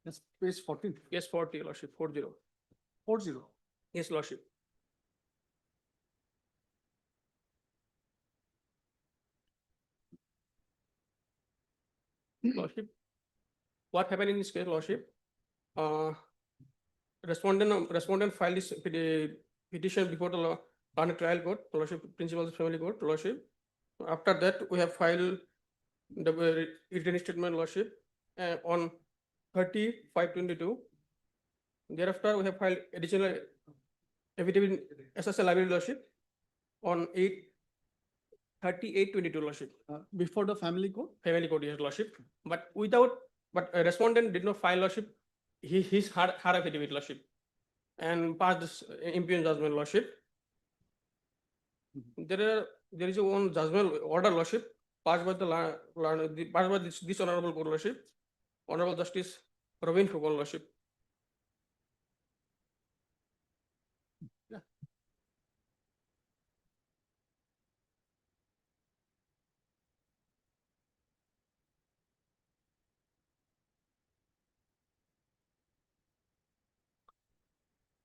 That's page 14. Yes, 40, Lordship, 40. 40. Yes, Lordship. Lordship, what happened in this case, Lordship? Respondent filed this petition before the learned trial court, Lordship, principal of the family court, Lordship. After that, we have filed the written statement, Lordship, on 30/5/22. Thereafter, we have filed additional affidavit SSL liability, Lordship, on 8/38/22, Lordship. Before the family court? Family court, yes, Lordship. But a respondent did not file, Lordship, his her affidavit, Lordship, and passed this impugned judgment, Lordship. There is a one judgment order, Lordship, passed by this honorable court, Lordship, Honorable Justice Ravin Fugal, Lordship.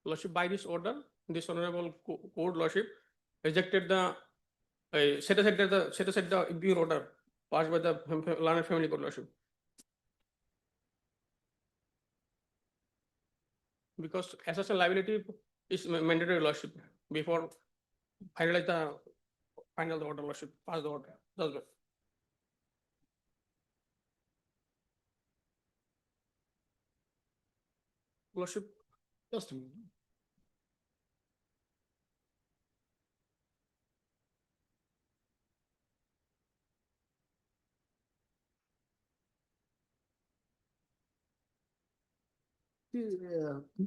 Lordship, by this order, this honorable court, Lordship, rejected the set aside the impugned order passed by the learned family court, Lordship. Because SSL liability is mandatory, Lordship, before finalize the final order, Lordship, pass the order, judgment. Lordship, just a minute.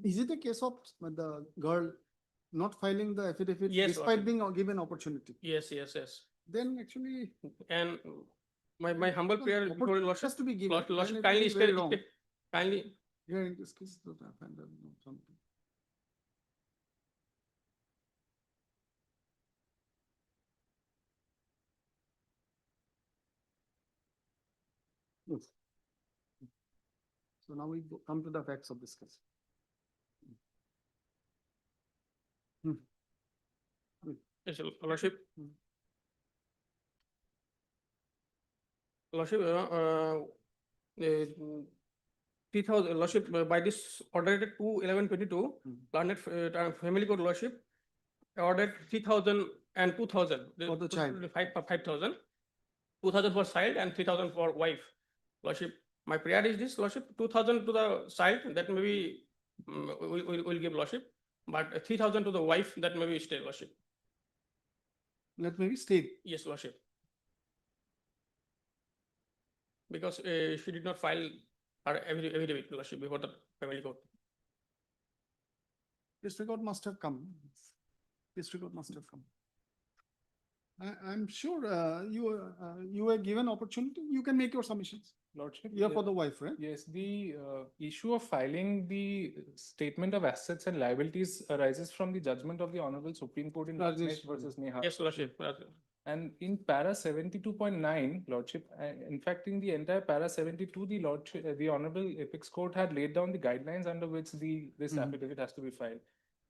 Is it a case of the girl not filing the affidavit Yes, despite Lordship. being given opportunity? Yes. Then actually. And my humble prayer before Opportunity Lordship, has to be given. Lordship, Then it will kindly be very wrong. kindly. Here in this case, that I find that something. Yes. So now we come to the facts of this case. Yes, Lordship. Lordship, the 3000 lordship by this ordered 2/11/22, Planet Family Court lordship ordered 3,000 and 2,000. For the child. 5,000. 2,000 for child and 3,000 for wife. Lordship, my prayer is this, lordship, 2,000 to the child, that maybe will give lordship, but 3,000 to the wife, that maybe stay lordship. Let maybe stay. Yes, lordship. Because she did not file her affidavit, lordship, before the family court. District court must have come. District court must have come. I'm sure you were given opportunity. You can make your submissions. Lordship. You're for the wife, right? Yes, the issue of filing the statement of assets and liabilities arises from the judgment of the Honorable Supreme Court in Rajesh. Rajneesh versus Neha. Yes, lordship. And in para 72.9, Lordship, in fact, in the entire para 72, the Lordship, the Honorable Apex Court had laid down the guidelines under which this affidavit has to be filed.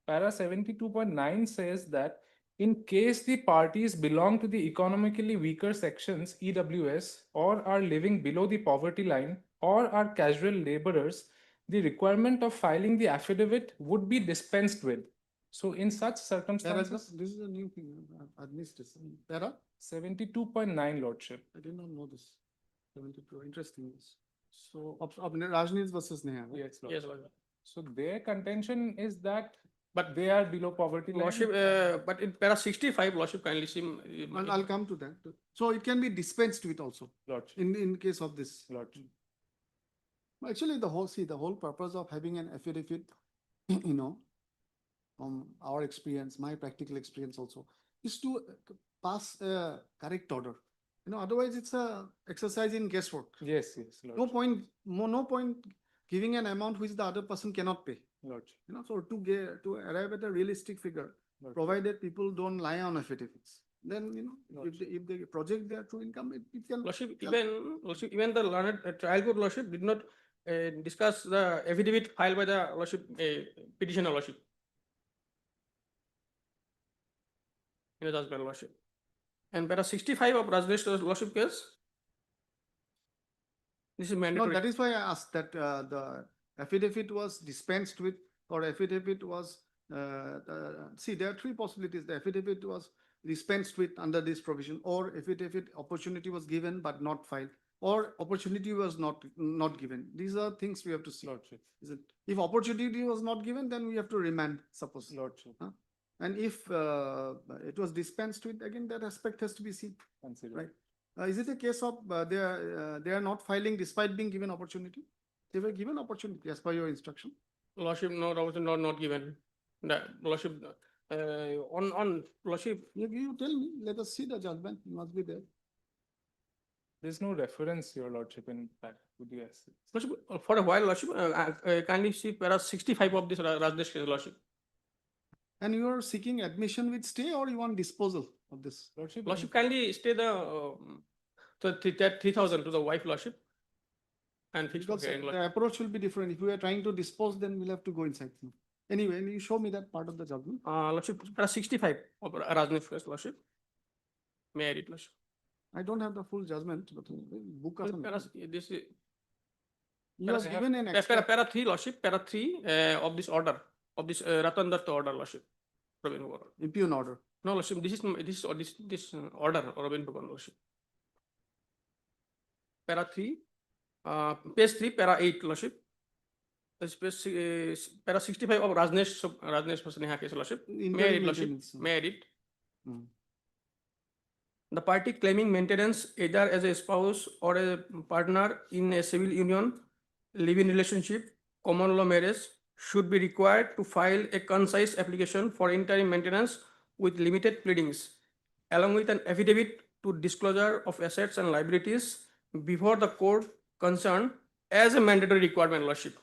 Para 72.9 says that in case the parties belong to the economically weaker sections, EWS, or are living below the poverty line, or are casual laborers, the requirement of filing the affidavit would be dispensed with. So in such circumstances, This is a new thing. I've missed this. Para? 72.9, Lordship. I did not know this. 72, interesting. So, of Rajneesh versus Neha. Right? Yes, Lord. Yes, lordship. So their contention is that, but they are below poverty line. Lordship, but in para 65, lordship, kindly see. I'll come to that. So it can be dispensed with also Lordship. in case of this. Lordship. Actually, the whole purpose of having an affidavit, you know, from our experience, my practical experience also, is to pass a correct order. You know, otherwise it's a exercise in guesswork. Yes, yes, Lordship. No point giving an amount which the other person cannot pay. Lordship. You know, so to arrive at a realistic figure, provided people don't lie on affidavits, then, you know, if they project their true income, it can. Lordship, even the learned trial court lordship did not discuss the affidavit filed by the lordship petitioner lordship. In the husband lordship. And para 65 of Rajneesh lordship case. This is No, mandatory. that is why I asked that the affidavit was dispensed with, or affidavit was, see, there are three possibilities. The affidavit was dispensed with under this provision, or affidavit opportunity was given but not filed, or opportunity was not given. These are things we have to see. Lordship. Is it? If opportunity was not given, then we have to remand, suppose. Lordship. Huh? And if it was dispensed with, again, that aspect has to be seen. Consider. Right? Is it a case of they are not filing despite being given opportunity? They were given opportunity as per your instruction. Lordship, no, not given. The lordship, on lordship. You tell me, let us see the judgment, it must be there. There's no reference, Your Lordship, in fact. Would you ask? Lordship, for a while, lordship, kindly see para 65 of this Rajneesh case, lordship. And you are seeking admission with stay, or you want disposal of this? Lordship, kindly stay the 3,000 to the wife, lordship. And fix Because okay, the approach will be different. If we are trying to dispose, then we'll have to go inside. Anyway, you show me that part of the judgment. Lordship, para 65 of Rajneesh case, lordship. May I read, lordship? I don't have the full judgment, but book. This is. You have given an extra. Para 3, lordship, para 3 of this order, of this Ratan Datta order, lordship. Impugn order. No, lordship, this order, Robin Bhagan, lordship. Para 3, page 3, para 8, lordship. Para 65 of Rajneesh versus Neha case, lordship. May I read, lordship? May I read? The party claiming maintenance either as a spouse or a partner in a civil union, live-in relationship, common law marriage, should be required to file a concise application for interim maintenance with limited pleadings, along with an affidavit to disclosure of assets and liabilities before the court concerned as a mandatory requirement, lordship.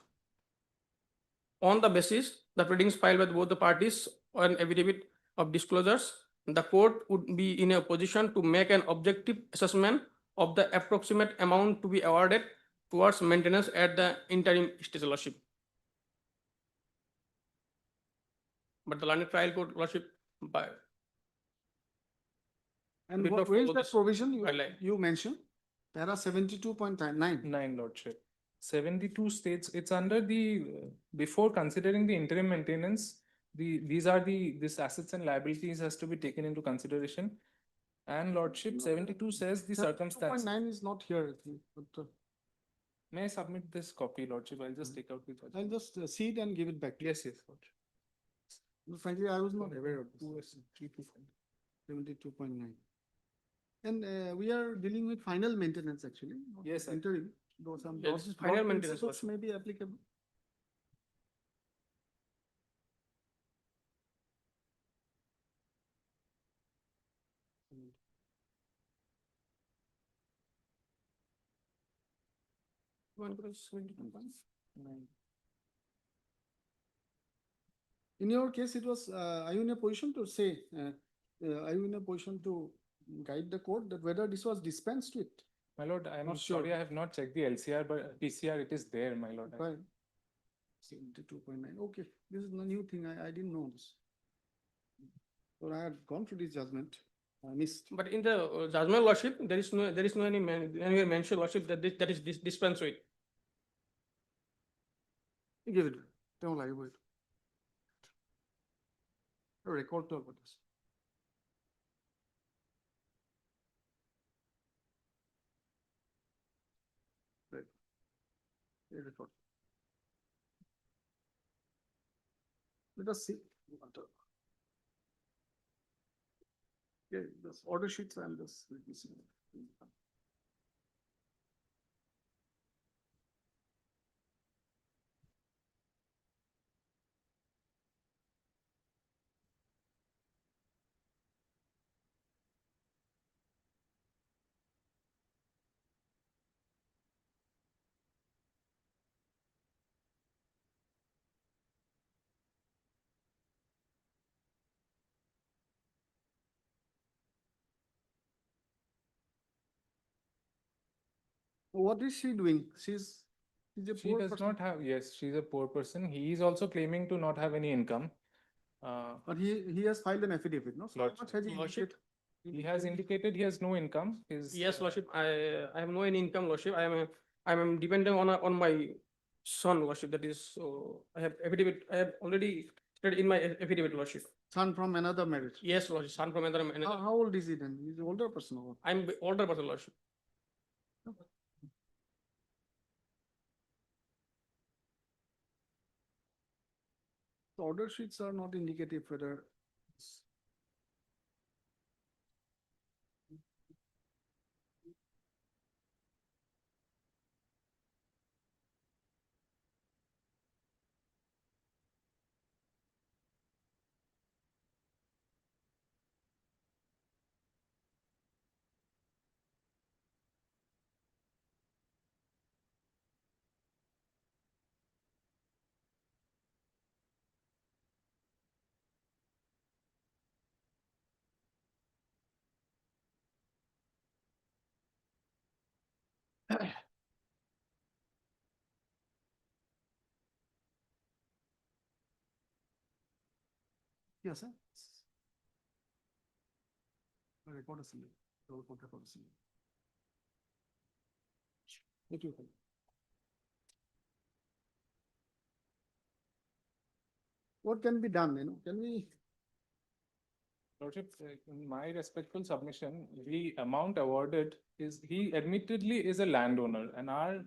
On the basis, the pleadings filed by both the parties or an affidavit of disclosures, the court would be in a position to make an objective assessment of the approximate amount to be awarded towards maintenance at the interim stage, lordship. But the learned trial court, lordship, And where is that provision you mentioned? Para 72.9. 9, Lordship. 72 states, it's under the, before considering the interim maintenance, these are this assets and liabilities has to be taken into consideration. And Lordship, 72 says the circumstance. 2.9 is not here, I think, but May I submit this copy, Lordship? I'll just take out the I'll judgment. just see it and give it back. Yes, Lordship. Frankly, I was not aware of this. 72.9. And we are dealing with final maintenance actually. not Yes, sir. Interim, though some. Yes, dot- final dot maintenance, principles Lordship. may be applicable. One cross 72.9. In your case, it was, are you in a position to say, are you in a position to guide the court that whether this was dispensed with? My lord, I'm Not sure. sorry, I have not checked the LCR, but PCR, it is there, my lord. Right. 72.9, okay, this is a new thing, I didn't know this. So I had gone through this judgment, I missed. But in the judgment lordship, there is no anywhere mention lordship that that is dispensed with. Give it, don't lie about it. A record to about this. Right. A record. Let us see. Okay, this order sheets and this. Let me see. What is she doing? She's a She poor does person. not have, yes, she's a poor person. He is also claiming to not have any income. But he has filed an affidavit, no? So how Lordship. much has he Lordship. He has indicated he has no income. His Yes, lordship, I have no any income, lordship. I am dependent on my son, lordship. That is, so I have affidavit. I have already stated in my affidavit, lordship. Son from another marriage. Yes, lordship. Son from another. How old is he then? He's an older person. Or what? I'm older person, lordship. The order sheets are not indicative whether. Yes, sir. Record assembly. Roll call record assembly. Thank you. What can be done, can we? Lordship, in my respectful submission, the amount awarded is, he admittedly is a landowner, and our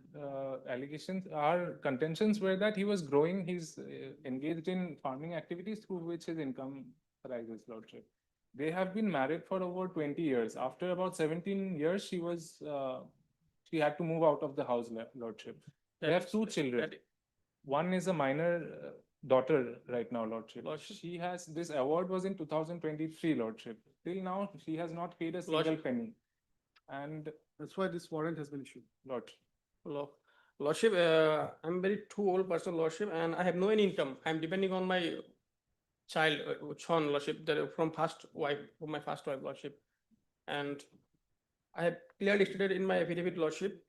allegations, our contentions were that he was growing, he's engaged in farming activities through which his income rises, Lordship. They have been married for over 20 years. After about 17 years, she had to move out of the house, Lordship. They have two children. One is a minor daughter right now, Lordship. She has, this award was in 2023, Lordship. Till now, she has not paid a single penny. And that's why this warrant has been issued. Lordship. Lordship, I'm very too old person, lordship, and I have no any income. I'm depending on my child, son, lordship, that from my first wife, lordship. And I have clearly stated in my affidavit, lordship,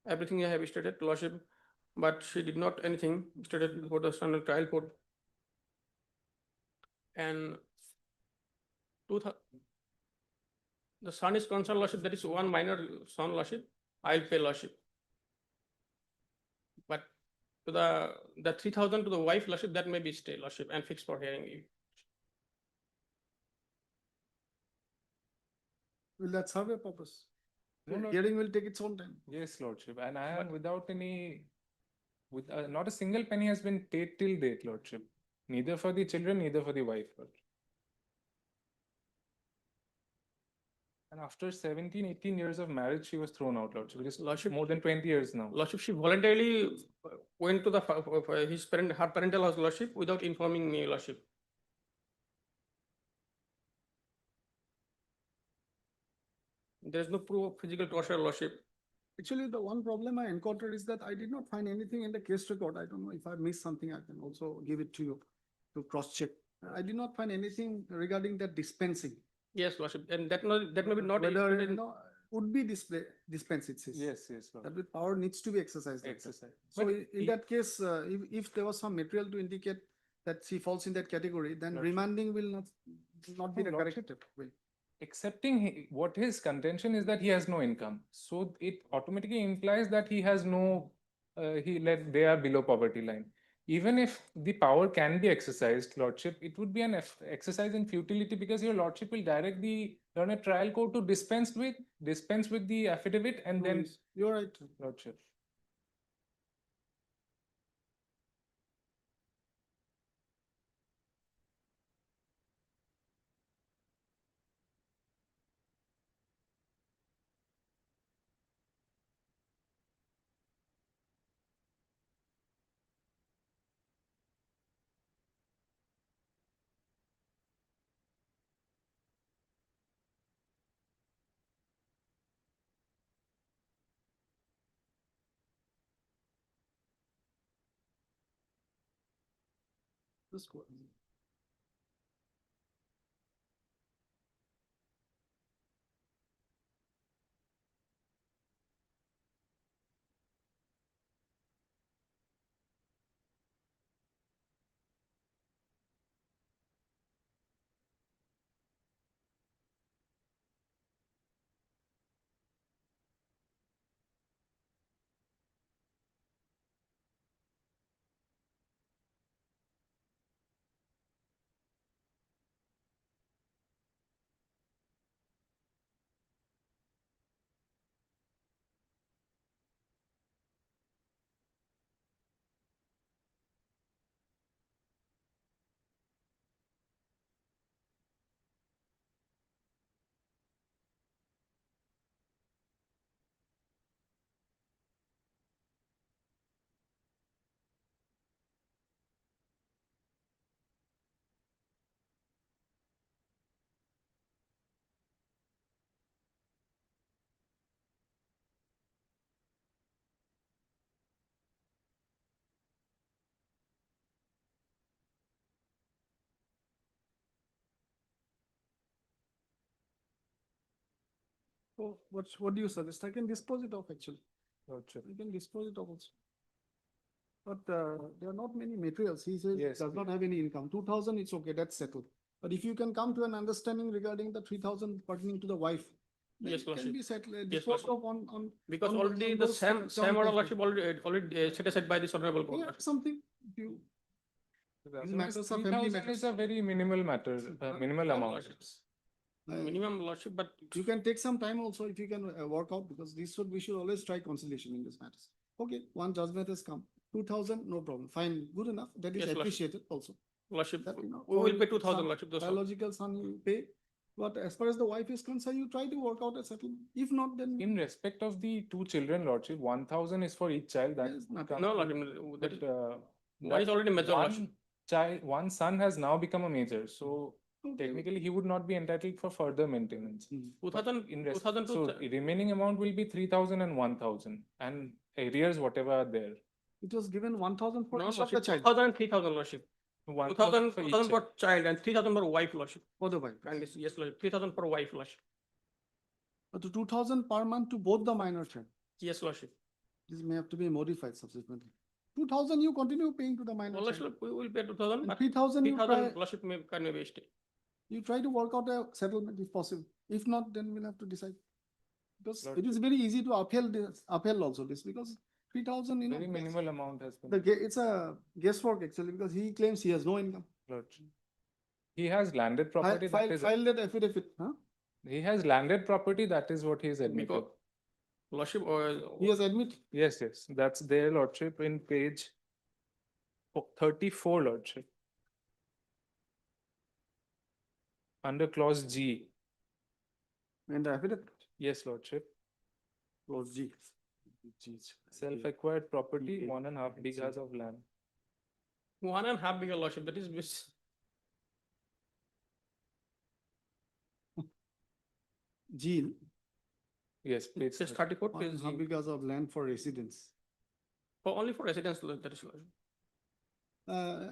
everything I have stated, lordship, but she did not anything stated before the standard trial court. And The son is concerned, lordship, that is one minor son, lordship, I'll pay lordship. But to the 3,000 to the wife, lordship, that may be stay, lordship, and fixed for hearing. Will that serve a purpose? No, no. Hearing will take its own time. Yes, Lordship, and I am without any, with, not a single penny has been paid till date, Lordship. Neither for the children, neither for the wife, Lordship. And after 17, 18 years of marriage, she was thrown out, Lordship. It is Lordship, more than 20 years now. Lordship, she voluntarily went to the her parental house, lordship, without informing me, lordship. There is no proof of physical torture, lordship. Actually, the one problem I encountered is that I did not find anything in the case record. I don't know if I missed something, I can also give it to you to cross check. I did not find anything regarding that dispensing. Yes, lordship, and that may be not. Whether, included in- would be dispensed, it says. Yes, yes, Lord. That with power needs to be exercised. like that. Exercise. So But in that case, if there was some material to indicate that she falls in that category, then Lordship. remanding will not be the No, correct Lordship. way. Accepting what his contention is that he has no income. So it automatically implies that he has no, they are below poverty line. Even if the power can be exercised, Lordship, it would be an exercise in futility because your Lordship will direct the learned trial court to dispense with the affidavit and No then, worries. You're right. Lordship. Just go. So what do you suggest? I can dispose it off actually. Lordship. You can dispose it off also. But there are not many materials. He says Yes, does not have any income. 2,000, it's okay, that's settled. But if you can come to an understanding regarding the 3,000 pertaining to the wife, then Yes, it can Lordship. be settled, Yes, disposed Lordship. of on. Because on- already on the those Sam term order, basis. lordship, already set aside by this honorable court. Yeah, something, if you, These matters are family 3,000 matters. is a very minimal matter, minimal Yeah, amount. Lordships. Minimum, lordship, but you can take some time also if you can work out, because we should always try conciliation in this matters. Okay, one judgment has come, 2,000, no problem, fine, good enough, that is Yes, Lordship. appreciated also. lordship, That, we will pay for 2,000, son- lordship, those are- biological son you pay, but as far as the wife is concerned, you try to work out a settlement. If not, then In respect of the two children, Lordship, 1,000 is for each child. That Yes, nothing. comes No, to- lordship, that is, but one is already major, lordship. one child, one son has now become a major, so technically he would not be entitled for further maintenance. 2,000, In res- 2,000 so to, remaining amount will be 3,000 and 1,000 and arrears whatever are there. it was given 1,000 for no, each of the lordship, child, 2,000 and 3,000, lordship. 1,000 2,000 for each 2,000 child. for child and 3,000 for wife, lordship. for the wife. And yes, lordship, 3,000 for wife, lordship. But the 2,000 per month to both the minor child, Yes, lordship. this may have to be modified subsequently. 2,000 you continue paying to the minor child. Lordship, we will pay 2,000, And but 3,000 you 3,000, try, lordship can be wasted. You try to work out a settlement if possible. If not, then we'll have to decide. Because Lord, it is very easy to upheld also this, because 3,000, you know. Very minimal amount has been. It's a guesswork actually, because he claims he has no income. Lordship. He has landed property, that is, File that affidavit, huh? he has landed property, that is what he is admitted. Because lordship or He has admitted. Yes, yes, that's their lordship in page 34, lordship. Under clause G. And the affidavit, Yes, lordship. clause G. Self-acquired property, 1.5 bighas of land. 1.5 bigger lordship, that is G. Yes, page Page 34, page How G. because of land for residence. Only for residents, that is lordship.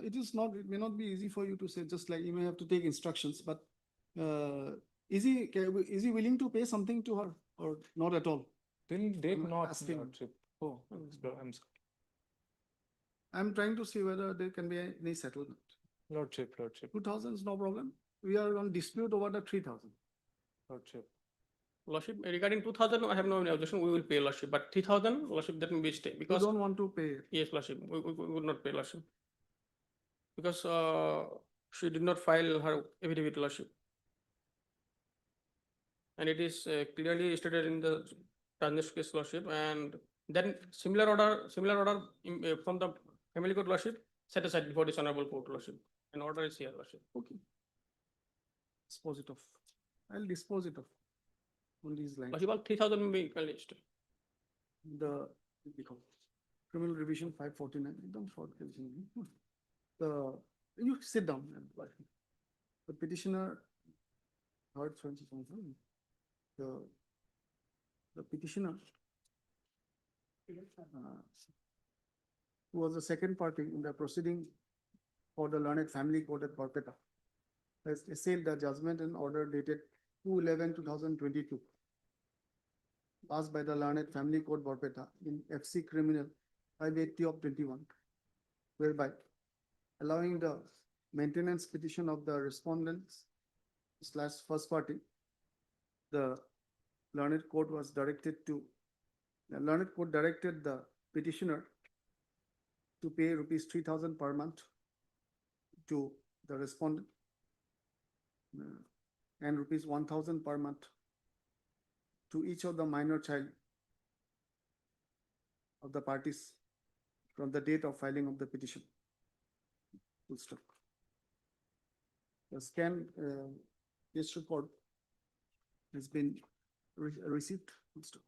It is not, it may not be easy for you to say, just like you may have to take instructions, but is he willing to pay something to her or not at all? Till date, I'm not, asking. lordship. Oh, I'm sorry. I'm trying to see whether there can be any settlement. Lordship, lordship, 2,000 is no problem. We are on dispute over the 3,000. lordship. Lordship, regarding 2,000, I have no objection, we will pay lordship, but 3,000, lordship, that will be stay, You because, don't want to pay. yes, lordship, we would not pay lordship. Because, she did not file her affidavit lordship. And it is clearly stated in the Rajneesh case lordship, and then similar order from the family court lordship, set aside before this honorable court lordship, an order is here lordship. Okay. Dispose it off. I'll dispose it off on these lines. Lordship, about 3,000 may be released. The criminal revision 549, don't short revision. You sit down. The petitioner heard the petitioner who was the second party in the proceeding for the learned family court at Barpeta has assailed the judgment and order dated 2/11/2022 passed by the learned family court Barpeta in FC criminal 580/21, whereby allowing the maintenance petition of the respondents / first party, the learned court directed the petitioner to pay rupees 3,000 per month to the respondent and rupees 1,000 per month to each of the minor child of the parties from the date of filing of the petition. Full stop. The scan case report has been received. Full stop.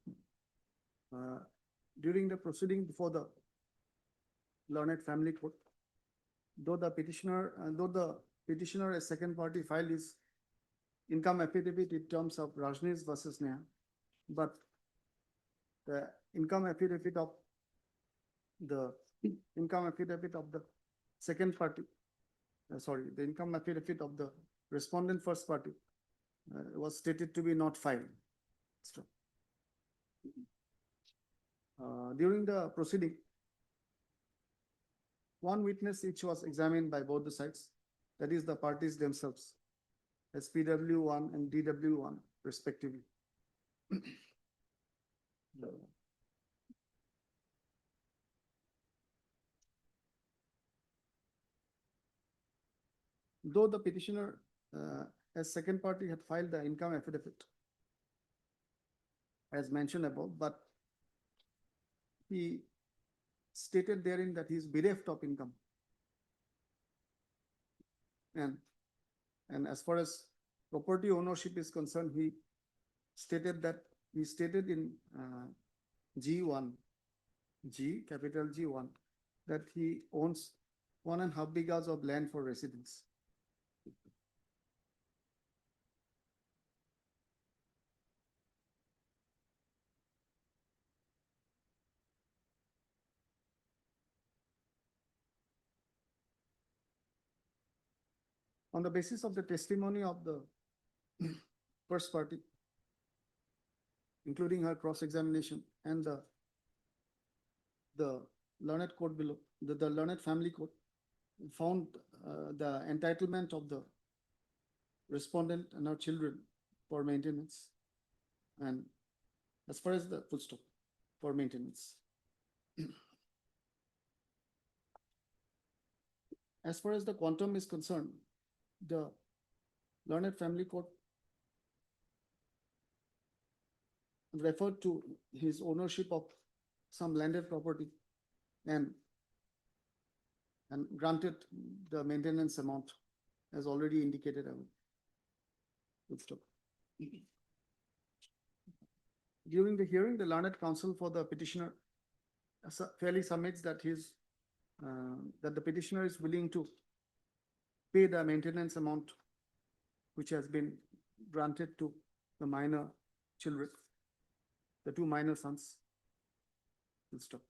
During the proceeding before the learned family court, though the petitioner as second party filed his income affidavit in terms of Rajneesh versus Neha, but the income affidavit of the second party, the income affidavit of the respondent first party was stated to be not filed. Stop. During the proceeding, one witness each was examined by both the sides, that is the parties themselves, as PW1 and DW1 respectively. Though the petitioner as second party had filed the income affidavit as mentioned above, but he stated therein that he is bereft of income. And as far as property ownership is concerned, he stated in G1, capital G1, that he owns 1.5 bighas of land for residence. On the basis of the testimony of the first party, including her cross-examination and the learned court below, the learned family court found the entitlement of the respondent and her children for maintenance. And as far as the full stop for maintenance. As far as the quantum is concerned, the Learned Family Court referred to his ownership of some landed property and granted the maintenance amount as already indicated above. Full stop. During the hearing, the learned counsel for the petitioner fairly submits that that the petitioner is willing to pay the maintenance amount which has been granted to the minor children, the two minor sons. Full stop.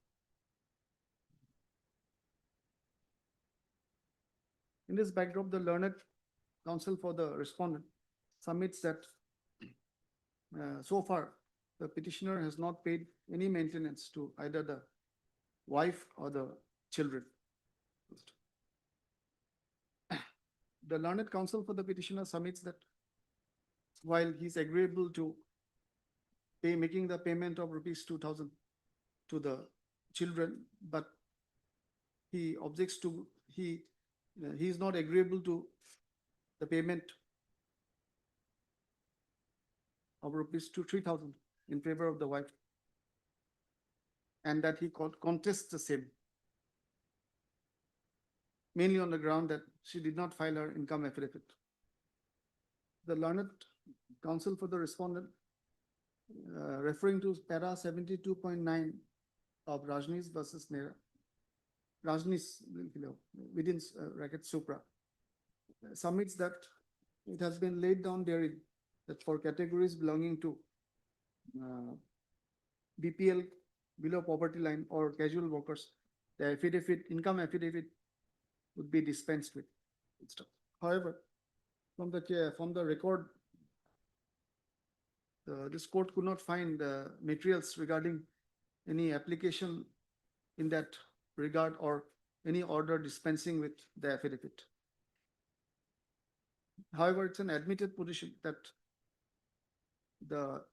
In this backdrop, the learned counsel for the respondent submits that so far the petitioner has not paid any maintenance to either the wife or the children. The learned counsel for the petitioner submits that while he is agreeable to making the payment of rupees 2,000 to the children, but he objects to, he is not agreeable to the payment of rupees 3,000 in favor of the wife, and that he contests the same, mainly on the ground that she did not file her income affidavit. The learned counsel for the respondent, referring to para 72.9 of Rajneesh versus Nehra, Rajneesh within bracket Supra, submits that it has been laid down therein that for categories belonging to BPL, below poverty line, or casual workers, the affidavit, income affidavit would be dispensed with. However, from the record, this court could not find materials regarding any application in that regard or any order dispensing with the affidavit. However, it's an admitted position that the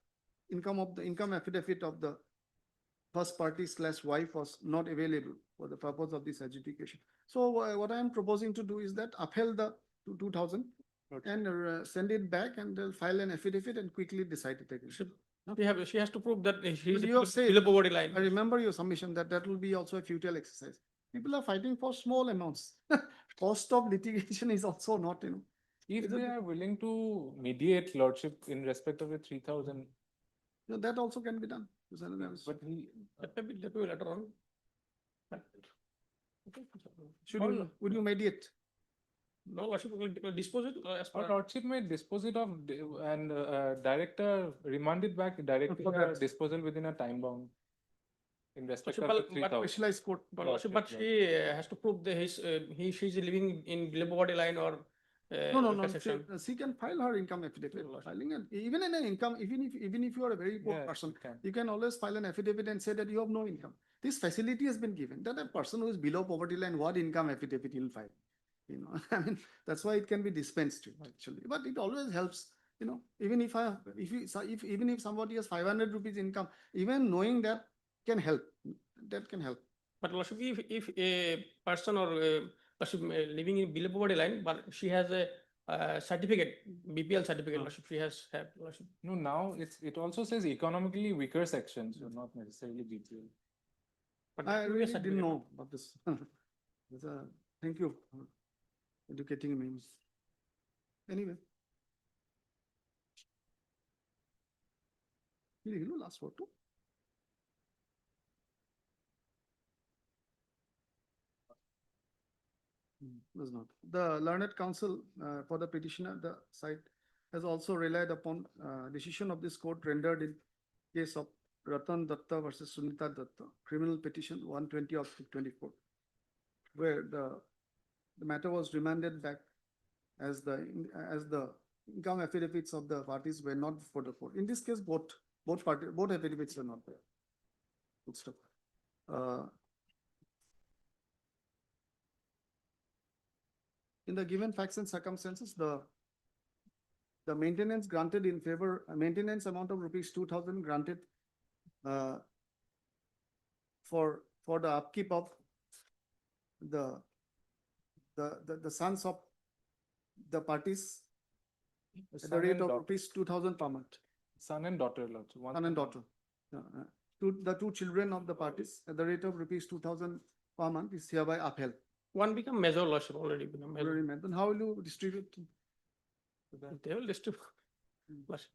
income affidavit of the first party / wife was not available for the purpose of this adjudication. So what I am proposing to do is that upheld the 2,000 and send it back and they'll file an affidavit and quickly decide it again. She has to prove that she is You have said, below poverty line. I remember your submission that will be also a futile exercise. People are fighting for small amounts. Cost of litigation is also not, If they are willing to mediate lordship in respect of the 3,000. That also can be done. But That may be later on. Would you mediate? No, lordship will dispose it as Or per. lordship may dispose it of and director remand it back, director disposal within a time bound. In respect of the 3,000. Specialized court. But she has to prove that she is living in below poverty line or. No. concession. She can file her income affidavit. Even in an income, even if you are a very poor person, you can always file an affidavit and say that you have no income. This facility has been given that a person who is below poverty line, what income affidavit he will file? I mean, that's why it can be dispensed actually. But it always helps, even if somebody has 500 rupees income, even knowing that can help. That can help. But lordship, if a person or lordship living in below poverty line, but she has a certificate, BPL certificate, lordship, she has have lordship. No, now it also says economically weaker sections, so not necessarily BPL. But I previous really didn't certificate. know about this. Thank you for educating me. Anyway. Last word too. Does not. The learned counsel for the petitioner, the side has also relied upon decision of this court rendered in case of Ratan Datta versus Sunita Datta, criminal petition 120 of 24, where the matter was remanded back as the income affidavits of the parties were not before the court. In this case, both affidavits were not there. Good stuff. In the given facts and circumstances, the the maintenance granted in favor, maintenance amount of rupees 2,000 granted uh, for the upkeep of the sons of the parties at the Son rate and of daughter- rupees 2,000 per month, Son and daughter, Lordship. one son and son. daughter. The two children of the parties at the rate of rupees 2,000 per month is hereby upheld. One become major lordship already become major. Already mentioned. How will you distribute? They will distribute. Lordship.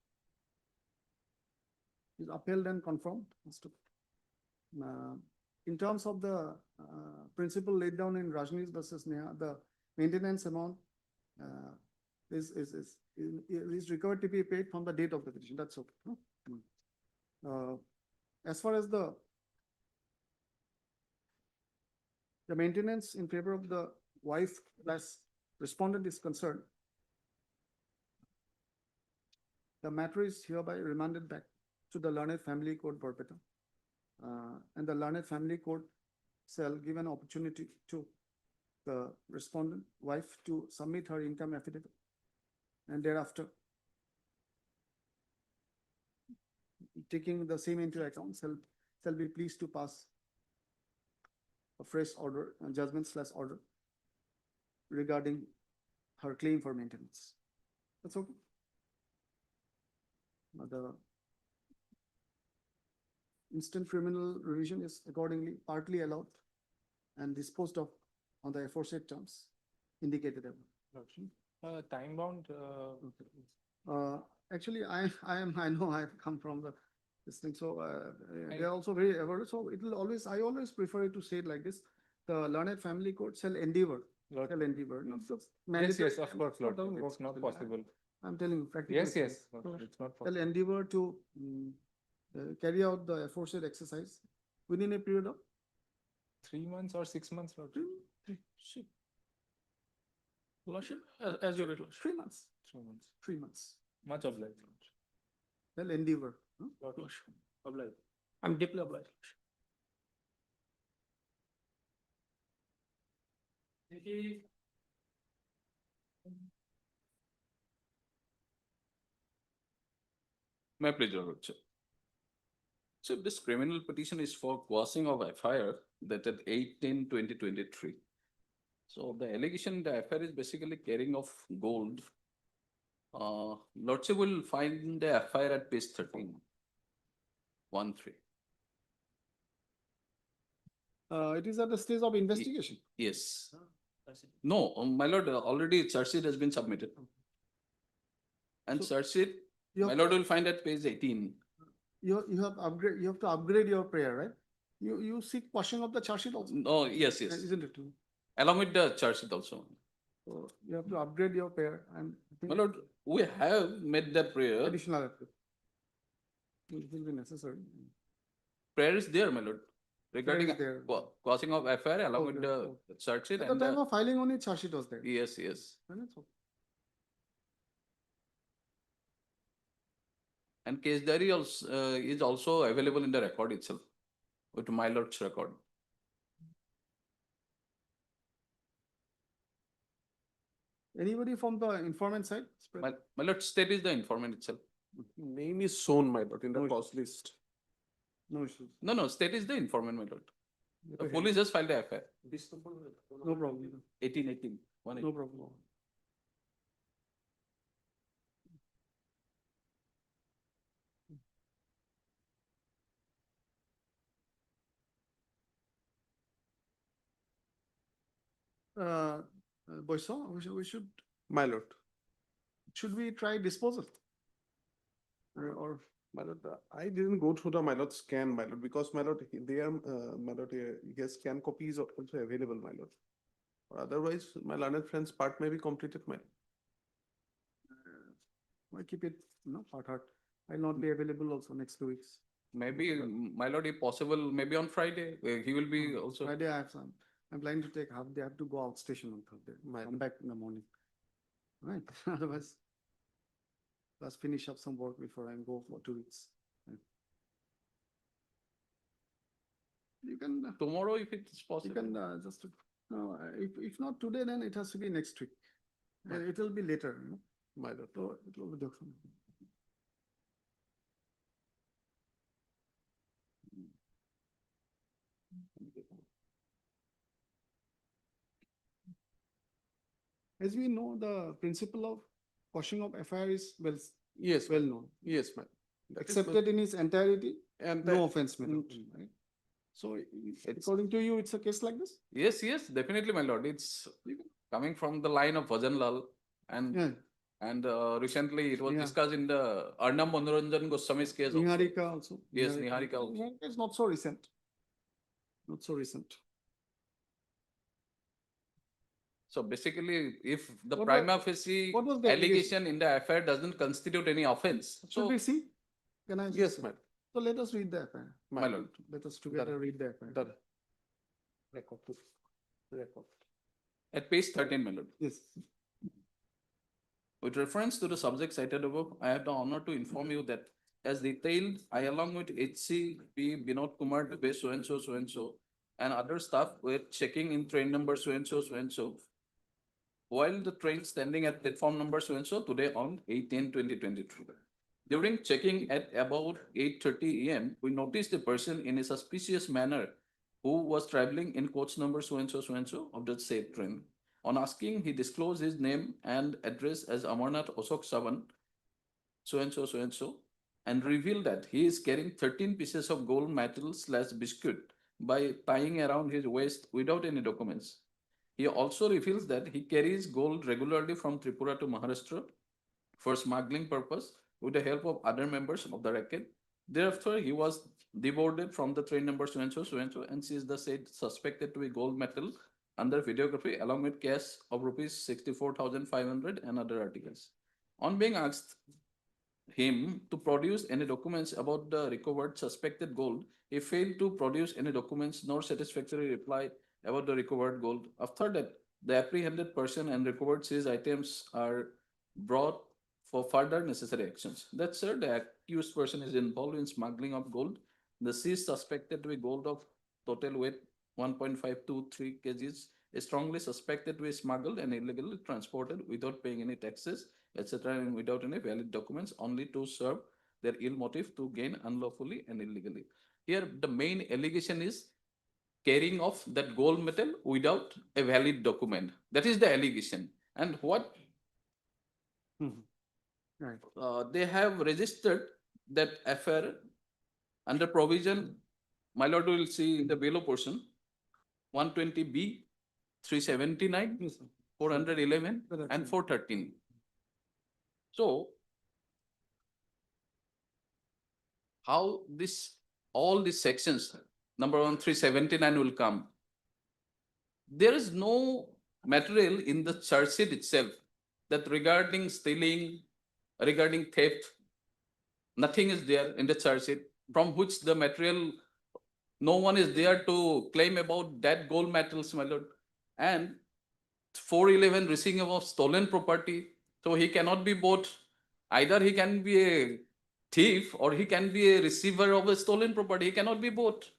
Is upheld and confirmed. In terms of the principle laid down in Rajneesh versus Neha, the maintenance amount is required to be paid from the date of the petition. That's okay. No? As far as the maintenance in favor of the wife plus respondent is concerned, the matter is hereby remanded back to the Learned Family Court, Barpeta. And the Learned Family Court shall give an opportunity to the respondent wife to submit her income affidavit. And thereafter, taking the same into account, shall be pleased to pass a fresh order, judgment/order regarding her claim for maintenance. That's okay. The instant criminal revision is accordingly partly allowed and disposed of on the aforesaid terms indicated above. Lordship. Time bound, Actually, I know I've come from this thing, so they're also very aware. So it will always, I always prefer to say it like this: the Learned Family Court shall endeavor, not just yes, mandatory. yes, of course, Not Lordship. doesn't work It's not actually. possible. I'm telling you, practically. Yes, yes, Lordship, it's not Shall possible. endeavor to carry out the aforesaid exercise within a period of 3 months or 6 months, Lordship. Lordship, as your lordship. 3 months. 3 months. 3 months. Much obliged, Lordship. Shall endeavor. Lordship. Obliged. I'm deeply obliged. Lordship. My pleasure, Lordship. So if this criminal petition is for quashing of FIR dated 8/10/2023. So the allegation in the FIR is basically carrying of gold. Lordship will find the FIR at page 13. 1-3. It is at the stage of investigation. Yes. No, my lord, already charge sheet has been submitted. And So, charge sheet, you my have- lord will find at page 18. You have to upgrade your prayer, right? You seek quashing of the charge sheet also. No, yes, yes. Isn't it? Along with the charge sheet also. So you have to upgrade your prayer and. I think My lord, we have made the prayer. Additional effort. It will be necessary. Prayer is there, my lord. Regarding there. quashing of FIR along with Okay, the charge sheet At the and time of filing only charge sheet was there. yes, yes. Then it's okay. And case diary also is also available in the record itself with my lord's record. Anybody from the informant side? My lord, state is the informant itself. Name is shown, my lord, in the cause list. No issues. No, state is the informant, my lord. The Okay. police just filed the FIR. No problem. 18. No problem. Boyso, we should, My lord. should we try disposal? Or My lord, I didn't go through the my lord scan, my lord, because my lord, they are, my lord, his scan copy is also available, my lord. Or otherwise, my learned friend's part may be completed, my. I keep it, part heart. I'll not be available also next 2 weeks. Maybe, my lord, if possible, maybe on Friday, he will be also. Friday I have some, I'm planning to take half day, I have to go out station on Thursday, come back in the morning. Right, otherwise. Let's finish up some work before I go for 2 weeks. Right. You can, Tomorrow, if it's you possible. can if not today, then it has to be next week. It will be later, my lord. So it will be different. As we know, the principle of quashing of FIR is Yes, well known, yes, ma'am. accepted in its entirety, And no offense method, Mm. right? So according to you, it's a case like this? Yes, yes, definitely, my lord. It's coming from the line of Bhajan Lal Yeah. and recently it was Yeah. discussed in the Arnab Manoranjan Goswami's case also. Niharika also. Yes, Niharika also. Niharika is not so recent. Not so recent. So basically, if the What prima was- facie what was the allegation in the affair doesn't constitute any offense, Should so we see? Can I? Yes, see? ma'am. So let us read the FIR. my lord. Let us together read the FIR. Done. Record. At page 13, my lord. Yes. With reference to the subject cited above, I have the honor to inform you that as detailed, I along with HCP Binod Kumar Dubey so and other staff were checking in train number so and so while the train standing at platform number so today on 8/10/2023. During checking at about 8:30 AM, we noticed a person in a suspicious manner who was traveling in coach number so and so of the said train. On asking, he disclosed his name and address as Amarnath Ashok Savan, so and so, and revealed that he is carrying 13 pieces of gold metal / biscuit by tying around his waist without any documents. He also reveals that he carries gold regularly from Tripura to Maharashtra for smuggling purpose with the help of other members of the racket. Thereafter, he was deboarded from the train number so and so, and seized the said suspected to be gold metal under videography along with cash of rupees 64,500 and other articles. On being asked him to produce any documents about the recovered suspected gold, he failed to produce any documents nor satisfactory reply about the recovered gold. After that, the apprehended person and recovered seized items are brought for further necessary actions. That said, the accused person is involved in smuggling of gold. The seized suspected to be gold of total weight 1.523 kgs is strongly suspected to be smuggled and illegally transported without paying any taxes, etc., and without any valid documents, only to serve their ill motive to gain unlawfully and illegally. Here, the main allegation is carrying of that gold metal without a valid document. That is the allegation. And what Right. they have registered that affair under provision, my lord will see in the below portion, 120B, 379, Yes, sir. 411, Correct, and sir. 413. So, how all these sections, number 1, 379 will come. There is no material in the charge sheet itself that regarding stealing, regarding theft, nothing is there in the charge sheet from which the material, no one is there to claim about that gold metals, my lord. And 411 receiving of stolen property, so he cannot be both. Either he can be a thief or he can be a receiver of a stolen property. He cannot be both.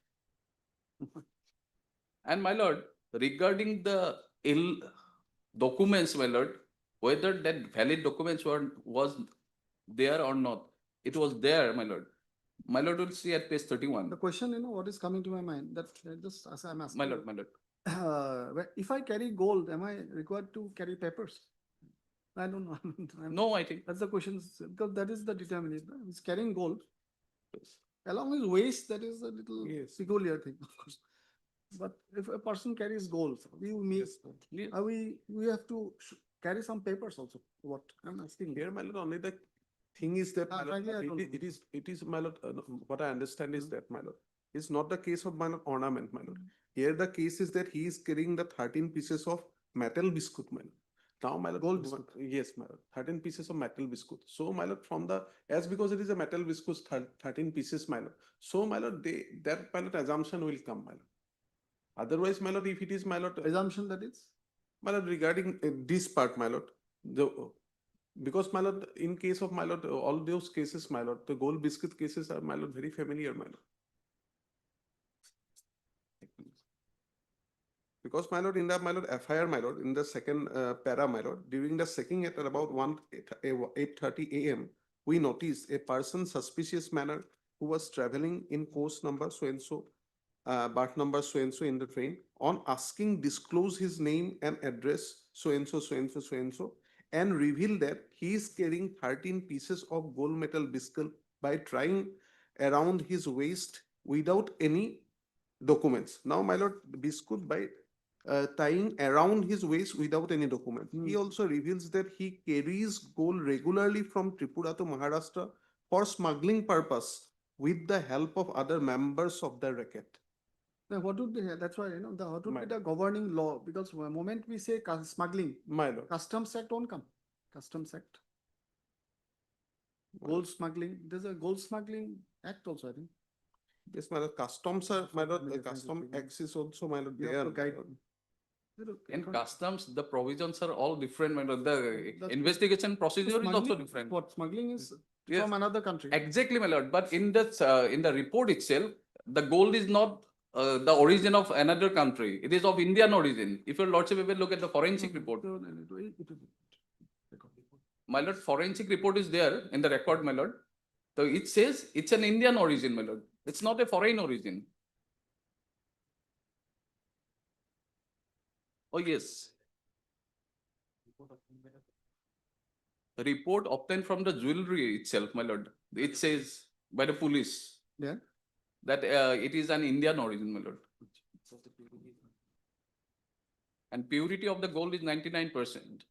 And my lord, regarding the ill documents, my lord, whether that valid documents was there or not, it was there, my lord. My lord will see at page 31. The question, what is coming to my mind, that just as I'm asking. My lord. If I carry gold, am I required to carry papers? I don't know. No, I think. That's the question, because that is the determinant. He's carrying gold. Along his waist, that is a little peculiar thing, of course. But if a person carries gold, we have to carry some papers also. What I'm asking. Here, my lord, only the thing is that, my lord, frankly, I don't it is, my lord, what I understand is that, my lord, it's not the case of, my lord, ornament, my lord. Here, the case is that he is carrying the 13 pieces of metal biscuit, my lord. Now, my lord, Gold biscuit. yes, my lord, 13 pieces of metal biscuit. So, my lord, because it is a metal biscuit, 13 pieces, my lord. So, my lord, that, my lord, assumption will come, my lord. Otherwise, my lord, if it is, my lord, Assumption that is? my lord, regarding this part, my lord, because, my lord, in case of, my lord, all those cases, my lord, the gold biscuit cases are, my lord, very familiar, my lord. Because my lord, in the my lord FIR, my lord, in the second para, my lord, during the checking at about 8:30 a.m., we noticed a person suspicious manner who was traveling in course number so and so, birth number so and so in the train. On asking, disclose his name and address so and so, so and so, so and so, and reveal that he is carrying 13 pieces of gold metal biscuit by trying around his waist without any documents. Now, my lord, biscuit by tying around his waist without any document. He also reveals that he carries gold regularly from Tripura to Maharashtra for smuggling purpose with the help of other members of the racket. Now, what would be, that's why, what would My be the governing law? Because the moment we say smuggling, My lord. Customs Act won't come. Customs Act. Gold smuggling, there's a gold smuggling act also, I think. Yes, my lord, customs are, my lord, Family custom friendly. X is also, my lord, You have there. to guide. In customs, the provisions are all different, my lord. The That's- investigation procedure is also Smuggling- different. What, smuggling is Yes. from another country? Exactly, my lord. But in the report itself, the gold is not the origin of another country. It is of Indian origin. If your lordship ever look at the forensic report, my lord, forensic report is there in the record, my lord. So it says it's an Indian origin, my lord. It's not a foreign origin. Oh, yes. The report obtained from the jewelry itself, my lord. It says by the police. Yeah. That it is an Indian origin, my lord. And purity of the gold is 99%.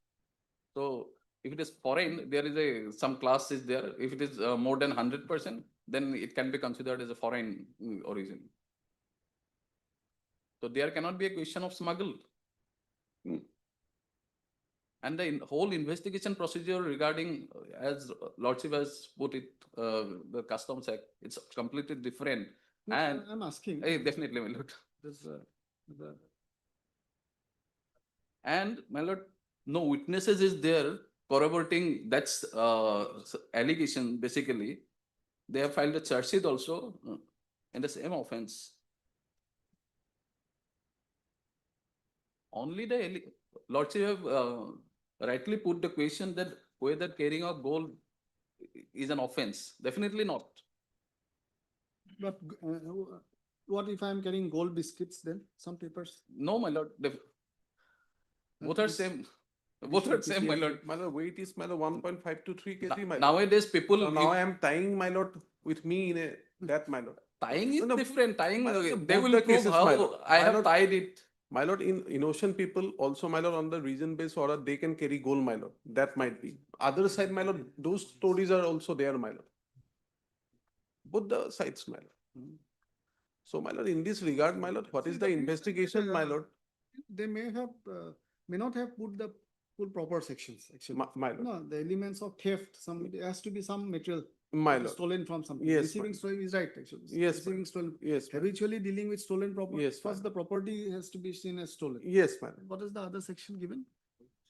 So if it is foreign, there is some class is there. If it is more than 100%, then it can be considered as a foreign origin. So there cannot be a question of smuggle. And the whole investigation procedure regarding, as Lordship has put it, the Customs Act, it's completely different. No, And I'm asking. definitely, my lord. There's the And my lord, no witnesses is there corroborating that's allegation. Basically, they have filed a charge sheet also in the same offense. Only the lordship have rightly put the question that whether carrying of gold is an offense. Definitely not. But what if I'm carrying gold biscuits then, some papers? No, my lord. Both are same. Both are same, my lord. My lord, weight is, my lord, 1.523 kg, my lord. Nowadays, people. So now I am tying, my lord, with me in that, my lord. Tying is No, no, different. Tying, my lord, they both will the prove cases, my how lord. I My have lord, tied it. My lord, in innocent people also, my lord, on the region-based order, they can carry gold, my lord. That might be. Other side, my lord, those stories are also there, my lord. Both the sides, my lord. So, my lord, in this regard, my lord, what is the investigation, my lord? They may not have put the full proper sections, actually. My lord. No, the elements of theft, it has to be some material. My that is lord. Stolen from something. Yes, Receiving my stolen is right, actually. Yes, Receiving stolen. Yes, ma'am. Habitually dealing with stolen property. Yes, First, the property has to be seen as stolen. Yes, madam. What is the other section given?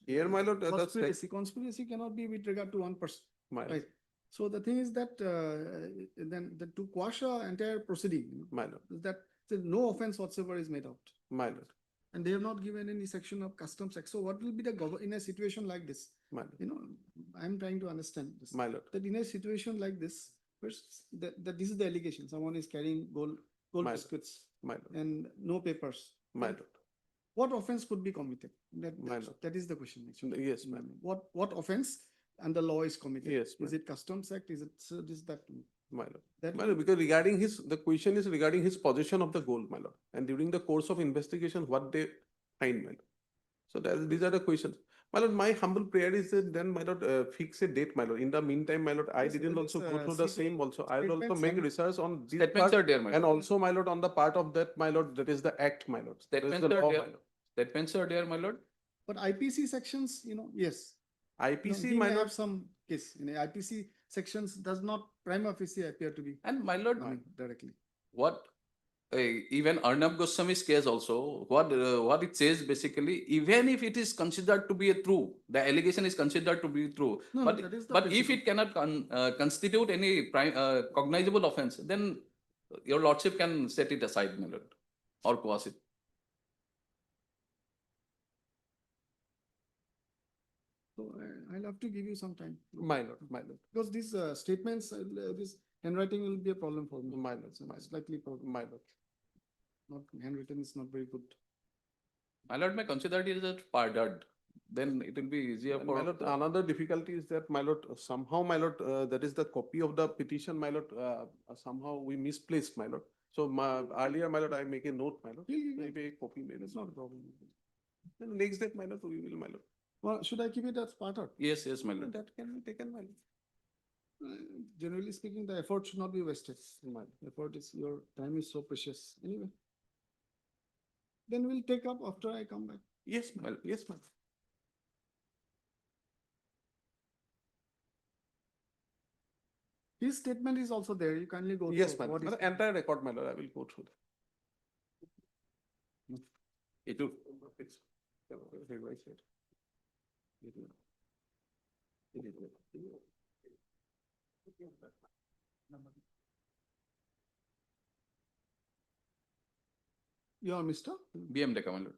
Here, my lord, that's Conspiracy. Conspiracy cannot be with regard to one person. my lord. Right. So the thing is that then to quash a entire proceeding, My lord. that no offense whatsoever is made out. My lord. And they have not given any section of Customs Act. So what will be the in a situation like this? My lord. I'm trying to understand this. My lord. That in a situation like this, first, that this is the allegation. Someone is carrying gold My lord. biscuits My lord. and no papers. My Then lord. What offense could be committed? My lord. That is the question. Actually. Yes, ma'am. What offense under law is committed? Yes, Is it Customs Act? Is it this that? My lord. That My lord, because regarding the question is regarding his possession of the gold, my lord. And during the course of investigation, what they find, my lord. So these are the questions. My lord, my humble prayer is that then, my lord, fix a date, my lord. In the meantime, my lord, I Yes, didn't this, also go through the statement- same also. I will also statements make and- research on this Statements part. are there, my And lord. also, my lord, on the part of that, my lord, that is the act, my lord. That is Statements the are law, there. my lord. Statements are there, my lord. But IPC sections, yes. IPC, He my may lord. have some case. IPC sections does not prima facie appear to be. And my lord, Directly. what even Arnab Goswami's case also, what it says basically, even if it is considered to be a true, the allegation is considered to be true. No, but that is the but if principle. it cannot constitute any cognizable offense, then your lordship can set it aside, my lord, or quash it. So I'll have to give you some time. My lord, my lord, Because these statements, this handwriting will be a problem for me. my lord, So it's likely problem. my lord. Not handwritten is not very good. My lord may consider it as a pardon, then it will be easier My for. lord, another difficulty is that, my lord, somehow, my lord, that is the copy of the petition, my lord, somehow we misplaced, my lord. So earlier, my lord, I make a note, my lord, maybe a copy, maybe it's not a problem. Then next day, my lord, we will, my lord. Well, should I keep it as part of? Yes, yes, my lord. That can be taken, my lord. Generally speaking, the effort should not be wasted. My effort is, your time is so precious. Anyway. Then we'll take up after I come back. Yes, my lord, yes, my lord. His statement is also there. You kindly go. Yes, through my what lord. is- The entire record, my lord, I will go through that. It will. You are Mr. BM Decca, my lord.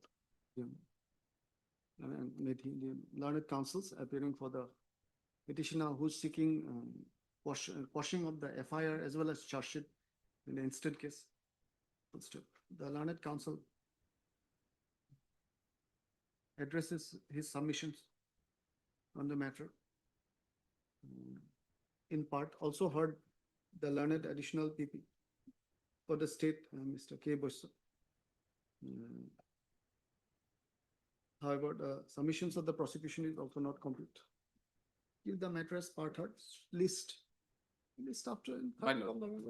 The learned counsels appearing for the petitioner who's seeking quashing of the FIR as well as charge sheet in the instant case. The learned counsel addresses his submissions on the matter. In part, also heard the learned additional PP for the state, Mr. K. Bosso. However, the submissions of the prosecution is also not complete. Give the matter as part heard, list after. My lord.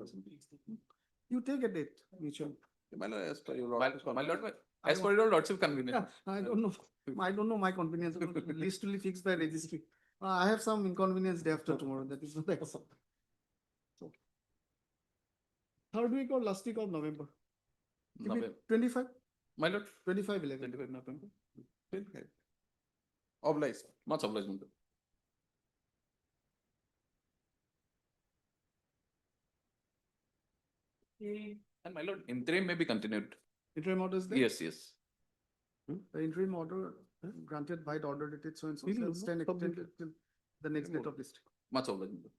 You take a date, mutual. My lord, as per your My lord. lord, as per your lordship convenience. Yeah, I don't know. I don't know my convenience. List will fix by registry. I have some inconvenience day after tomorrow. That is what I saw. So, third week or last week of November? November. 25? My lord. 25/11. 25 November. Obliged. Much obliged, my lord. And my lord, interim may be continued. Interim orders there? Yes, yes. The interim order granted by the order dated so and so shall stand extended till the next date of district. Much obliged, my lord.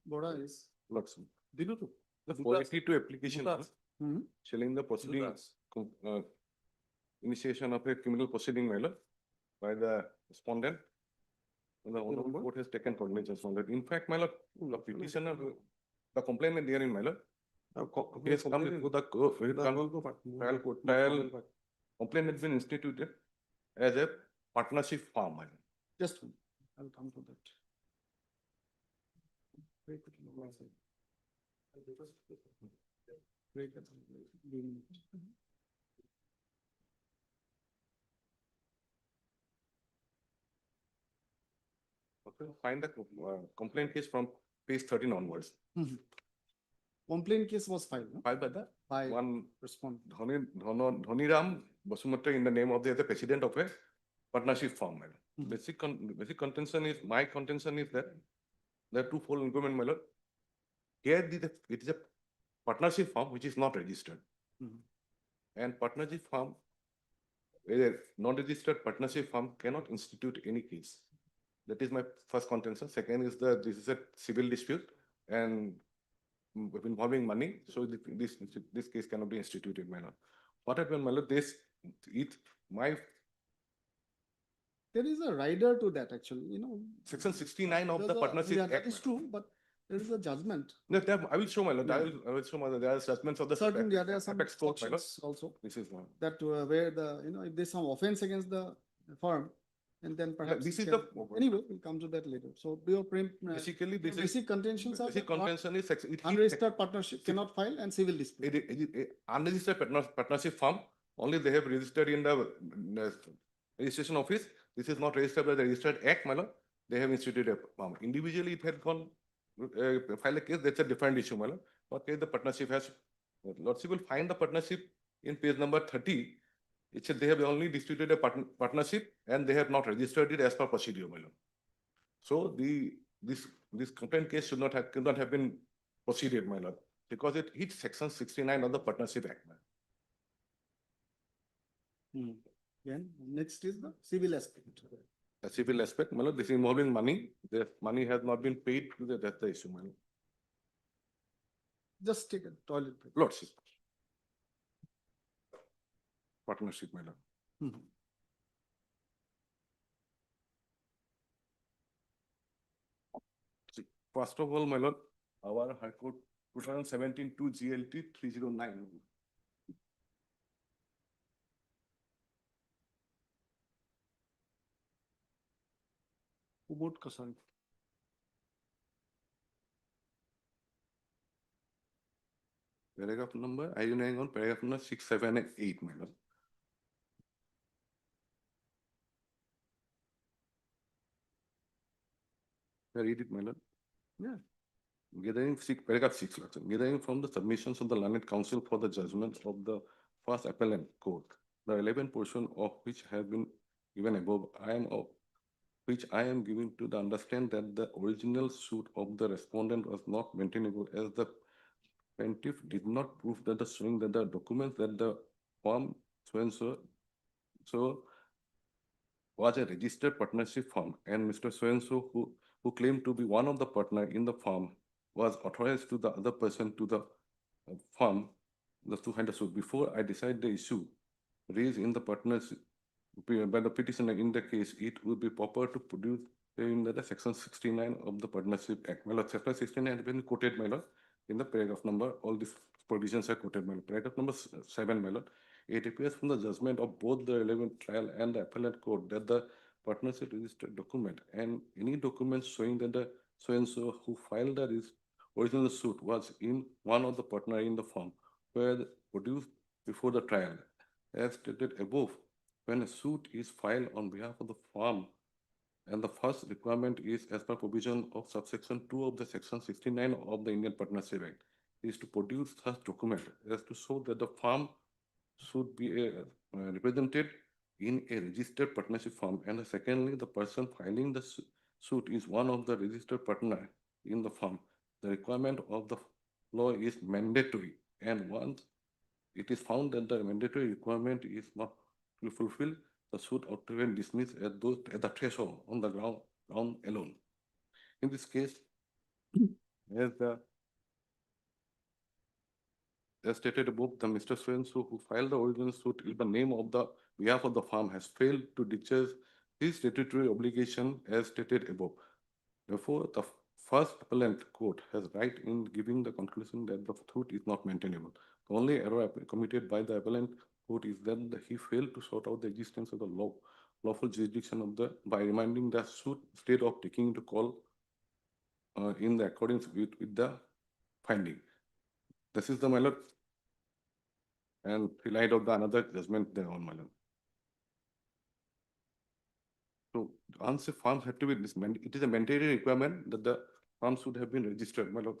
Bora is. Lordship. Dilutu. The 482 application, Mhm. showing the proceedings, initiation of a criminal proceeding, my lord, by the respondent. And the honorable court has taken cognizance on that. In fact, my lord, the petitioner, the complainant herein, my lord, he has come before the trial court, complaint has been instituted as a partnership firm, my lord. Just, I'll come to that. Very quickly. Very quickly. Okay, find the complaint case from page 13 onwards. Complaint case was filed, no? Filed by the By one respondent. Dhoniram Basumatra in the name of the president of a partnership firm, my lord. Basic contention is, my contention is that there are twofold increment, my lord. Here it is a partnership firm which is not registered. And partnership firm, a non-registered partnership firm cannot institute any case. That is my first contention. Second is that this is a civil dispute and involving money, so this case cannot be instituted, my lord. What happened, my lord, there is a rider to that actually, section 69 of the There's a- Partnership yeah, Act. that is true, but there is a judgment. No, I will show, my lord. Yeah. I will show, my lord. There are judgments of the Certainly, there are some apex court, my lord. sections also This is one. that where the, if there's some offense against the firm, and then perhaps. this it is can- Anyway, we'll come to that later. So your Basically, this is basic contentions are basic that contention is unregistered partnership cannot file and civil dispute. Unregistered partnership firm, only they have registered in the registration office. This is not registered by the registered act, my lord. They have instituted a firm. Individually, it had gone, file a case, that's a different issue, my lord. What case the partnership has, lordship will find the partnership in page number 30. It said they have only distributed a partnership and they have not registered it as per procedure, my lord. So this complaint case could not have been proceeded, my lord, because it hits section 69 of the Partnership Act. Then next is the civil aspect. A civil aspect, my lord, this is involving money. The money has not been paid to that's the issue, my lord. Just take a toilet break. Lordship. Partnership, my lord. Mhm. See, first of all, my lord, our High Court 2017 to GLT 309. Ubud Kasari. Paragraph number, are you knowing on paragraph number 6, 7, and 8, my lord? Can I read it, my lord? Yeah. Gathering paragraph 6, Lord, sir. Gathering from the submissions of the learned counsel for the judgment of the first appellant court, the relevant portion of which have been given above, which I am giving to the understand that the original suit of the respondent was not maintainable as the plaintiff did not prove that the showing that the documents that the firm so was a registered partnership firm, and Mr. So-and-so who claimed to be one of the partner in the firm was authorized to the other person to the firm to handle suit. Before I decide the issue raised in the partnership by the petitioner in the case, it would be proper to produce in the section 69 of the Partnership Act. My lord, section 69 has been quoted, my lord, in the paragraph number. All these provisions are quoted, my lord. Paragraph number 7, my lord. It appears from the judgment of both the relevant trial and the appellate court that the partnership registered document and any documents showing that the so-and-so who filed the original suit was in one of the partner in the firm were produced before the trial. As stated above, when a suit is filed on behalf of the firm, and the first requirement is as per provision of subsection 2 of the section 69 of the Indian Partnership Act, is to produce such document as to show that the firm should be represented in a registered partnership firm, and secondly, the person filing the suit is one of the registered partner in the firm. The requirement of the law is mandatory, and once it is found that the mandatory requirement is not fulfilled, the suit ought to be dismissed at the threshold on the ground alone. In this case, as stated above, the Mr. So-and-so who filed the original suit in the name of the behalf of the firm has failed to discharge his statutory obligation as stated above. Therefore, the first appellant court has right in giving the conclusion that the suit is not maintainable. The only error committed by the appellant court is that he failed to sort out the existence of the lawful jurisdiction of by reminding the suit instead of taking the call in the accordance with the finding. This is the my lord, and relied of the another judgment there on my lord. So once the firms have to be it is a mandatory requirement that the firm should have been registered, my lord.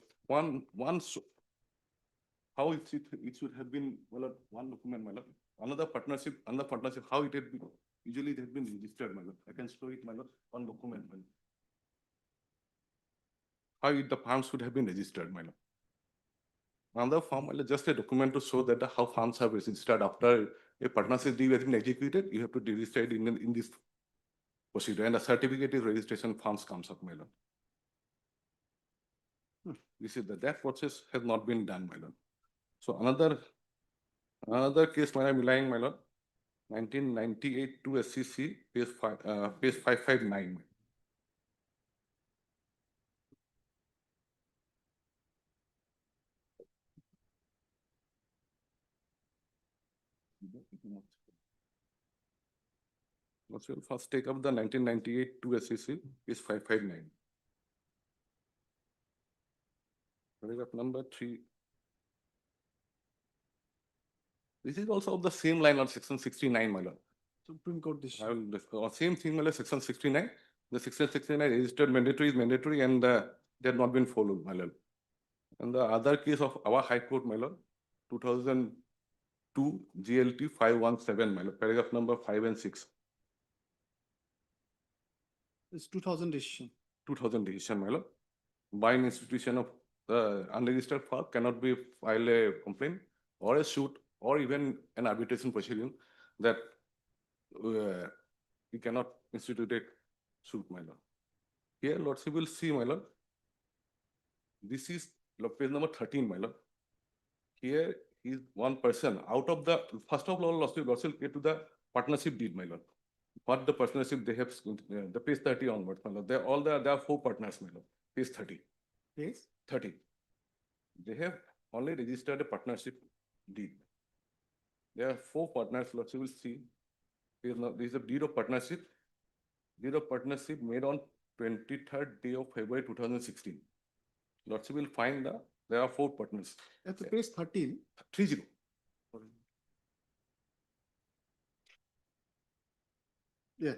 How it should have been, my lord, one document, my lord. Another partnership, how it had been, usually it has been registered, my lord. I can show it, my lord, one document, my lord. How the firm should have been registered, my lord. Another form, just a document to show that how farms have registered after a partnership deed has been executed, you have to register it in this procedure, and a certificate of registration forms comes up, my lord. This is that process has not been done, my lord. So another case, my lord, relying, my lord, 1998 to SCC, page 559. Let's first take up the 1998 to SCC, is 559. Paragraph number 3. This is also of the same line on section 69, my lord. Supreme Court decision. I will, same thing, my lord, section 69. The section 69 registered mandatory is mandatory, and they have not been followed, my lord. And the other case of our High Court, my lord, 2002 GLT 517, my lord, paragraph number 5 and 6. It's 2000 decision. 2000 decision, my lord. By an institution of the unregistered firm cannot be file a complaint or a suit or even an arbitration proceeding that he cannot institute a suit, my lord. Here, lordship will see, my lord. This is page number 13, my lord. Here is one person out of the, first of all, lordship get to the partnership deed, my lord. What the partnership they have, the page 30 onwards, my lord. There are 4 partners, my lord. Page 30. Page 30. They have only registered a partnership deed. There are 4 partners, lordship will see. There is a deed of partnership. Deed of partnership made on 23rd day of February 2016. Lordship will find there are 4 partners. That's page 13. 30. Yeah.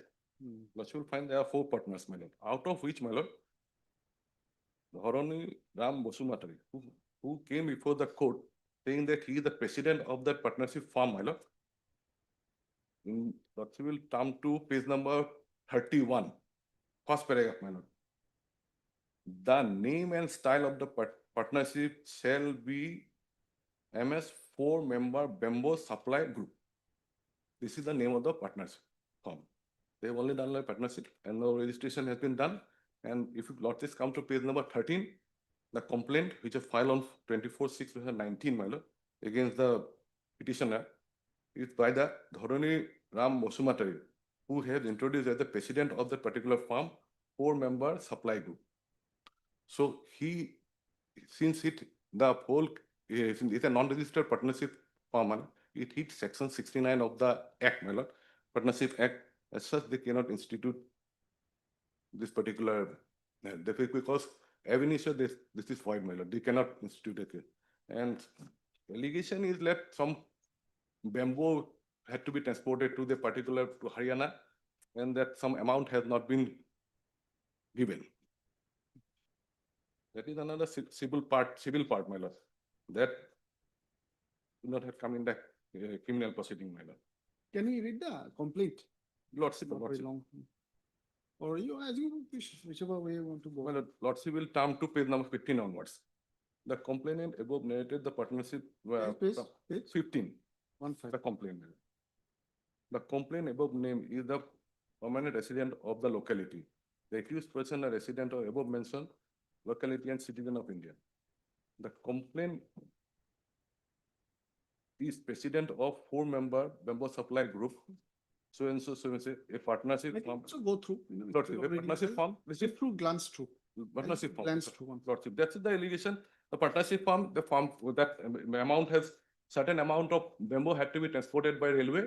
Lordship will find there are 4 partners, my lord. Out of which, my lord, Dharani Ram Bosumatari, who came before the court saying that he is the president of that partnership firm, my lord. Lordship will come to page number 31, first paragraph, my lord. The name and style of the partnership shall be MS 4-member Bamboo Supply Group. This is the name of the partnership firm. They have only done a partnership and no registration has been done. And if you lordship come to page number 13, the complaint which is filed on 24/6/2019, my lord, against the petitioner is by the Dharani Ram Bosumatari, who has introduced as the president of that particular firm, 4-member supply group. So he, since the whole it's a non-registered partnership firm, it hits section 69 of the Act, my lord, Partnership Act. As such, they cannot institute this particular, because ab initio this is void, my lord. They cannot institute it. And allegation is that some bamboo had to be transported to Haryana, and that some amount has not been given. That is another civil part, my lord. That do not have come in the criminal proceeding, my lord. Can we read the complaint? Lordship, Not very long. Or you, as you wish, whichever way you want to go. Well, lordship will come to page number 15 onwards. The complainant above narrated the partnership. Page 15. 15. The complaint. The complaint above name is the permanent resident of the locality. The accused person, a resident of above mentioned locality and citizen of India. The complaint is president of 4-member Bamboo Supply Group. So and so, a partnership firm. So go through. A partnership firm. Just through, glance through. Partnership firm. Glance through one. Lordship. That's the allegation. The partnership firm, the firm with that amount has certain amount of bamboo had to be transported by railway.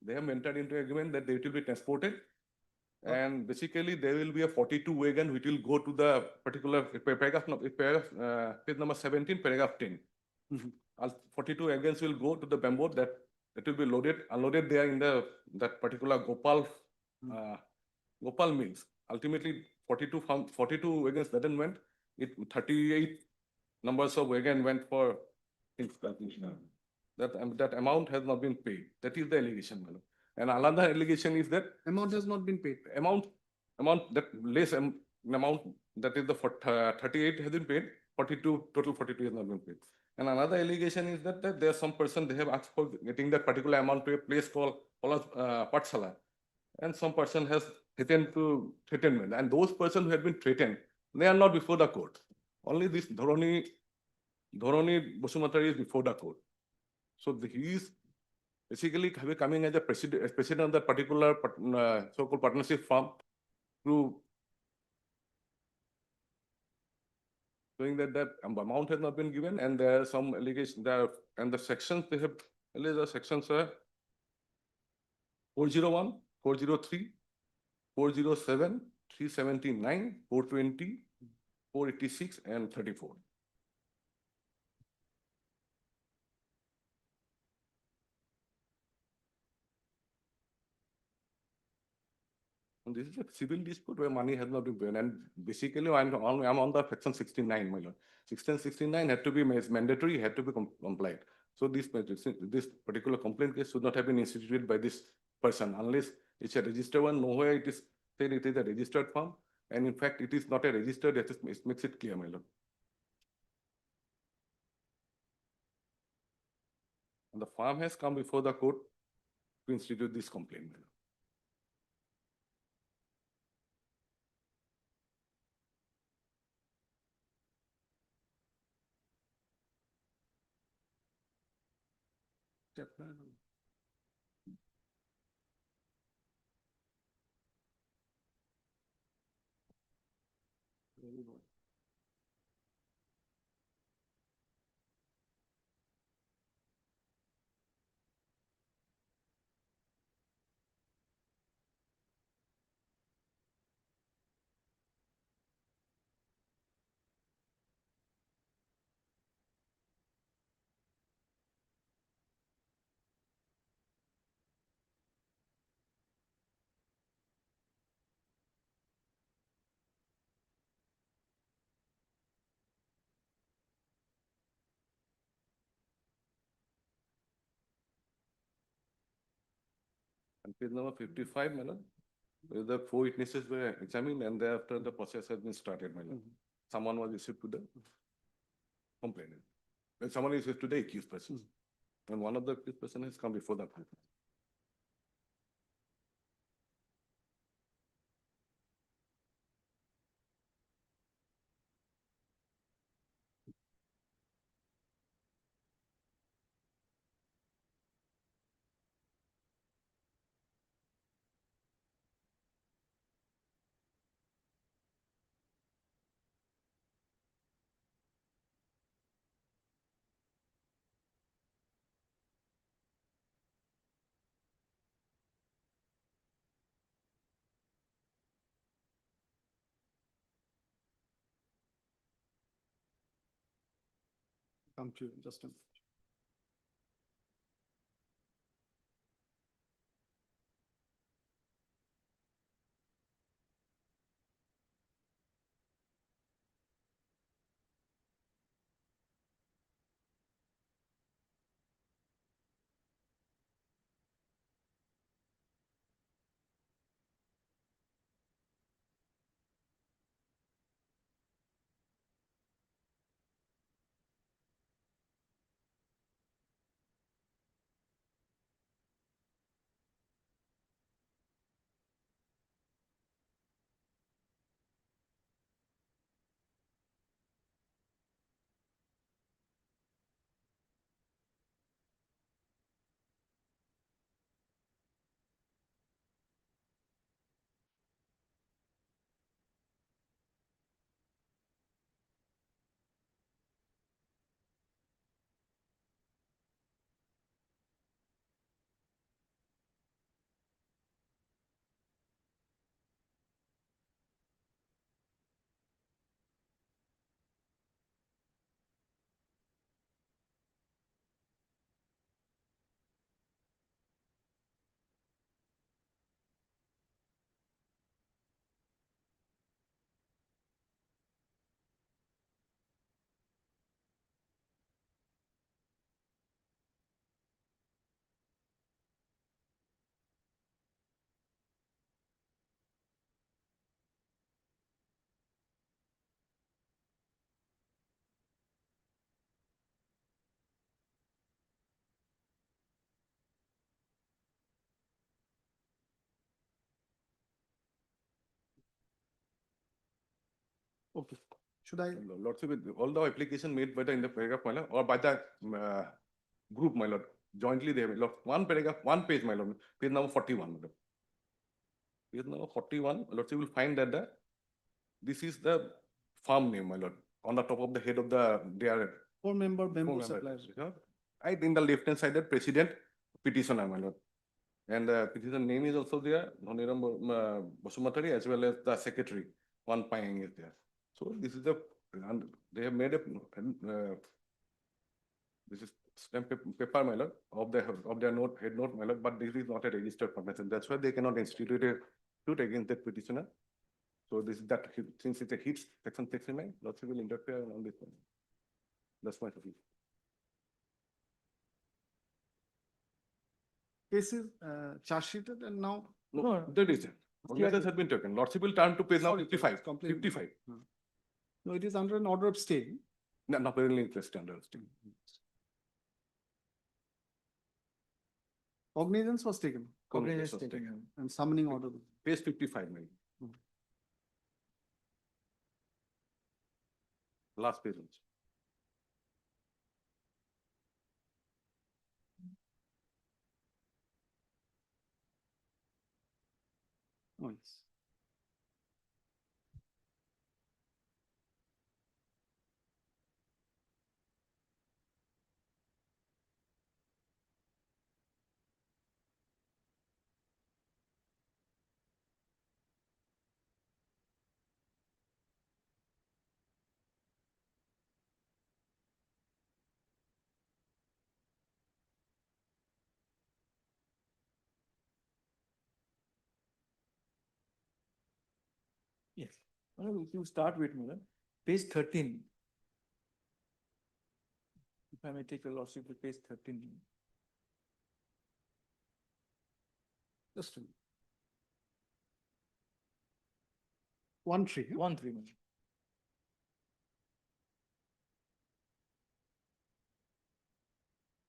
They have entered into agreement that they will be transported. And basically there will be a 42 wagon which will go to the particular paragraph, page number 17, paragraph 10. 42 wagons will go to the bamboo that it will be loaded, unloaded there in that particular Gopal mills. Ultimately, 42 wagons that went. 38 numbers of wagon went for things that amount has not been paid. That is the allegation, madam. And another allegation is that amount has not been paid. Amount that less amount that is the 38 has been paid. 42 has not been paid. And another allegation is that there are some person they have asked for getting that particular amount to a place called Patsala, and some person has threatened threatenment, and those persons who had been threatened, they are not before the court. Only this Dharani Bosumatari is before the court. So he is basically coming as a president of that particular so-called partnership firm through showing that amount has not been given, and there are some allegations there, and the sections they have alleged the sections are 401, 403, 407, 379, 420, 486, and 34. And this is a civil dispute where money has not been paid, and basically I'm on the section 69, my lord. Section 69 had to be mandatory, had to be complied. So this particular complaint case should not have been instituted by this person unless it's a registered one. Nowhere it is said it is a registered firm, and in fact it is not a registered. It makes it clear, my lord. And the firm has come before the court to institute this complaint, my lord. And page number 55, my lord, where the four witnesses were examined and thereafter the process has been started, my lord. Someone was issued to the complainant. When someone is issued to the accused person. And one of the accused person has come before the court. Come to you, just a minute. Okay, should I? Lordship, all the application made by the in the paragraph, my lord, or by the group, my lord, jointly they have, one paragraph, one page, my lord, page number 41, my lord. Page number 41, Lordship will find that this is the farm name, my lord, on the top of the head of their Four-member bamboo member, suppliers. right in the left-hand side, that president petitioner, my lord. And the petitioner name is also there, Dhoniram Basumatari, as well as the secretary, one Payang is there. So this is the, and they have made a, this is stamp paper, my lord, of their note, head note, my lord, but this is not a registered formation. That's why they cannot institute a suit against that petitioner. So this is that, since it's a hit, section 69, Lordship will interfere on this one. That's my opinion. Case is charge sheeted and now. No, that is it. Cognizance has been taken. Lordship will turn to page now 55. 55. No, it is under an order of stay. No, not very interested under stay. Cognizance was taken. Cognizance was taken. And summoning order. Page 55, maybe. Last page. Oh, yes. Yes. Well, if you start with me, page 13. If I may take your lordship to page 13. Just a minute. 1-3. huh? 1-3.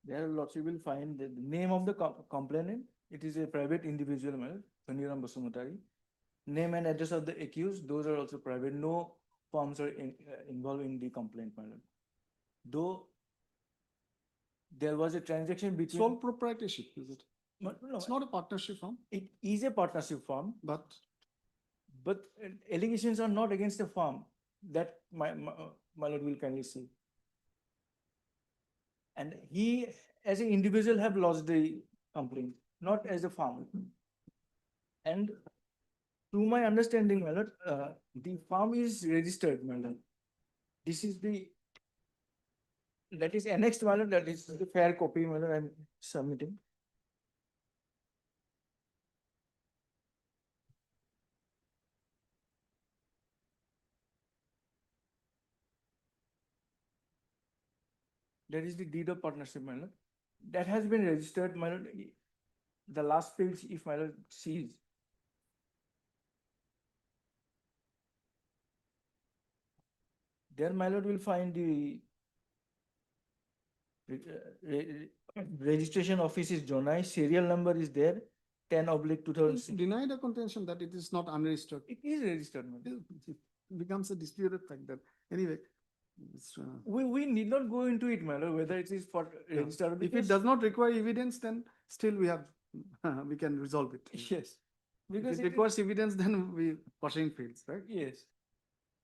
There lordship will find the name of the complainant. It is a private individual, madam, Thaniram Basumutari. Name and address of the accused, those are also private. No firms are involved in the complaint, madam. Though there was a transaction between. Sole proprietorship, is it? No, It's not a partnership firm, it is a partnership firm, but but allegations are not against the firm. That my lord will kindly see. And he, as an individual, have lost the complaint, not as a firm. And to my understanding, my lord, the firm is registered, my lord. This is the, that is annexed, my lord, that is the fair copy, my lord, I'm submitting. That is the deed of partnership, my lord. That has been registered, my lord. The last page, if my lord sees. There, my lord will find the registration office is Jonai, serial number is there, 10/2006. deny the contention that it is not unregistered. It is registered, my lord. It becomes a disputed fact that, anyway. it's, We need not go into it, my lord, whether it is for yeah. registered. If it because- does not require evidence, then still we have, we can resolve it. Yes. If Because it it is- requires evidence, then we pursuing fields, right? Yes.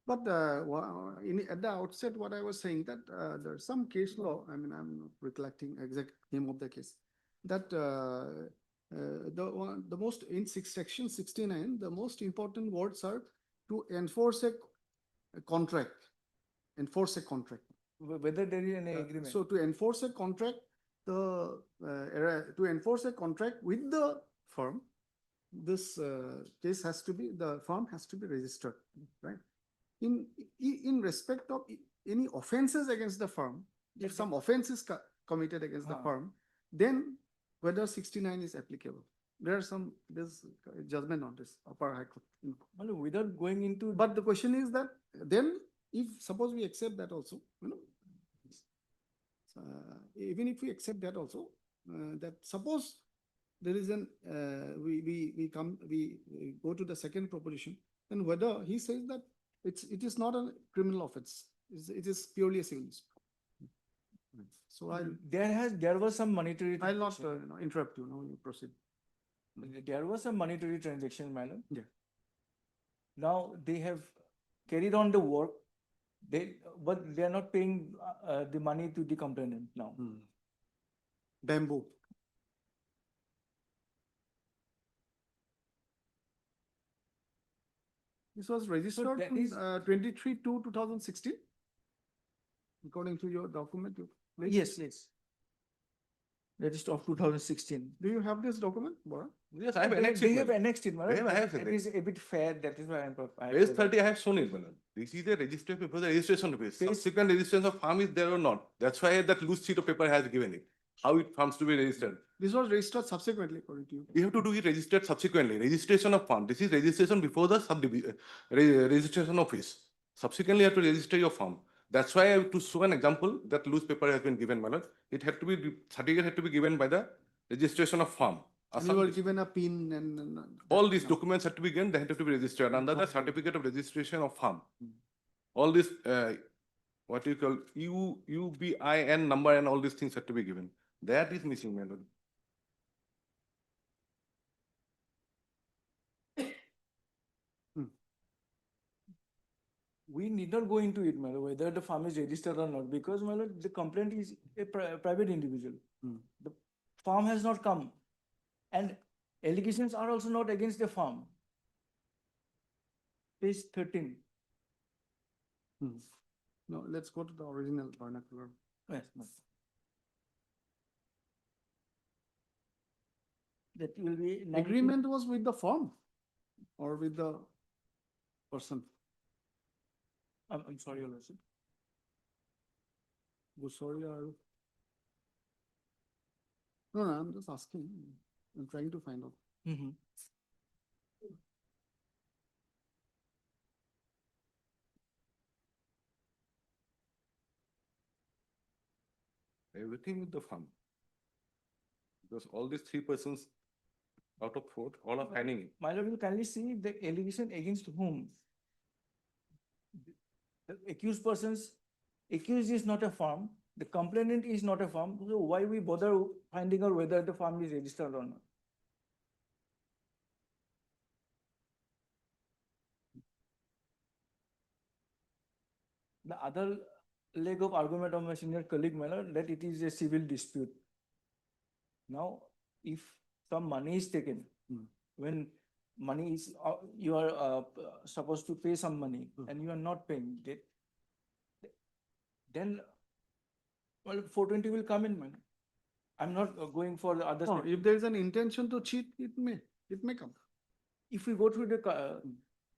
But at the outset, what I was saying that there's some case law, I mean, I'm not recollecting exact name of the case, that the most, in section 69, the most important words are to enforce a contract, enforce a contract. Whether there is any agreement. So to enforce a contract, to enforce a contract with the firm, this case has to be, the firm has to be registered, right? In respect of any offenses against the firm, if some offense is committed against the firm, then whether 69 is applicable. There's judgment on this, Upper High Court. Well, without going into. But the question is that then, if suppose we accept that also, even if we accept that also, that suppose there is an we go to the second proposition, then whether he says that it is not a criminal offense, it is purely a civil dispute. So There was some monetary. I'll not interrupt you. No, you proceed. There was a monetary transaction, madam. Yeah. Now they have carried on the work. But they are not paying the money to the complainant now. Bamboo. This was registered that on is- 23/2/2016. According to your document, Yes. That is of 2016. Do you have this document, Bora? Yes, I have They annexed it. have madam. annexed it, I have madam. it. It is a bit fair, that is why I'm. Page 30, I have shown it, madam. This is the registered paper, the registration page. Subsequent registration of farm is there or not. That's why that loose sheet of paper has given it. How it comes to be registered. This was registered subsequently, according to you. You have to do it registered subsequently. Registration of farm. This is registration before the registration office. Subsequently, you have to register your farm. That's why I have to show an example that loose paper has been given, madam. It had to be, certificate had to be given by the registration of farm. And you were given a pin and. All these documents have to be given, they have to be registered under the certificate of registration of farm. All this, what you call UBIN number and all these things have to be given. That is missing, madam. we need not go into it, my lord, whether the farm is registered or not, because my lord, the complaint is a private individual. The farm has not come, and allegations are also not against the farm. Page 13. No, let's go to the original vernacular. Yes. No. That will be. Agreement was with the farm or with the person? I'm sorry, Your Lordship. Sorry, no, I'm just asking. I'm trying to find out. Everything with the farm. Because all these 3 persons out of 4, all are finding it. My lord, you kindly see the allegation against whom? The accused persons, accused is not a farm, the complainant is not a farm, so why we bother finding out whether the farm is registered or not? The other leg of argument of my senior colleague, my lord, that it is a civil dispute. Now, if some money is taken, when money is, you are supposed to pay some money and you are not paying, then well, 420 will come in, man. I'm not going for the other. If there is an intention to cheat, it may come. If we go through the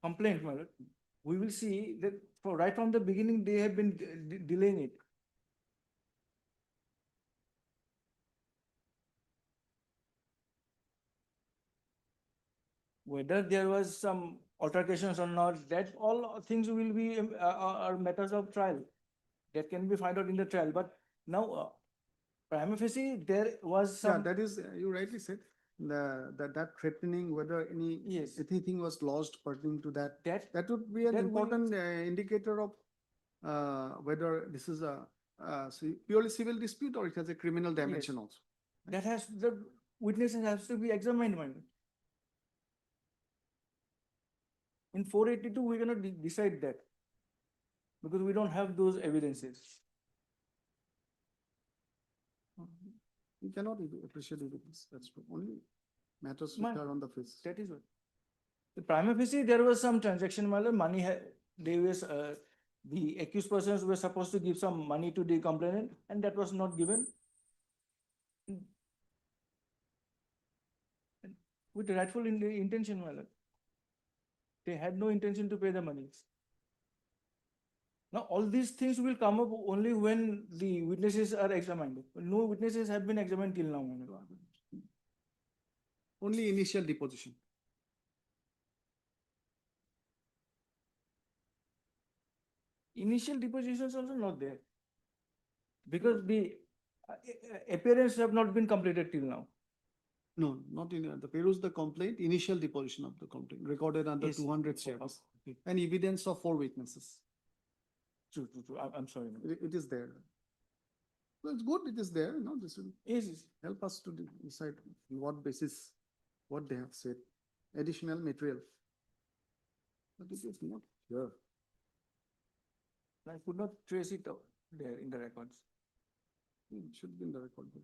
complaint, my lord, we will see that right from the beginning, they have been delaying it. Whether there was some altercations or not, that all things will be are matters of trial. That can be found out in the trial. But now, prima facie, there was some. Yeah, that is, you rightly said, that threatening, whether anything was lost pertaining to that. That would be an important indicator of whether this is a purely civil dispute or it has a criminal dimension also. That has, the witnesses has to be examined, man. In 482, we cannot decide that because we don't have those evidences. We cannot appreciate evidence. That's true. Only matters which are on the face. That is what. The prima facie, there was some transaction, money. They was the accused persons were supposed to give some money to the complainant, and that was not given. With rightful intention, they had no intention to pay the money. Now, all these things will come up only when the witnesses are examined. No witnesses have been examined till now. Only initial deposition. Initial deposition is also not there. Because the appearance have not been completed till now. No, not in the peruse the complaint, initial deposition of the complaint recorded under 200 shares and evidence of 4 witnesses. True. I'm sorry. It is there. So it's good. It is there. No, this will help us to decide on what basis, what they have said. Additional material. But it is not here. I could not trace it out there in the records. It should be in the record book.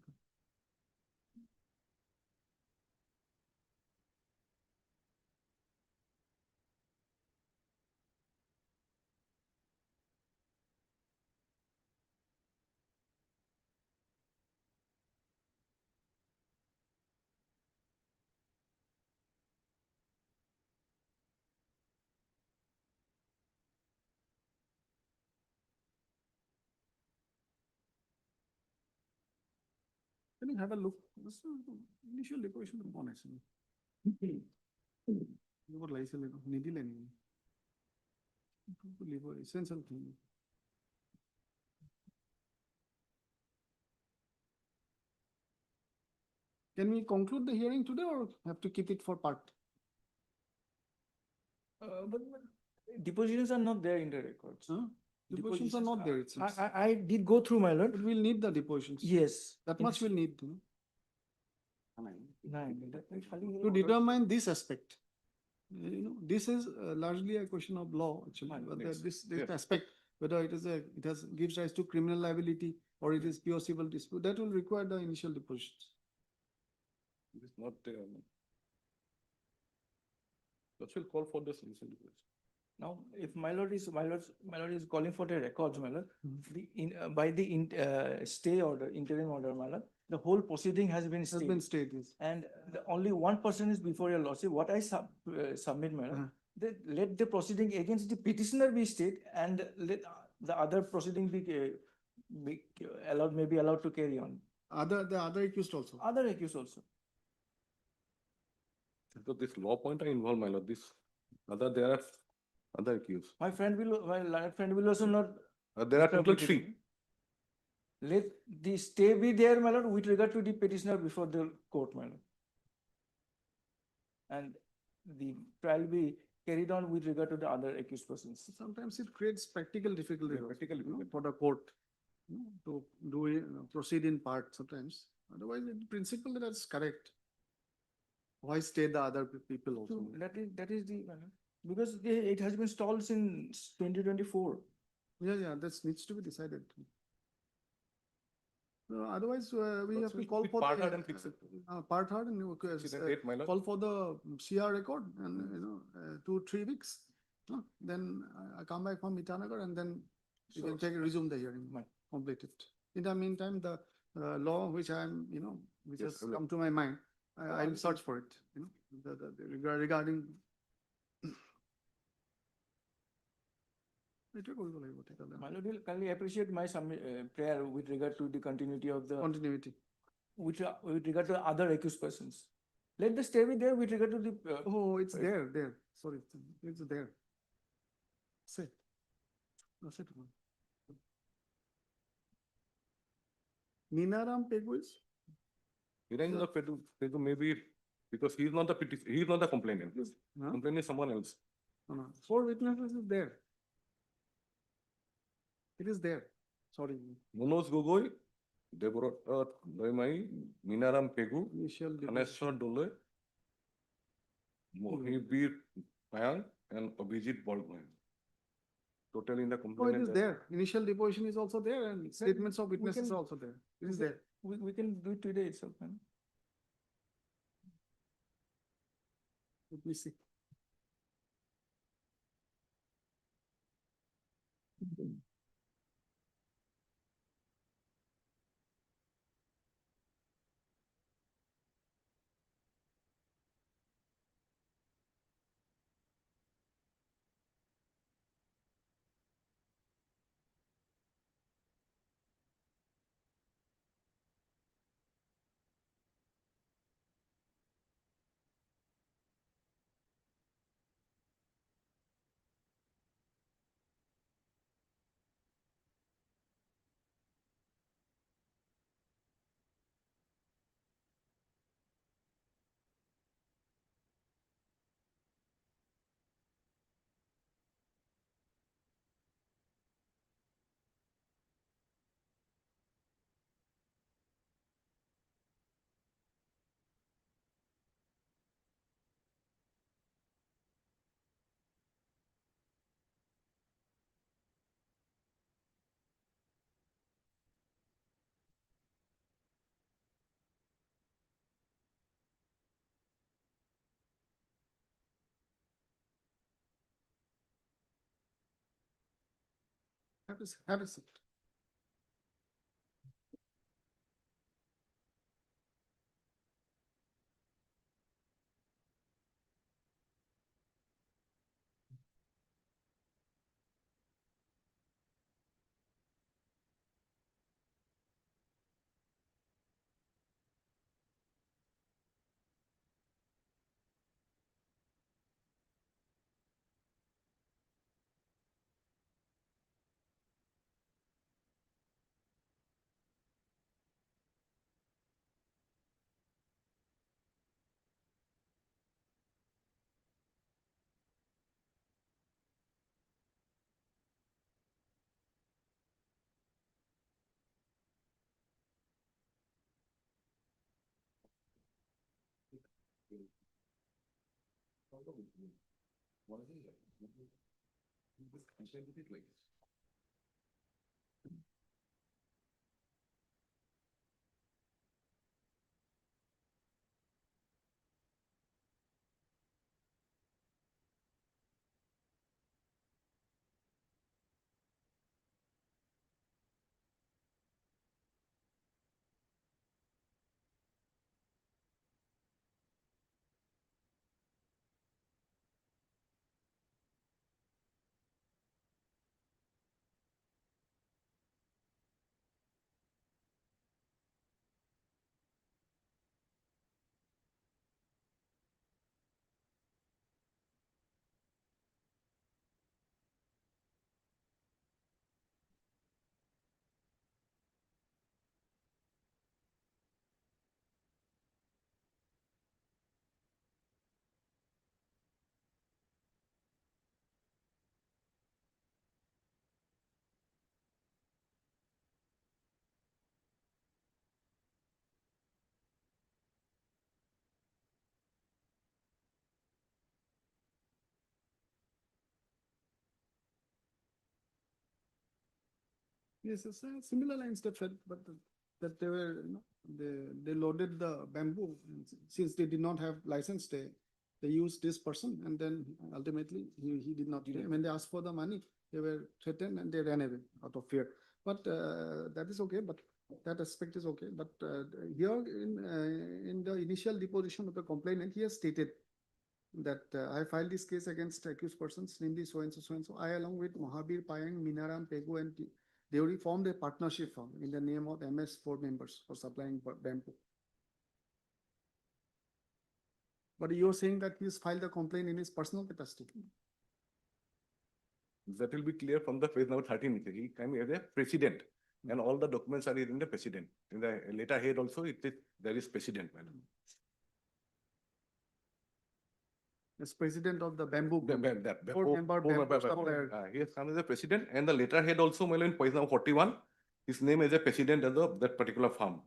Can you have a look? This is initial deposition of bond actually. What lies in needle anyway. Essential thing. Can we conclude the hearing today or have to keep it for part? But depositions are not there in the records. Huh? Depositions are not there, it seems. I did go through, my lord. But we'll need the depositions. Yes. That much we'll need to. To determine this aspect. This is largely a question of law, actually, whether yes, this yes. aspect, whether it gives rise to criminal liability or it is pure civil dispute, that will require the initial deposits. It is not there. That will call for this initial deposit. Now, if my lord is calling for the records, my lord, by the stay order, interim order, my lord, the whole proceeding has been Has stayed. been stayed, yes. And only one person is before your lordship. What I submit, my lord, that let the proceeding against the petitioner be stayed and let the other proceeding be allowed, may be allowed to carry on. The other accused also. Other accused also. So this law point I involved, my lord, there are other accused. My friend will also not. There are disturb total with it. 3. Let the stay be there, my lord, with regard to the petitioner before the court, my lord. And the trial be carried on with regard to the other accused persons. Sometimes it creates practical difficulty for the court to do proceed in part sometimes. Otherwise, in principle, that's correct. Why stay the other people also? So that is the, because it has been stalled since 2024. Yeah, that needs to be decided. Otherwise, we have to call for part hard and fix it. part hard and See the date, my lord. call for the CR record and 2-3 weeks. Then I come back from Itanagar and then you can resume the hearing, complete it. In the meantime, the law which which Yes, has come to my mind, I will search for it. Regarding. My lord will kindly appreciate my prayer with regard to the continuity of the. Continuity. With regard to other accused persons. Let the stay be there with regard to the. Oh, it's there. Sorry, it's there. Say. No, say to one. Minaram Pegu is? Pegu maybe because he is not the complainant. Complainant is someone else. No. 4 witnesses is there. It is there. Sorry. Manoj Gogoi, Deborah Loimai, Minaram Pegu, Aneshwar Dole, Mohibir Payang, and Abhijit Bolgoy. Total in the Oh, it complainant. is there. Initial deposition is also there and statements of witnesses are also there. It is there. We can do it today itself, man. Let me see. Have a seat. Yes, it's a similar lines that fed, but that they were, you know, they loaded the bamboo. And since they did not have license, they used this person, and then ultimately he did not pay. When they asked for the money, they were threatened and they ran away out of fear. But that is okay, but that aspect is okay. But here in the initial deposition of the complainant, he has stated that I filed this case against accused persons, namely so and so, so and so. I, along with Mahabir, Payang, Minaram, Pegu, and Deori, formed a partnership firm in the name of MS 4 members for supplying bamboo. But you're saying that he's filed a complaint in his personal capacity. That will be clear from the page number 13. He came as a president, and all the documents are in the president. In the later head also, there is president, madam. As president of the bamboo. That Four-member bamboo supplier. He has come as a president, and the later head also, madam, in page number 41, his name is a president of that particular farm.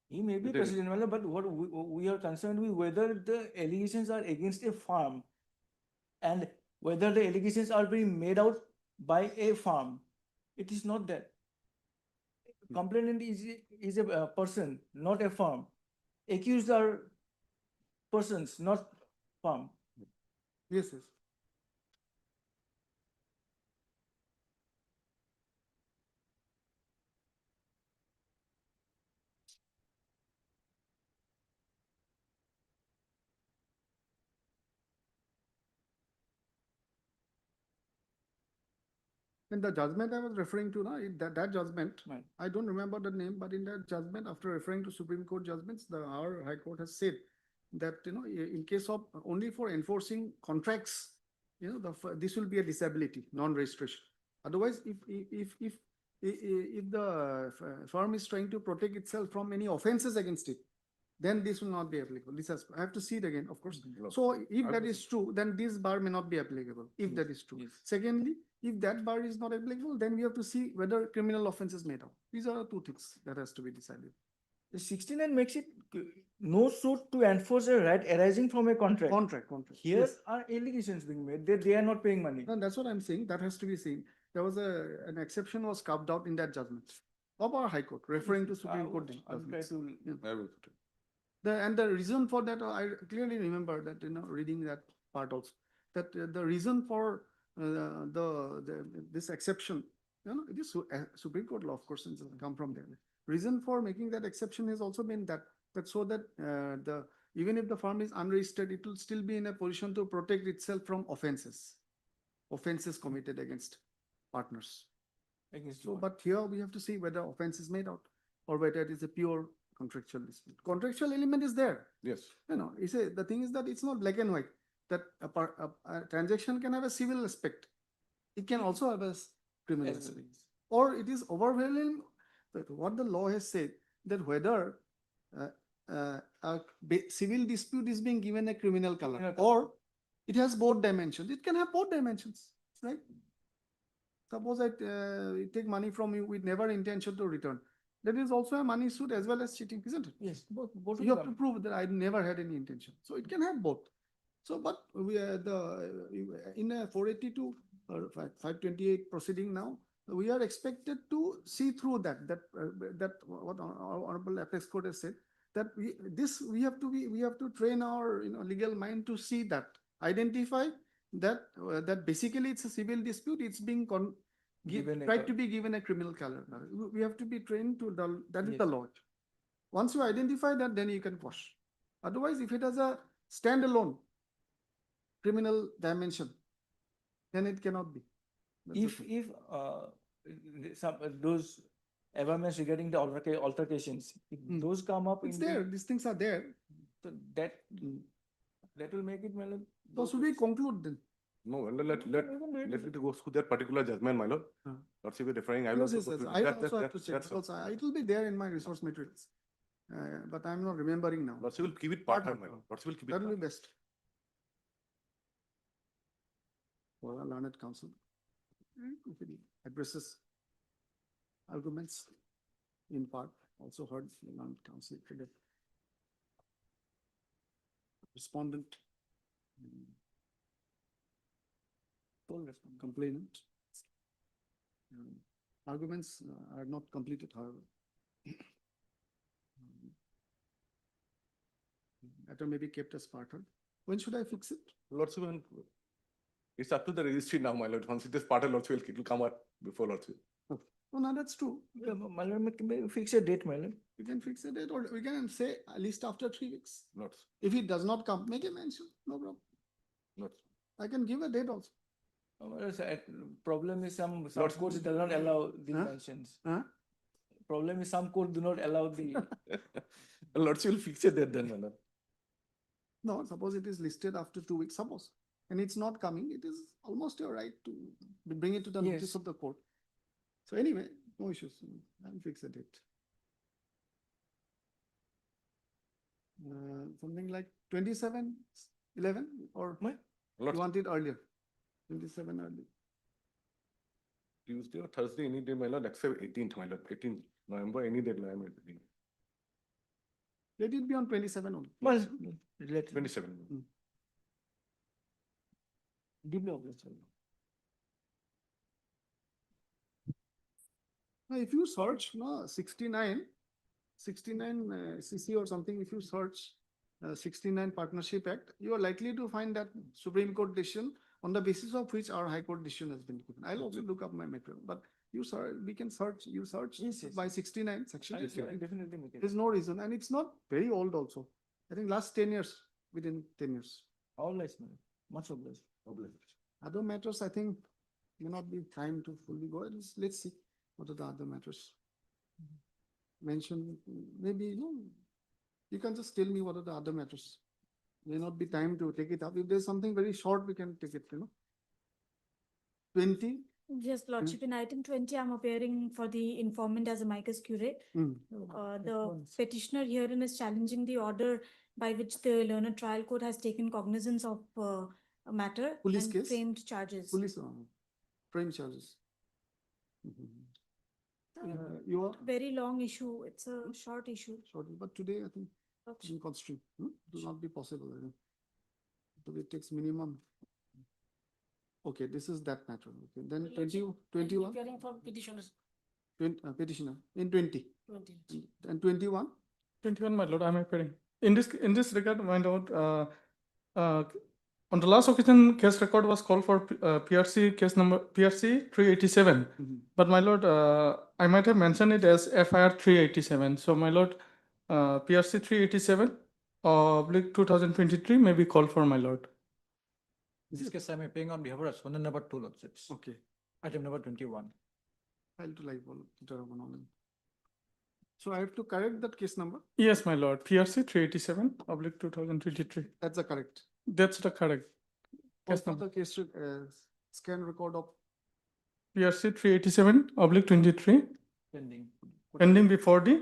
He may be It is- president, madam, but what we are concerned with whether the allegations are against a farm and whether the allegations are being made out by a farm. It is not that. Complainant is a person, not a farm. Accused are persons, not farm. Yes, yes. In the judgment I was referring to, now, that judgment, I don't remember the name, but in that judgment, after referring to Supreme Court judgments, our High Court has said that, you know, in case of only for enforcing contracts, you know, this will be a disability, non-registration. Otherwise, if the firm is trying to protect itself from any offenses against it, then this will not be applicable. I have to see it again, of course. So if that is true, then this bar may not be applicable, if that is true. Secondly, if that bar is not applicable, then we have to see whether criminal offense is made out. These are two things that has to be decided. The 69 makes it no suit to enforce a right arising from a contract. Contract. Here Yes. are allegations being made that they are not paying money. No, that's what I'm saying. That has to be seen. There was an exception was carved out in that judgment of our High Court, referring to Supreme Court judgments. Yeah. And the reason for that, I clearly remember that, you know, reading that part also, that the reason for this exception, you know, it is Supreme Court law, of course, since it come from there. Reason for making that exception has also been that so that even if the firm is unregistered, it will still be in a position to protect itself from offenses committed against partners. So, but here we have to see whether offense is made out or whether it is a pure contractual dispute. Contractual element is there. Yes. You know, the thing is that it's not black and white, that a transaction can have a civil aspect. It can also have a criminal aspect. Or it is overwhelming that what the law has said, that whether a civil dispute is being given a criminal color or it has both dimensions. It can have both dimensions, right? Suppose I take money from you with never intention to return. That is also a money suit as well as cheating, isn't it? Yes, both You have to prove that I never had any intention. So it can have both. So, but we are in a 482 or 528 proceeding now, we are expected to see through that what our Honorable Apex Court has said, that we have to train our legal mind to see that, identify that that basically it's a civil dispute, it's being tried to be given a criminal color. We have to be trained to that is the law. Once you identify that, then you can quash. Otherwise, if it has a standalone criminal dimension, then it cannot be. That's the If some those awareness regarding the altercations, if those come up It's in there, these things are there. so that will make it, my lord. So should we conclude then? No, let it go through that particular judgment, my lord. Lordship is referring, I will Yes, also. yes, go yes. through I that, also have to check that's all. because it will be there in my resource materials. But I'm not remembering now. Lordship will keep it part time, my lord. Lordship will keep it. That will be part. best. For our learned counsel. If it addresses arguments in part, also heard the learned counsel. Respondent. Complainant. Arguments are not completed, however. Matter may be kept as part of. When should I fix it? Lordship, it's up to the registry now, my lord. Once it is part of lordship, it will come up before lordship. Oh, no, that's true. Yeah, my lord, fix a date, my lord. We can fix a date or we can say at least after 3 weeks. Lordship, If it does not come, make a mention, no problem. lordship. I can give a date also. Problem is some Lordship. courts does not allow the Huh? mentions. Huh? Problem is some court do not allow the. Lordship will fix it then, my lord. No, suppose it is listed after 2 weeks, suppose, and it's not coming, it is almost your right to bring it to the notice Yes. of the court. So anyway, no issues. I'll fix a date. Something like 27/11 or you Lordship, want it earlier? 27 early. Tuesday or Thursday, any day, my lord, except 18th, my lord, 18th November, any day, I am ready. Let it be on 27 only. Well, let 27. develop this. Now, if you search, no, 69 CC or something, if you search 69 Partnership Act, you are likely to find that Supreme Court decision on the basis of which our High Court decision has been given. I'll also look up my material, but you search, we can search, you search Yes, yes. by 69 section. I definitely make it. There's no reason, and it's not very old also. I think last 10 years, within 10 years. All less, man. Much obliged. Other matters, I think, may not be time to fully go. Let's see what are the other matters. Mention, maybe, no, you can just tell me what are the other matters. May not be time to take it up. If there's something very short, we can take it, 20. Yes, Lordship, in item 20, I'm appearing for the informant as amicus curiae. The petitioner herein is challenging the order by which the learned trial court has taken cognizance of a matter Police and case? framed charges. Police, frame charges. You are Very long issue. It's a short issue. short, but today I think Okay. in constraint, it will not be possible. I think. So it takes minimum. Okay, this is that matter. Okay, then 21, Appearing for petitioners. petitioner in 20 20. and 21. 21, my lord, I'm appearing. In this regard, my lord, on the last occasion, case record was called for PRC case number PRC 387. But my lord, I might have mentioned it as FIR 387. So my lord, PRC 387 oblique 2023 may be called for, my lord. In this case, I'm appearing on behalf of respondent number 2, lordships. Okay. Item number 21. File to live So I have to correct that case number. Yes, my lord, PRC 387 oblique 2023. That's the correct. That's the correct case Also number. the case scan record of PRC 387 oblique 23 Pending. pending before the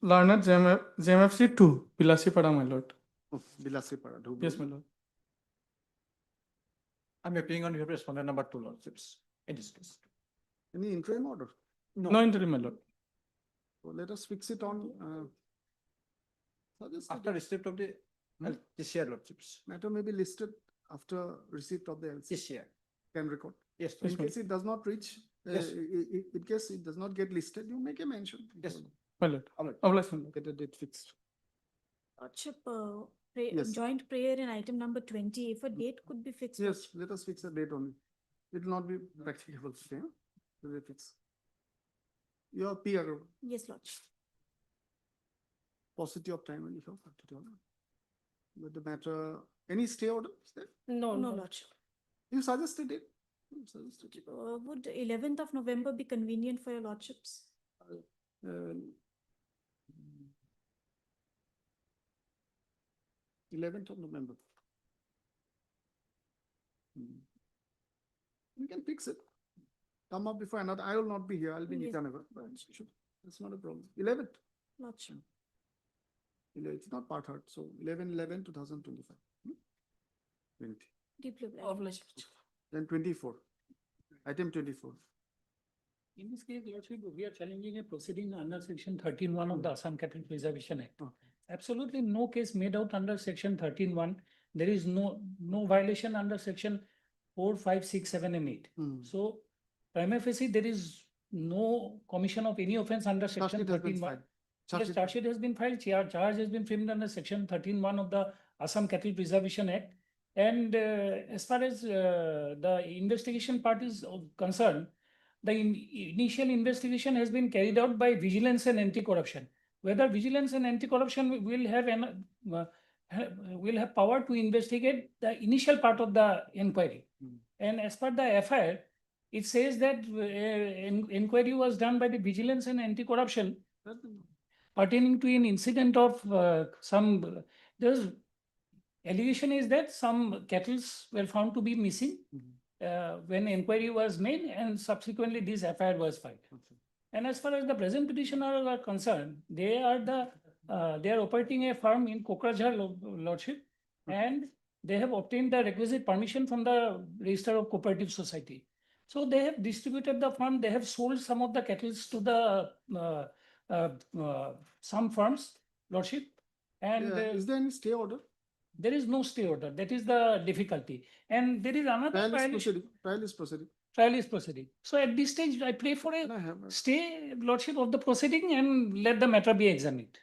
learned JMFC 2, Bilasipara, my lord. Bilasipara. Yes, my lord. I'm appearing on behalf of respondent number 2, lordships. In this case. Any interim order? No interim, my lord. So let us fix it on. After receipt of the This year, lordships. Matter may be listed after receipt of the LC. This year. Can record. Yes. In case it does not reach, Yes. in case it does not get listed, you make a mention. Yes. My lord. All right. Obliged, my lord. Get a date fixed. Lordship, Yes. joint prayer in item number 20, if a date could be fixed. Yes, let us fix a date only. It will not be practicable today, huh? Let us fix. Your peer, Yes, Lordship. paucity of time when you have to tell. But the matter, any stay order is there? No, Lordship. You suggested it. You suggested it. Would 11th of November be convenient for your Lordships? 11th of November. We can fix it. Come up before another, I will not be here, I'll be in Yes. Itanagar, but that's not a problem. 11th, Lordship. it's not part hard, so 11/11/2025. 20, Deeply obliged. then 24, item 24. In this case, Lordship, we are challenging a proceeding under section 13(1) of the Assam Cattle Preservation Act. Absolutely no case made out under section 13(1). There is no violation under section 4, 5, 6, 7, and 8. So prima facie, there is no commission of any offense under section Charge sheet has been 13(1). filed. Yes, charge sheet has been filed, charge has been framed under section 13(1) of the Assam Cattle Preservation Act. And as far as the investigation part is concerned, the initial investigation has been carried out by Vigilance and Anti-Corruption. Whether Vigilance and Anti-Corruption will have power to investigate the initial part of the inquiry. And as per the FIR, it says that inquiry was done by the Vigilance and Anti-Corruption pertaining to an incident of there's allegation is that some cattle were found to be missing when inquiry was made, and subsequently this FIR was filed. And as far as the present petitioners are concerned, they are operating a farm in Kokrajhar, Lordship, and they have obtained the requisite permission from the Register of Cooperative Society. So they have distributed the farm, they have sold some of the cattle to the some firms, Lordship. And Is there any stay order? there is no stay order. That is the difficulty. And there is another Trial is violation. proceeding. Trial is proceeding. Trial is proceeding. So at this stage, I pray for I a have a- stay, Lordship, of the proceeding and let the matter be examined.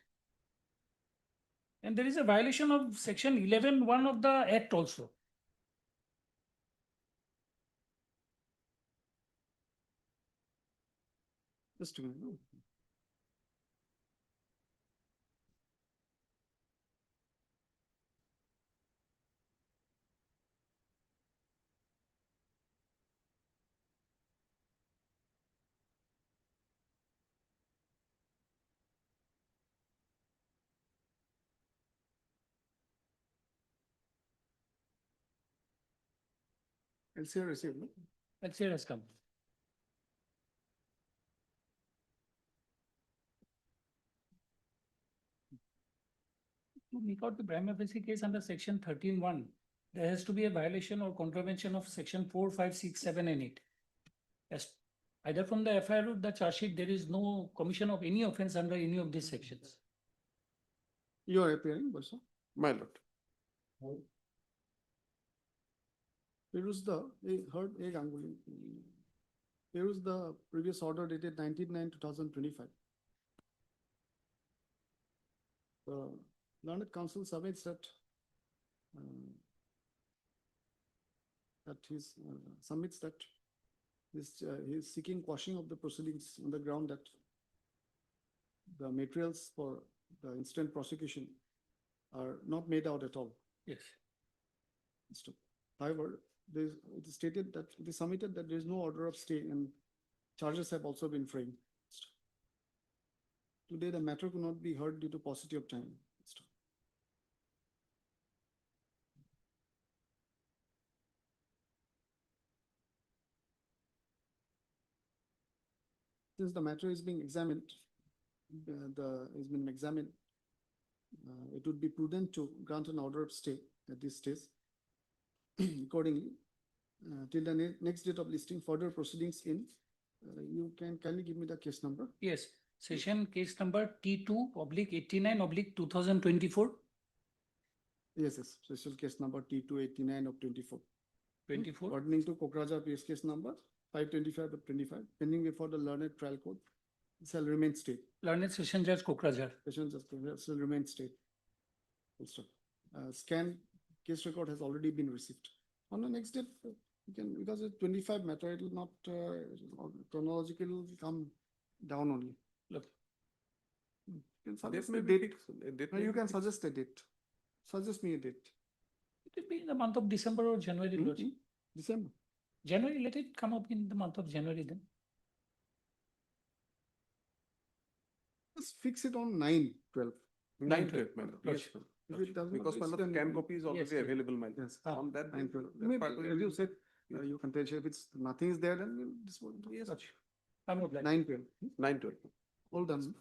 And there is a violation of section 11(1) of the Act also. Just a minute. LCR received, no? LCR has come. To make out the prima facie case under section 13(1), there has to be a violation or contravention of section 4, 5, 6, 7, and 8. As either from the FIR or the charge sheet, there is no commission of any offense under any of these sections. You are appearing, Barsa. My lord. Here is the, heard A. Ganguly. Here is the previous order dated 19/9/2025. The Learned Counsel submits that submits that he is seeking quashing of the proceedings on the ground that the materials for the instant prosecution are not made out at all. Yes. However, it is stated that it is submitted that there is no order of stay and charges have also been framed. Today, the matter could not be heard due to paucity of time. Since the matter is being examined, it would be prudent to grant an order of stay at this stage. Accordingly, till the next date of listing, further proceedings in, you can kindly give me the case number. Yes, session case number T2/89/2024. Yes, yes, special case number T289 of 24. 24. Ordering to Kokrajhar PS case number 525 of 25, pending before the learned trial court, shall remain state. Learned Session Judge Kokrajhar. Session just shall remain state. Full stop. Scan case record has already been received. On the next date, you can, because it's 25 matter, it will not, chronological will come down only. Look. You can Date suggest may a be date. fixed. A date No, may you be can fixed. suggest a date. Suggest me a date. It will be in the month of December or January, Lordship. December. January, let it come up in the month of January then. Just fix it on 9/12. 9/12, my lord. Yes, If sir. it does not Because my reach, lord, then scan we- copy is yes, already yes. available, my lord. Yes. On that. 9/12. that Maybe, part will as you be- said, you can tell, if it's, nothing is there, then we'll dispose. Yes. I'm obliged. 9/12. 9/12. All done.